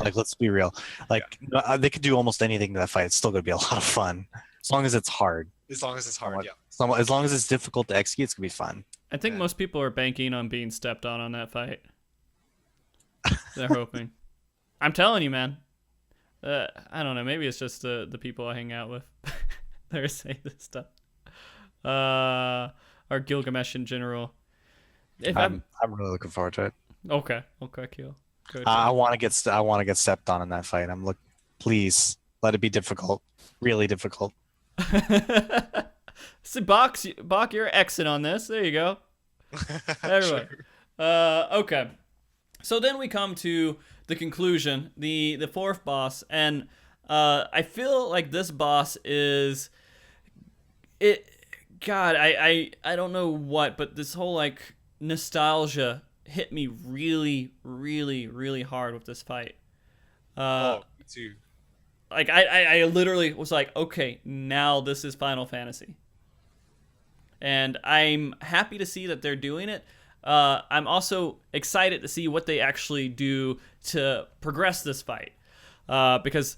Like, let's be real. Like, they could do almost anything to that fight. It's still going to be a lot of fun, as long as it's hard. As long as it's hard, yeah. As long as it's difficult to execute, it's going to be fun. I think most people are banking on being stepped on that fight. They're hoping. I'm telling you, man. I don't know. Maybe it's just the people I hang out with. They're saying this stuff. Or Gilgamesh in general. I'm really looking forward to it. Okay, Kiel. I want to get stepped on in that fight. Please let it be difficult, really difficult. See, Bach, you're Xing on this. There you go. Everyone. Sure. Okay. So then we come to the conclusion, the fourth boss, and I feel like this boss is it. God, I don't know what, but this whole like nostalgia hit me really, really, really hard with this fight. Me too. Like I literally was like, okay, now this is Final Fantasy, and I'm happy to see that they're doing it. I'm also excited to see what they actually do to progress this fight, because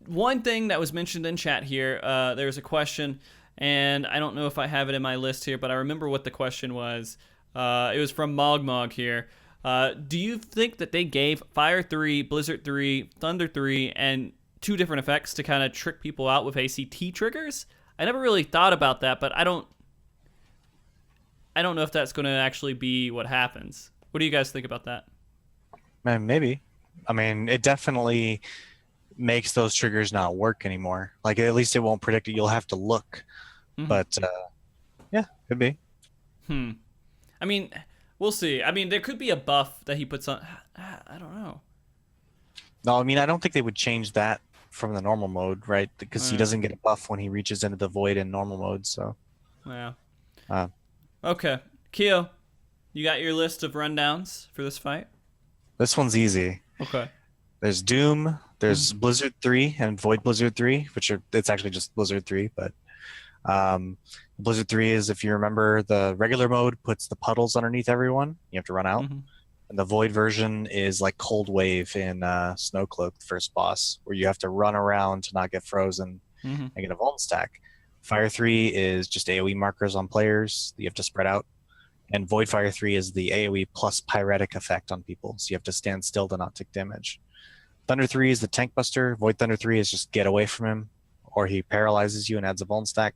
one thing that was mentioned in chat here, there's a question. And I don't know if I have it in my list here, but I remember what the question was. It was from MogMog here. Do you think that they gave Fire 3, Blizzard 3, Thunder 3, and 2 different effects to kind of trick people out with ACT triggers? I never really thought about that, but I don't know if that's going to actually be what happens. What do you guys think about that? Man, maybe. I mean, it definitely makes those triggers not work anymore. Like at least it won't predict it. You'll have to look. Mhm. But yeah, could be. I mean, we'll see. I mean, there could be a buff that he puts on. I don't know. No, I mean I don't think they would change that from the normal mode, right? Because he doesn't get a buff when he reaches into the void in normal mode. So Yeah. uh, Okay, Keo, you got your list of rundowns for this fight? this one's easy. Okay. There's Doom, there's Blizzard 3 and Void Blizzard 3, it's actually just Blizzard 3, but Blizzard 3 is, if you remember, the regular mode puts the puddles underneath everyone. You have to run out. And the Void version is like Cold Wave in Snowcloak, the first boss, where you have to run around to not get frozen and get a Vuln stack. Fire 3 is just AoE markers on players that you have to spread out. And Void Fire 3 is the AoE plus pyretic effect on people, so you have to stand still to not take damage. Thunder 3 is the tank buster. Void Thunder 3 is just get away from him, or he paralyzes you and adds a Vuln stack.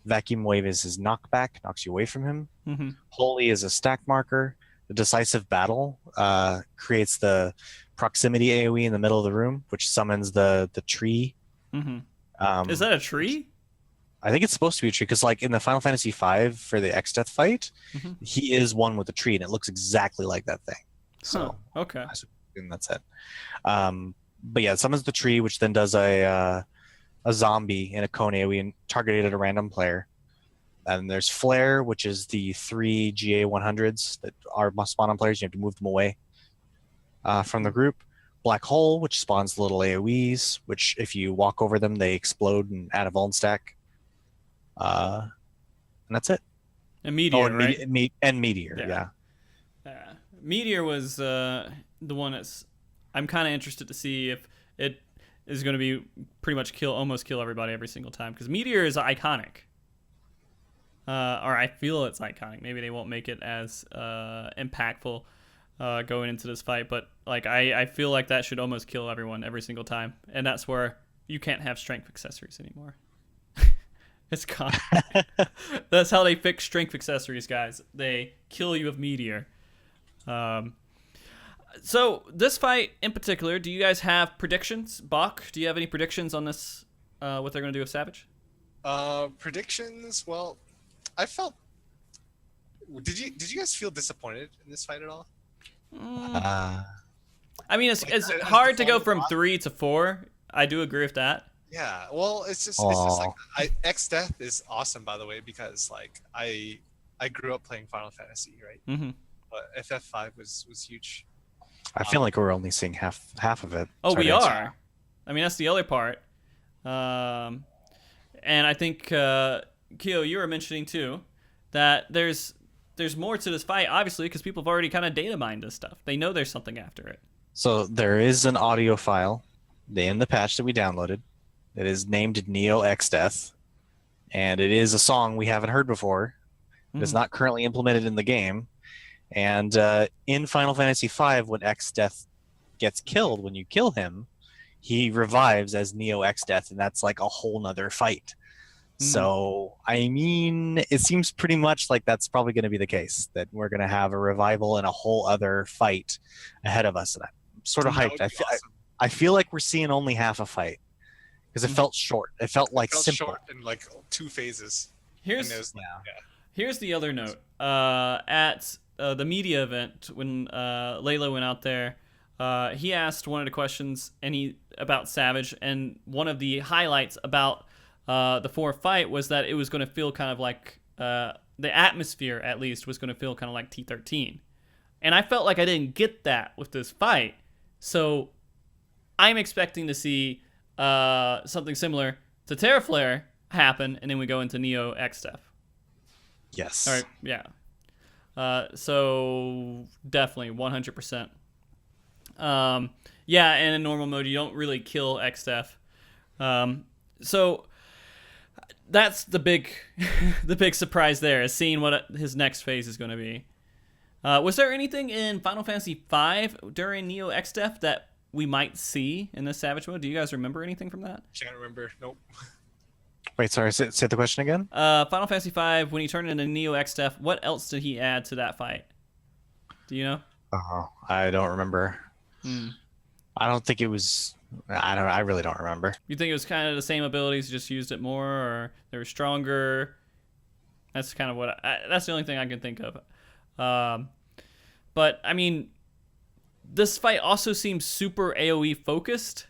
Vacuum Wave is his knockback, knocks you away from him. Holy is a stack marker. The Decisive Battle creates the proximity AoE in the middle of the room, which summons the tree. Is that a tree? I think it's supposed to be a tree, because like in the Final Fantasy V for the X-Death fight, he is one with the tree, and it looks exactly like that thing. So okay. I assume that's it. But yeah, it summons the tree, which then does a zombie in a cone AoE and targeted at a random player. And there's Flare, which is the 3 GA 100s that are spawn on players. You have to move them away from the group. Black Hole, which spawns little AoEs, which if you walk over them, they explode and add a Vuln stack. And that's it. And Meteor, right? And Meteor, yeah. Meteor was the one that's... I'm kind of interested to see if it is going to be pretty much almost kill everybody every single time, because Meteor is iconic. Or I feel it's iconic. Maybe they won't make it as impactful going into this fight, but like I feel like that should almost kill everyone every single time, and that's where you can't have strength accessories anymore. It's gone. That's how they fix strength accessories, guys. They kill you with Meteor. So this fight in particular, do you guys have predictions? Bach, do you have any predictions on this? What they're going to do with Savage? Predictions. Well, I felt. Did you guys feel disappointed in this fight at all? I mean, it's hard to go from 3 to 4. I do agree with that. Yeah, well, it's just like X-Death is awesome, by the way, because like I grew up playing Final Fantasy, right? But FF5 was huge. I feel like we're only seeing half of it. Oh, we are. I mean, that's the other part. And I think Keo, you were mentioning too that there's more to this fight, obviously, because people have already kind of data mined this stuff. They know there's something after it. So there is an audio file in the patch that we downloaded. It is named Neo X-Death, and it is a song we haven't heard before. It is not currently implemented in the game. And in Final Fantasy V, when X-Death gets killed, when you kill him, he revives as Neo X-Death, and that's like a whole nother fight. So, I mean, it seems pretty much like that's probably going to be the case, that we're going to have a revival and a whole other fight ahead of us. And I'm sort of hyped. I feel like we're seeing only half a fight, because it felt short. It felt like simple. Short in like 2 phases. Here's the other note. At the media event, when Layla went out there, he asked one of the questions about Savage, and one of the highlights about the 4 fight was that it was going to feel kind of like the atmosphere, at least, was going to feel kind of like T13. And I felt like I didn't get that with this fight. So I'm expecting to see something similar to Terraflare happen, and then we go into Neo X-Death. Yes. All right, yeah. So definitely 100%. Yeah, and in normal mode, you don't really kill X-Death. So that's the big surprise there, is seeing what his next phase is going to be. Was there anything in Final Fantasy V during Neo X-Death that we might see in this Savage mode? Do you guys remember anything from that? Can't remember. Nope. Wait, sorry. Say the question again. Final Fantasy V, when he turned into Neo X-Death, what else did he add to that fight? Do you know? Oh, I don't remember. I don't think it was I really don't remember. You think it was kind of the same abilities, just used it more, or they were stronger? That's kind of what that's the only thing I can think of. But I mean, this fight also seems super AoE focused.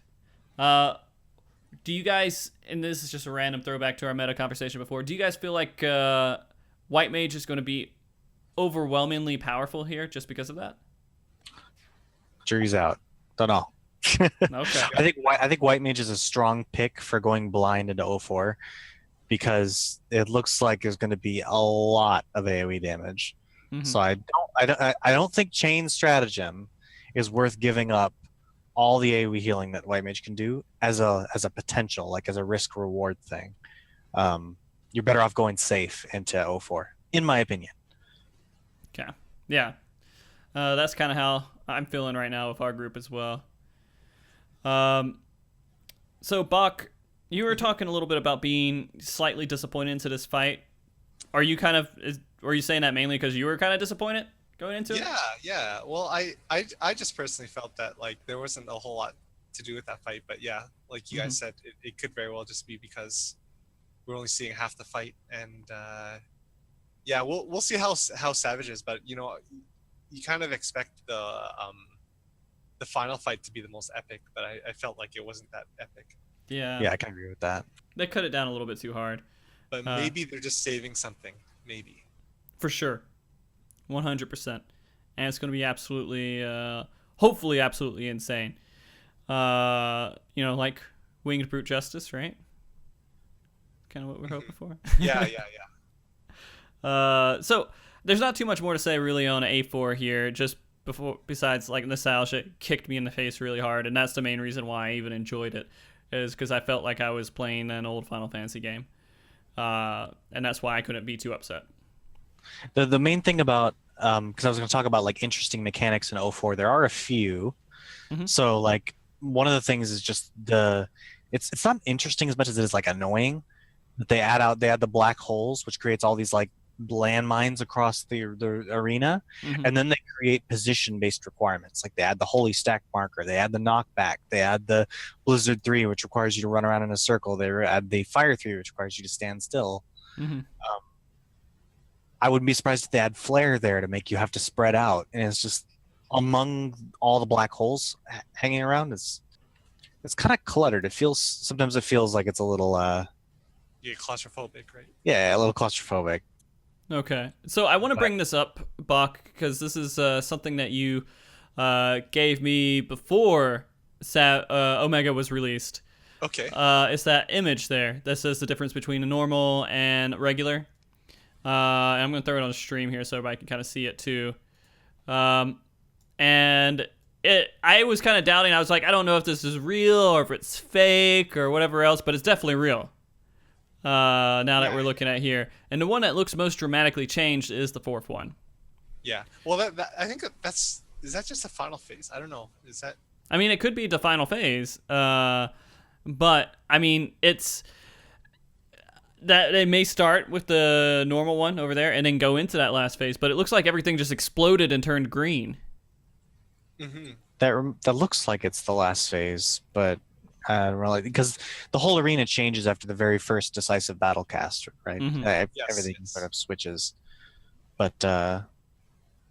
Do you guys, and this is just a random throwback to our meta conversation before, do you guys feel like White Mage is going to be overwhelmingly powerful here just because of that? Jury's out. Don't know. Okay. I think White Mage is a strong pick for going blind into 04 because it looks like there's going to be a lot of AoE damage. Mhm. So I don't think Chain Stratagem is worth giving up all the AoE healing that White Mage can do as a potential, like as a risk reward thing. You're better off going safe into 04, in my opinion. Okay. Yeah. That's kind of how I'm feeling right now with our group as well. So Bach, you were talking a little bit about being slightly disappointed into this fight. Are you were you saying that mainly because you were kind of disappointed going into it? Yeah. Well, I just personally felt that like there wasn't a whole lot to do with that fight, but yeah, like you guys said, it could very well just be because we're only seeing half the fight, and yeah, we'll see how Savage is, but you know, you kind of expect the final fight to be the most epic, but I felt like it wasn't that epic. Yeah. Yeah, I can agree with that. They cut it down a little bit too hard. But maybe they're just saving something. Maybe. For sure. 100%. And it's going to be absolutely, hopefully absolutely insane. You know, like Winged Brute Justice, right? Kind of what we're hoping for. Yeah. So there's not too much more to say really on A4 here, just besides like nostalgia kicked me in the face really hard, and that's the main reason why I even enjoyed it, is because I felt like I was playing an old Final Fantasy game. And that's why I couldn't be too upset. The main thing about because I was going to talk about like interesting mechanics in 04, there are a few. So like one of the things is just it's not interesting as much as it is like annoying that they add the black holes, which creates all these like landmines across the arena, and then they create position-based requirements. Like they add the holy stack marker, they add the knockback, they add the blizzard 3, which requires you to run around in a circle, they add the fire 3, which requires you to stand still. I wouldn't be surprised if they add flare there to make you have to spread out, and it's just among all the black holes hanging around, it's kind of cluttered. Sometimes it feels like it's a little You get claustrophobic, right? yeah, a little claustrophobic. Okay, so I want to bring this up, Bach, because this is something that you gave me before Omega was released. Okay. It's that image there that says the difference between a normal and regular. And I'm going to throw it on the stream here so everybody can kind of see it too. And I was kind of doubting. I was like, I don't know if this is real or if it's fake or whatever else, but it's definitely real. Now that we're looking at here, and the one that looks most dramatically changed is the fourth one. Yeah. Well, I think is that just the final phase? I don't know. Is that? I mean, it could be the final phase. But I mean, it's that they may start with the normal one over there and then go into that last phase. But it looks like everything just exploded and turned green. That looks like it's the last phase, but really, because the whole arena changes after the very first decisive battle cast, right? Everything sort of switches, but I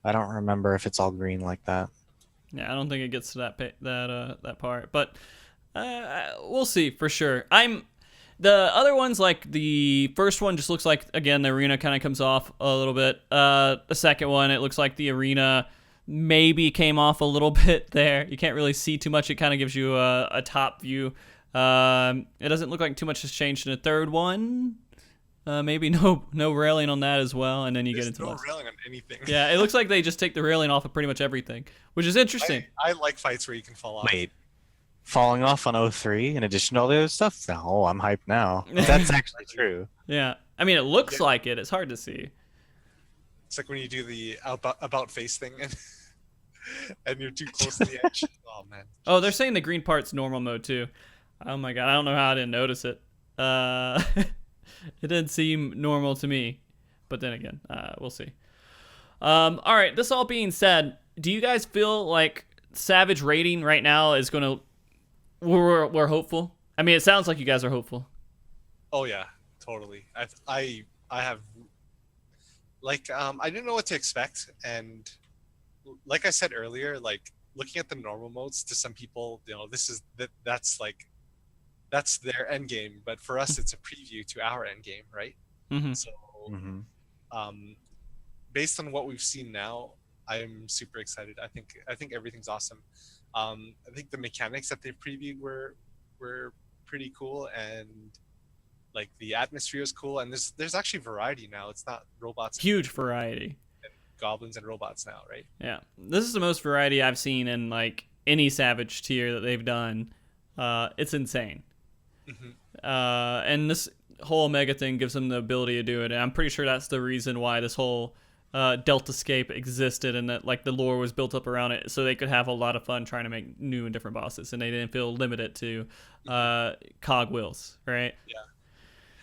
don't remember if it's all green like that. Yeah, I don't think it gets to that part, but we'll see for sure. The other ones, like the first one, just looks like, again, the arena kind of comes off a little bit. The second one, it looks like the arena maybe came off a little bit there. You can't really see too much. It kind of gives you a top view. It doesn't look like too much has changed in the third one. Maybe no railing on that as well, and then you get into no railing on anything. Yeah, it looks like they just take the railing off of pretty much everything, which is interesting. I like fights where you can fall off. Wait, falling off on 03 in addition to all the other stuff? No, I'm hyped now. That's actually true. Yeah, I mean, it looks like it. It's hard to see. It's like when you do the about face thing and you're too close to the edge. Oh man. Oh, they're saying the green part's normal mode too. Oh my god, I don't know how I didn't notice it. It didn't seem normal to me, but then again, we'll see. All right, this all being said, do you guys feel like Savage rating right now is going to we're hopeful. I mean, it sounds like you guys are hopeful. Oh yeah, totally. I have like I didn't know what to expect, and like I said earlier, like looking at the normal modes, to some people, that's their end game, but for us it's a preview to our end game, right? Mm-hmm. So Mm-hmm. based on what we've seen now, I'm super excited. I think everything's awesome. I think the mechanics that they previewed were pretty cool, and like the atmosphere is cool, and there's actually variety now. It's not robots, Huge variety. goblins and robots now, right? Yeah, this is the most variety I've seen in like any Savage tier that they've done. It's insane. Mm-hmm. And this whole Omega thing gives them the ability to do it. And I'm pretty sure that's the reason why this whole Deltascape existed, and that like the lore was built up around it, so they could have a lot of fun trying to make new and different bosses, and they didn't feel limited to cogwheels, right? Yeah.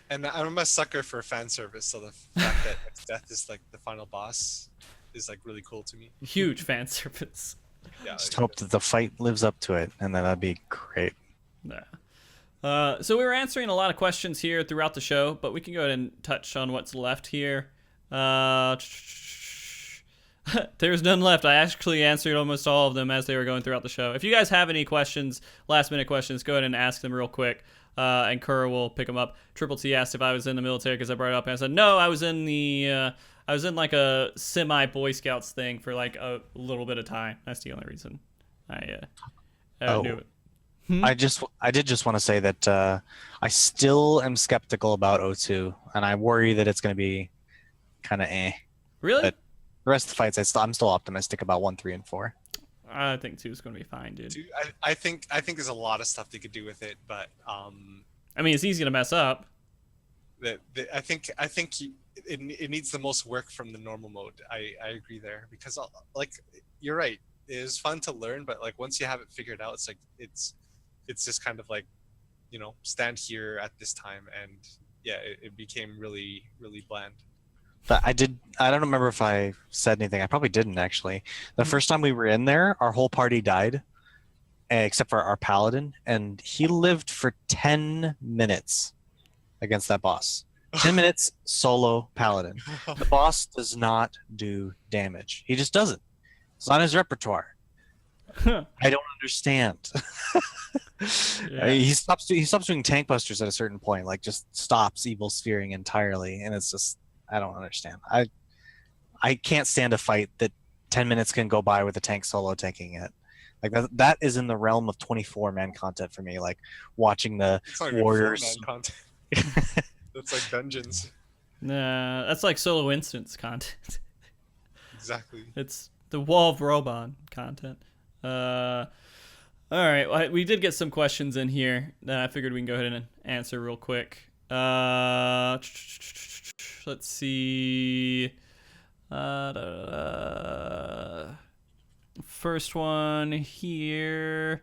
And I'm a sucker for fan service, so the fact that Death is like the final boss is like really cool to me. Huge fan service. Yeah. Just hope that the fight lives up to it, and then that'd be great. Yeah. So we were answering a lot of questions here throughout the show, but we can go ahead and touch on what's left here. There's none left. I actually answered almost all of them as they were going throughout the show. If you guys have any questions, last minute questions, go ahead and ask them real quick. And Kerr will pick them up. Triple T asked if I was in the military because I brought it up, and I said no. I was in like a semi Boy Scouts thing for like a little bit of time. That's the only reason I knew it. I did just want to say that I still am skeptical about O2, and I worry that it's going to be kind of Really? But the rest of the fights, I'm still optimistic about 1, 3, and 4. I think 2 is going to be fine, dude. I think there's a lot of stuff they could do with it, but I mean, it's easy to mess up. I think it needs the most work from the normal mode. I agree there, because like you're right. It is fun to learn, but like once you have it figured out, it's like it's just kind of like, stand here at this time, and yeah, it became really, really bland. But I don't remember if I said anything. I probably didn't, actually. The first time we were in there, our whole party died, except for our Paladin, and he lived for 10 minutes against that boss. 10 minutes, solo Paladin. The boss does not do damage. He just doesn't. It's not his repertoire. I don't understand. Yeah. He stops doing tank busters at a certain point, like just stops evil sphering entirely, and it's just, I don't understand. I can't stand a fight that 10 minutes can go by with a tank solo tanking it. Like that is in the realm of 24-man content for me. Like watching the warriors. Content. That's like dungeons. Nah, that's like solo instance content. Exactly. It's the Wall of Roban content. All right, well, we did get some questions in here that I figured we can go ahead and answer real quick. Let's see. First one here.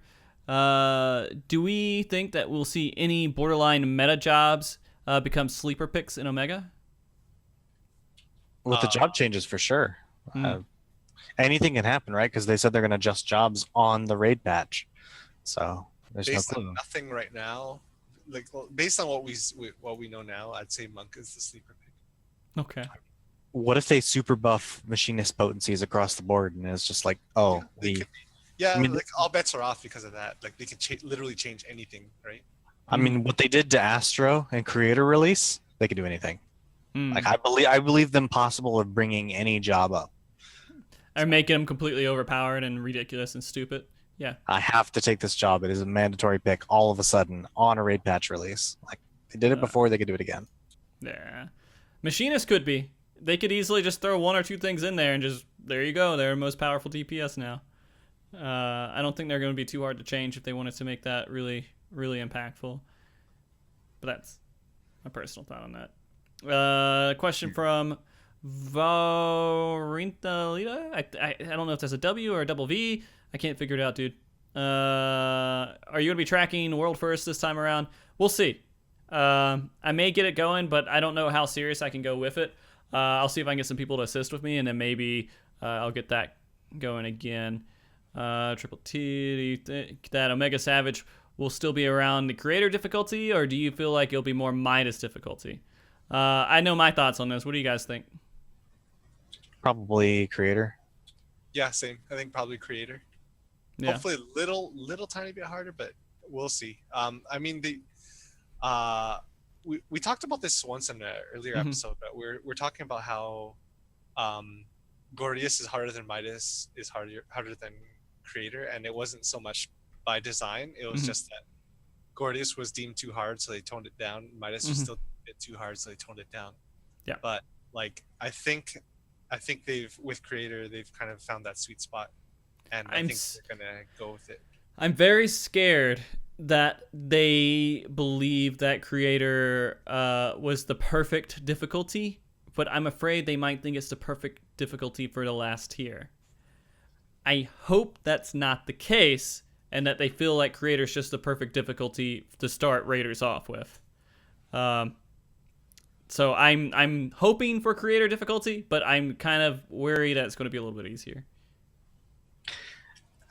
Do we think that we'll see any borderline meta jobs become sleeper picks in Omega? With the job changes, for sure. Anything can happen, right? Because they said they're going to adjust jobs on the raid patch. So there's Based no clue. on nothing right now, like based on what we know now, I'd say Monk is the sleeper pick. Okay. What if they super buff machinist potencies across the board, and it's just like, oh, I mean, like all bets are off because of that. Like they could literally change anything, right? I mean, what they did to Astro and Creator Release, they could do anything. Like I believe them possible of bringing any job up. Or making them completely overpowered and ridiculous and stupid. Yeah. I have to take this job. It is a mandatory pick all of a sudden on a raid patch release. Like they did it before, they could do it again. Yeah. Machinists could be. They could easily just throw 1 or 2 things in there and just, there you go. They're most powerful DPS now. I don't think they're going to be too hard to change if they wanted to make that really, really impactful. But that's my personal thought on that. Question from Varintalita. I don't know if that's a W or a double V. I can't figure it out, dude. Are you going to be tracking World First this time around? We'll see. I may get it going, but I don't know how serious I can go with it. I'll see if I can get some people to assist with me, and then maybe I'll get that going again. Triple T, do you think that Omega Savage will still be around the creator difficulty, or do you feel like it'll be more Midas difficulty? I know my thoughts on this. What do you guys think? Probably creator. Yeah, same. I think probably creator. Yeah. Hopefully a little tiny bit harder, but we'll see. I mean, we talked about this once in an earlier episode, but we're talking about how Gordius is harder than Midas is harder than creator, and it wasn't so much by design. It was just that Gordius was deemed too hard, so they toned it down. Midas was still a bit too hard, so they toned it down. Yeah. But like I think they've with creator they've kind of found that sweet spot, and I think they're gonna go with it. I'm very scared that they believe that creator was the perfect difficulty, but I'm afraid they might think it's the perfect difficulty for the last tier. I hope that's not the case, and that they feel like creator's just the perfect difficulty to start raiders off with. So I'm hoping for creator difficulty, but I'm kind of worried that it's going to be a little bit easier.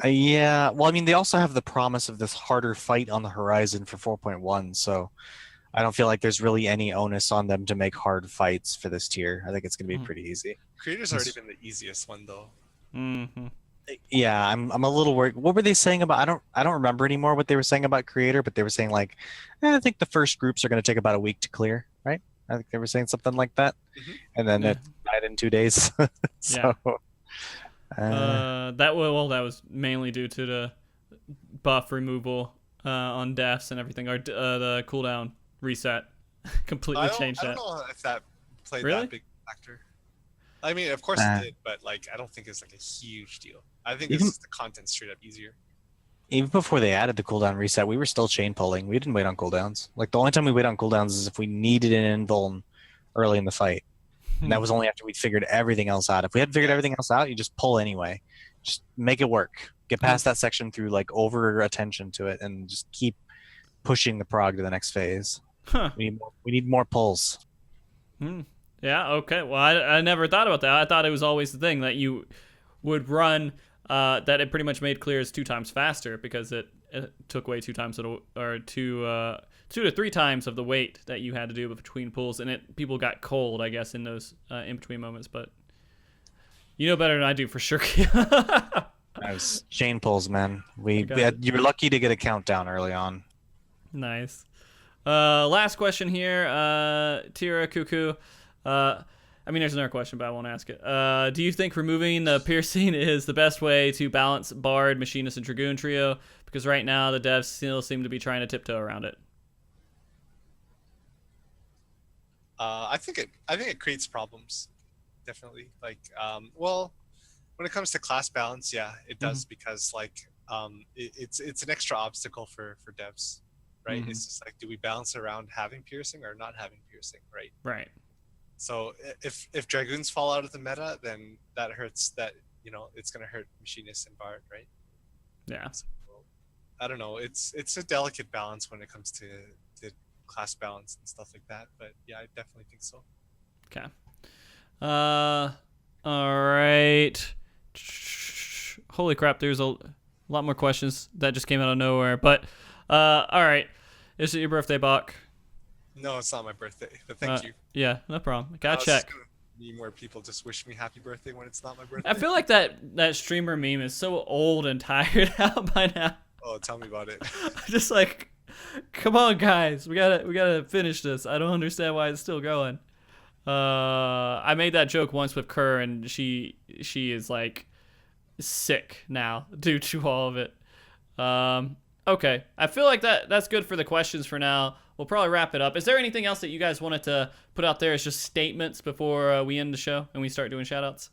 Yeah, well, I mean, they also have the promise of this harder fight on the horizon for 4.1, so I don't feel like there's really any onus on them to make hard fights for this tier. I think it's going to be pretty easy. Creator's already been the easiest one, though. Yeah, I'm a little worried. What were they saying about? I don't remember anymore what they were saying about creator, but they were saying like, I think the first groups are going to take about a week to clear, right? I think they were saying something like that, and then it died in 2 days. So. Yeah. That was mainly due to the buff removal on deaths and everything, or the cooldown reset completely changed that. I don't know if that played Really? that big factor. I mean, of course it did, but like I don't think it's like a huge deal. I think it's just the content straight up easier. Even before they added the cooldown reset, we were still chain pulling. We didn't wait on cooldowns. Like the only time we wait on cooldowns is if we needed an invuln early in the fight. And that was only after we'd figured everything else out. If we hadn't figured everything else out, you just pull anyway. Just make it work. Get past that section through like over attention to it, and just keep pushing the prog to the next phase. We need more pulls. Yeah. Okay. Well, I never thought about that. I thought it was always the thing that you would run. That it pretty much made clears 2 times faster because it took away 2 times or 2 to 3 times of the wait that you had to do between pulls, and people got cold, I guess, in those in between moments. But you know better than I do for sure. That was chain pulls, man. You were lucky to get a countdown early on. Nice. Last question here, Tira Cuckoo. I mean, there's another question, but I won't ask it. Do you think removing the piercing is the best way to balance Bard, Machinist, and Dragoon trio? Because right now the devs still seem to be trying to tiptoe around it. I think it creates problems, definitely. Like, well, when it comes to class balance, yeah, it does because like it's an extra obstacle for devs, right? It's just like, do we balance around having piercing or not having piercing, right? Right. So if dragoons fall out of the meta, then that hurts. That it's gonna hurt Machinist and Bard, right? Yeah. So, I don't know. It's a delicate balance when it comes to class balance and stuff like that. But yeah, I definitely think so. Okay. All right. Holy crap! There's a lot more questions that just came out of nowhere. But all right. Is it your birthday, Bach? No, it's not my birthday, but thank you. Yeah, no problem. Gotta check. Need more people just wish me happy birthday when it's not my birthday. I feel like that streamer meme is so old and tired out by now. Oh, tell me about it. Just like, come on, guys, we gotta finish this. I don't understand why it's still going. I made that joke once with Kerr, and she is like sick now due to all of it. Okay, I feel like that's good for the questions for now. We'll probably wrap it up. Is there anything else that you guys wanted to put out there as just statements before we end the show and we start doing shoutouts?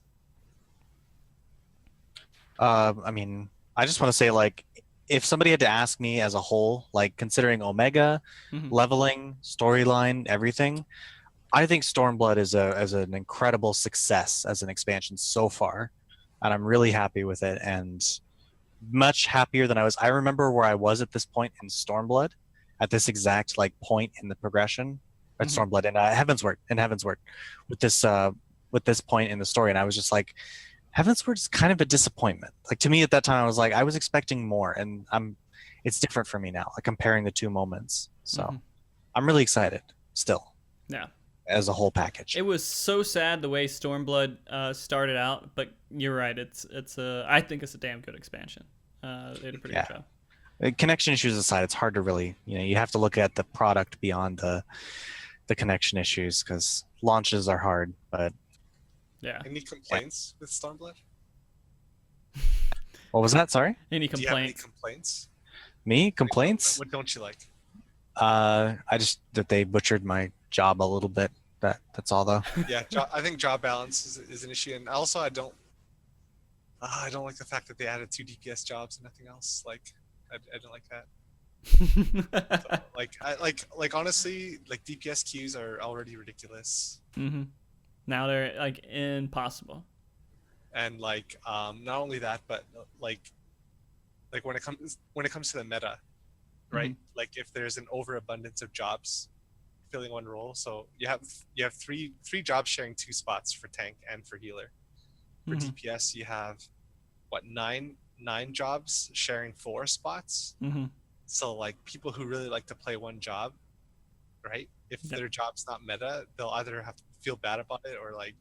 I mean, I just want to say, like, if somebody had to ask me as a whole, like considering Omega, leveling, storyline, everything, I think Stormblood is an incredible success as an expansion so far, and I'm really happy with it, and much happier than I was. I remember where I was at this point in Stormblood, at this exact like point in the progression at Stormblood and Heavensward with this point in the story, and I was just like, Heavensward is kind of a disappointment. Like, to me at that time, I was like, I was expecting more, and it's different for me now, like comparing the two moments. So Mhm. I'm really excited still Yeah. as a whole package. It was so sad the way Stormblood started out, but you're right. I think it's a damn good expansion. They did a pretty Yeah. good job. Connection issues aside, it's hard to really, you have to look at the product beyond the connection issues because launches are hard. But Yeah. Any complaints with Stormblood? what was that? Sorry, Any Do you have any complaints? complaints? me complaints? What don't you like? I just that they butchered my job a little bit. That's all though. Yeah, I think job balance is an issue, and also I don't like the fact that they added 2 DPS jobs and nothing else. Like, I don't like that. Like honestly, like DPS queues are already ridiculous, hmm Now they're like impossible. and like not only that, but like when it comes to the meta, right? Like if there's an overabundance of jobs filling one role, so you have three jobs sharing 2 spots for tank and for healer. For Mhm. DPS, you have what nine jobs sharing 4 spots. hmm So like people who really like to play one job, right? If Yep. their job's not meta, they'll either have to feel bad about it or like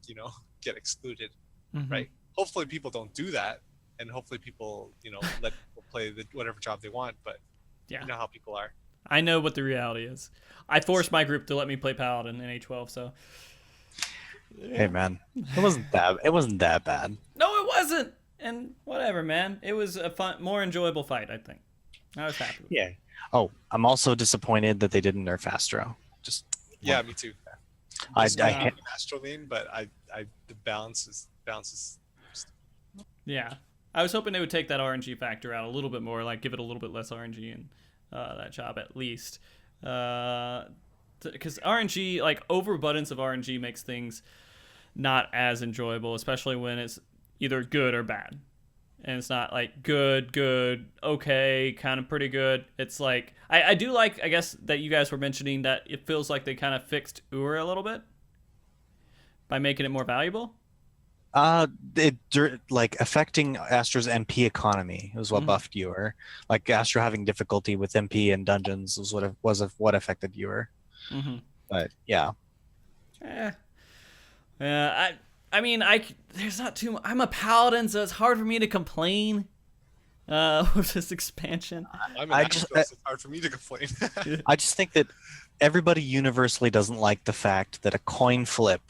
get excluded, hmm right? Hopefully people don't do that, and hopefully people let people play whatever job they want. But Yeah. you know how people are. I know what the reality is. I forced my group to let me play Paladin in A12, so. Hey man, it wasn't that bad. No, it wasn't. And whatever, man. It was a fun, more enjoyable fight, I think. I was happy with it. Yeah. Oh, I'm also disappointed that they didn't nerf Astro. Just Yeah, me too. I I'm Astro main, but the balance is Yeah. I was hoping they would take that RNG factor out a little bit more, like give it a little bit less RNG in that job at least. Because RNG, like overabundance of RNG makes things not as enjoyable, especially when it's either good or bad. And it's not like good, okay, kind of pretty good. It's like, I do like, I guess, that you guys were mentioning that it feels like they kind of fixed Ur a little bit by making it more valuable. like affecting Astro's MP economy was what buffed Ewer. Like Astro having difficulty with MP and dungeons was what affected Ewer. Mm-hmm. But yeah, Yeah, I mean, there's not too much. I'm a paladin, so it's hard for me to complain with this expansion. I'm an Astro, so it's hard for me to complain. I just think that everybody universally doesn't like the fact that a coin flip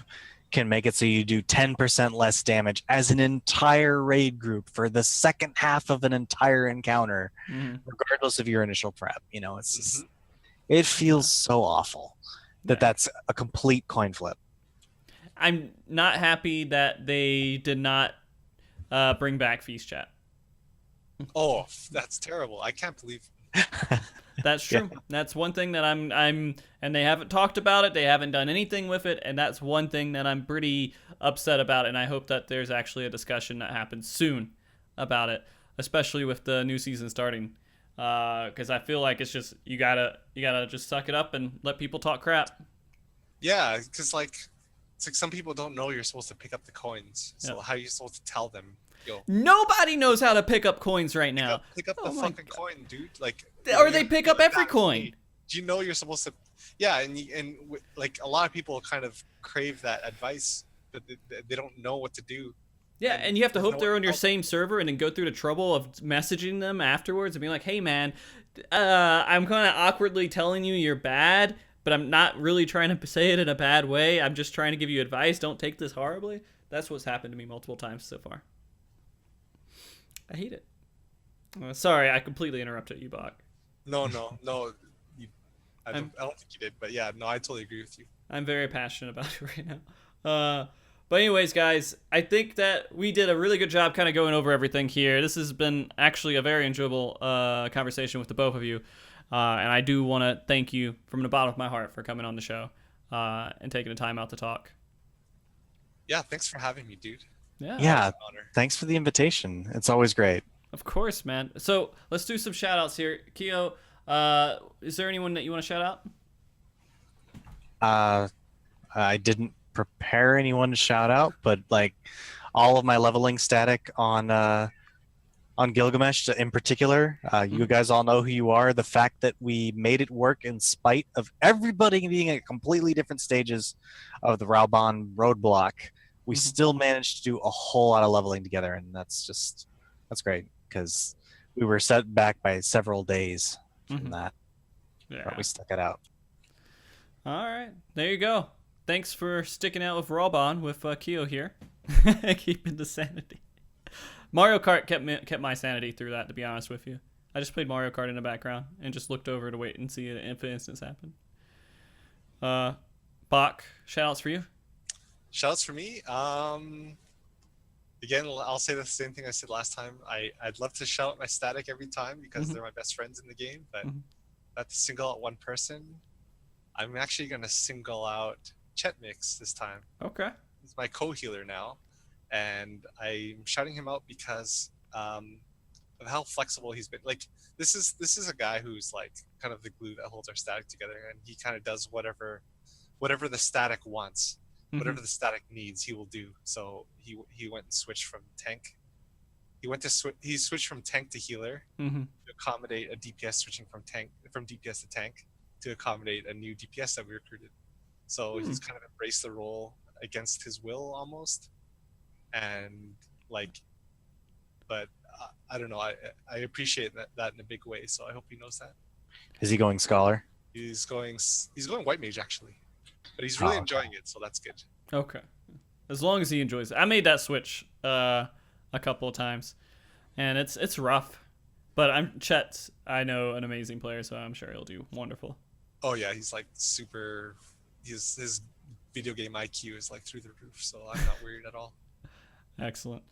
can make it so you do 10% less damage as an entire raid group for the second half of an entire encounter, regardless of your initial prep. It's just, it feels so awful that that's a complete coin flip. I'm not happy that they did not bring back Feast Chat. Oh, that's terrible. I can't believe. That's true. Yeah. That's one thing that I'm and they haven't talked about it. They haven't done anything with it, and that's one thing that I'm pretty upset about, and I hope that there's actually a discussion that happens soon about it, especially with the new season starting. Because I feel like it's just you gotta just suck it up and let people talk crap. Yeah, because it's like some people don't know you're supposed to pick up the coins. So how are you supposed to tell them? Yo, nobody knows how to pick up coins right now. Pick up the fucking coin, dude. Like, or they pick up every coin. Do you know you're supposed to? Yeah, and like a lot of people kind of crave that advice, but they don't know what to do. Yeah, and you have to hope they're on your same server and then go through the trouble of messaging them afterwards and being like, hey man, I'm kind of awkwardly telling you you're bad, but I'm not really trying to say it in a bad way. I'm just trying to give you advice. Don't take this horribly. That's what's happened to me multiple times so far. I hate it. Sorry, I completely interrupted you, Bach. No. I don't think you did, but yeah, no, I totally agree with you. I'm very passionate about it right now. But anyways, guys, I think that we did a really good job kind of going over everything here. This has been actually a very enjoyable conversation with the both of you. And I do want to thank you from the bottom of my heart for coming on the show and taking the time out to talk. Yeah, thanks for having me, dude. Yeah, thanks for the invitation. It's always great. Of course, man. So let's do some shout outs here. Keo, is there anyone that you want to shout out? I didn't prepare anyone to shout out, but like all of my leveling static on on Gilgamesh in particular. You guys all know who you are. The fact that we made it work in spite of everybody being at completely different stages of the Raubon roadblock, we still managed to do a whole lot of leveling together, and that's great because we were set back by several days from that. Yeah. But we stuck it out. All right, there you go. Thanks for sticking out with Raubon with Kyo here, keeping the sanity. Mario Kart kept my sanity through that, to be honest with you. I just played Mario Kart in the background and just looked over to wait and see if an instance happened. Bach, shoutouts for you. Shoutouts for me. Again, I'll say the same thing I said last time. I'd love to shout out my static every time because they're my best friends in the game, but not to single out one person. I'm actually going to single out Chetmix this time. Okay. He's my co-healer now, and I'm shouting him out because of how flexible he's been. Like, this is a guy who's like kind of the glue that holds our static together, and he kind of does whatever the static wants. Whatever the static needs, he will do. So he went and switched from tank. He switched from tank to healer to accommodate a DPS switching from DPS to tank to accommodate a new DPS that we recruited. So he's kind of embraced the role against his will almost, and like, but I don't know. I appreciate that in a big way. So I hope he knows that. Is he going scholar? He's going white mage actually. But he's really enjoying it, so that's good. Okay. As long as he enjoys it. I made that switch a couple of times, and it's rough. But Chet, I know, an amazing player, so I'm sure he'll do wonderful. Oh, yeah, he's like super... His video game IQ is like through the roof, so I'm not worried at all. Excellent.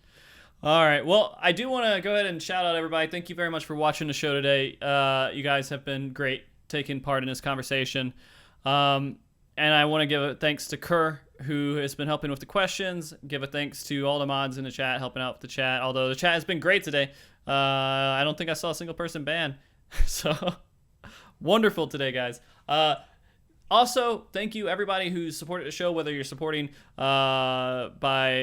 All right. Well, I do want to go ahead and shout out everybody. Thank you very much for watching the show today. You guys have been great taking part in this conversation. And I want to give a thanks to Kerr, who has been helping with the questions. Give a thanks to all the mods in the chat, helping out with the chat. Although the chat has been great today. I don't think I saw a single person banned. So, wonderful today, guys. Also, thank you everybody who's supported the show, whether you're supporting by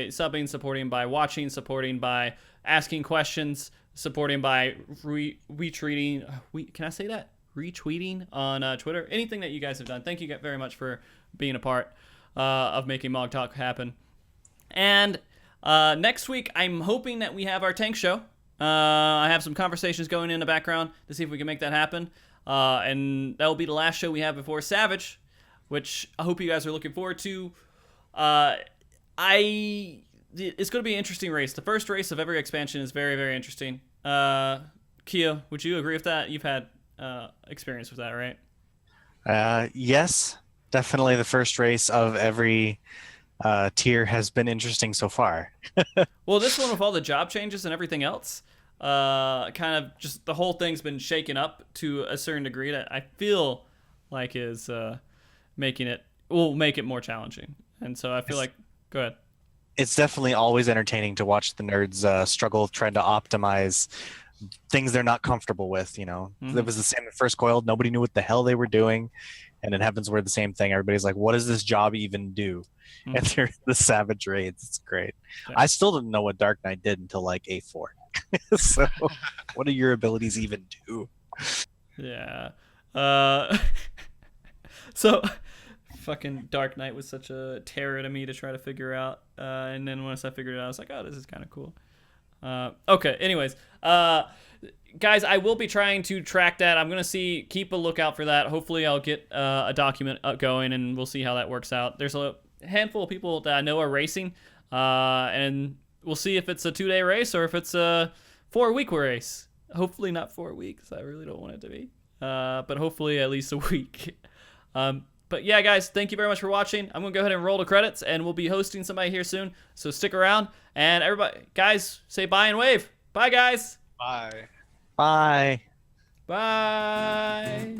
subbing, supporting by watching, supporting by asking questions, supporting by retweeting. Can I say that? Retweeting on Twitter, anything that you guys have done. Thank you very much for being a part of making MogTalk happen. And next week, I'm hoping that we have our tank show. I have some conversations going in the background to see if we can make that happen. And that will be the last show we have before Savage, which I hope you guys are looking forward to. It's going to be an interesting race. The first race of every expansion is very, very interesting. Kia, would you agree with that? You've had experience with that, right? Yes, definitely the first race of every tier has been interesting so far. Well, this one with all the job changes and everything else, kind of just the whole thing's been shaken up to a certain degree that I feel like is make it more challenging. And so I feel like, go ahead. It's definitely always entertaining to watch the nerds struggle trying to optimize things they're not comfortable with, you know. It was the same at First Coiled. Nobody knew what the hell they were doing, and in Heavens Word the same thing. Everybody's like, what does this job even do? And they're the Savage raids. It's great. Yeah. I still didn't know what Dark Knight did until like A4. So what do your abilities even do? Yeah. So fucking Dark Knight was such a terror to me to try to figure out, and then once I figured it out, I was like, oh, this is kind of cool. Okay, anyways, guys, I will be trying to track that. I'm going to keep a lookout for that. Hopefully I'll get a document going, and we'll see how that works out. There's a handful of people that I know are racing, and we'll see if it's a 2-day race or if it's a 4-week race. Hopefully not 4 weeks. I really don't want it to be, but hopefully at least a week. But yeah, guys, thank you very much for watching. I'm going to go ahead and roll the credits, and we'll be hosting somebody here soon. So stick around. And everybody, guys, say bye and wave. Bye, guys. Bye. Bye. Bye.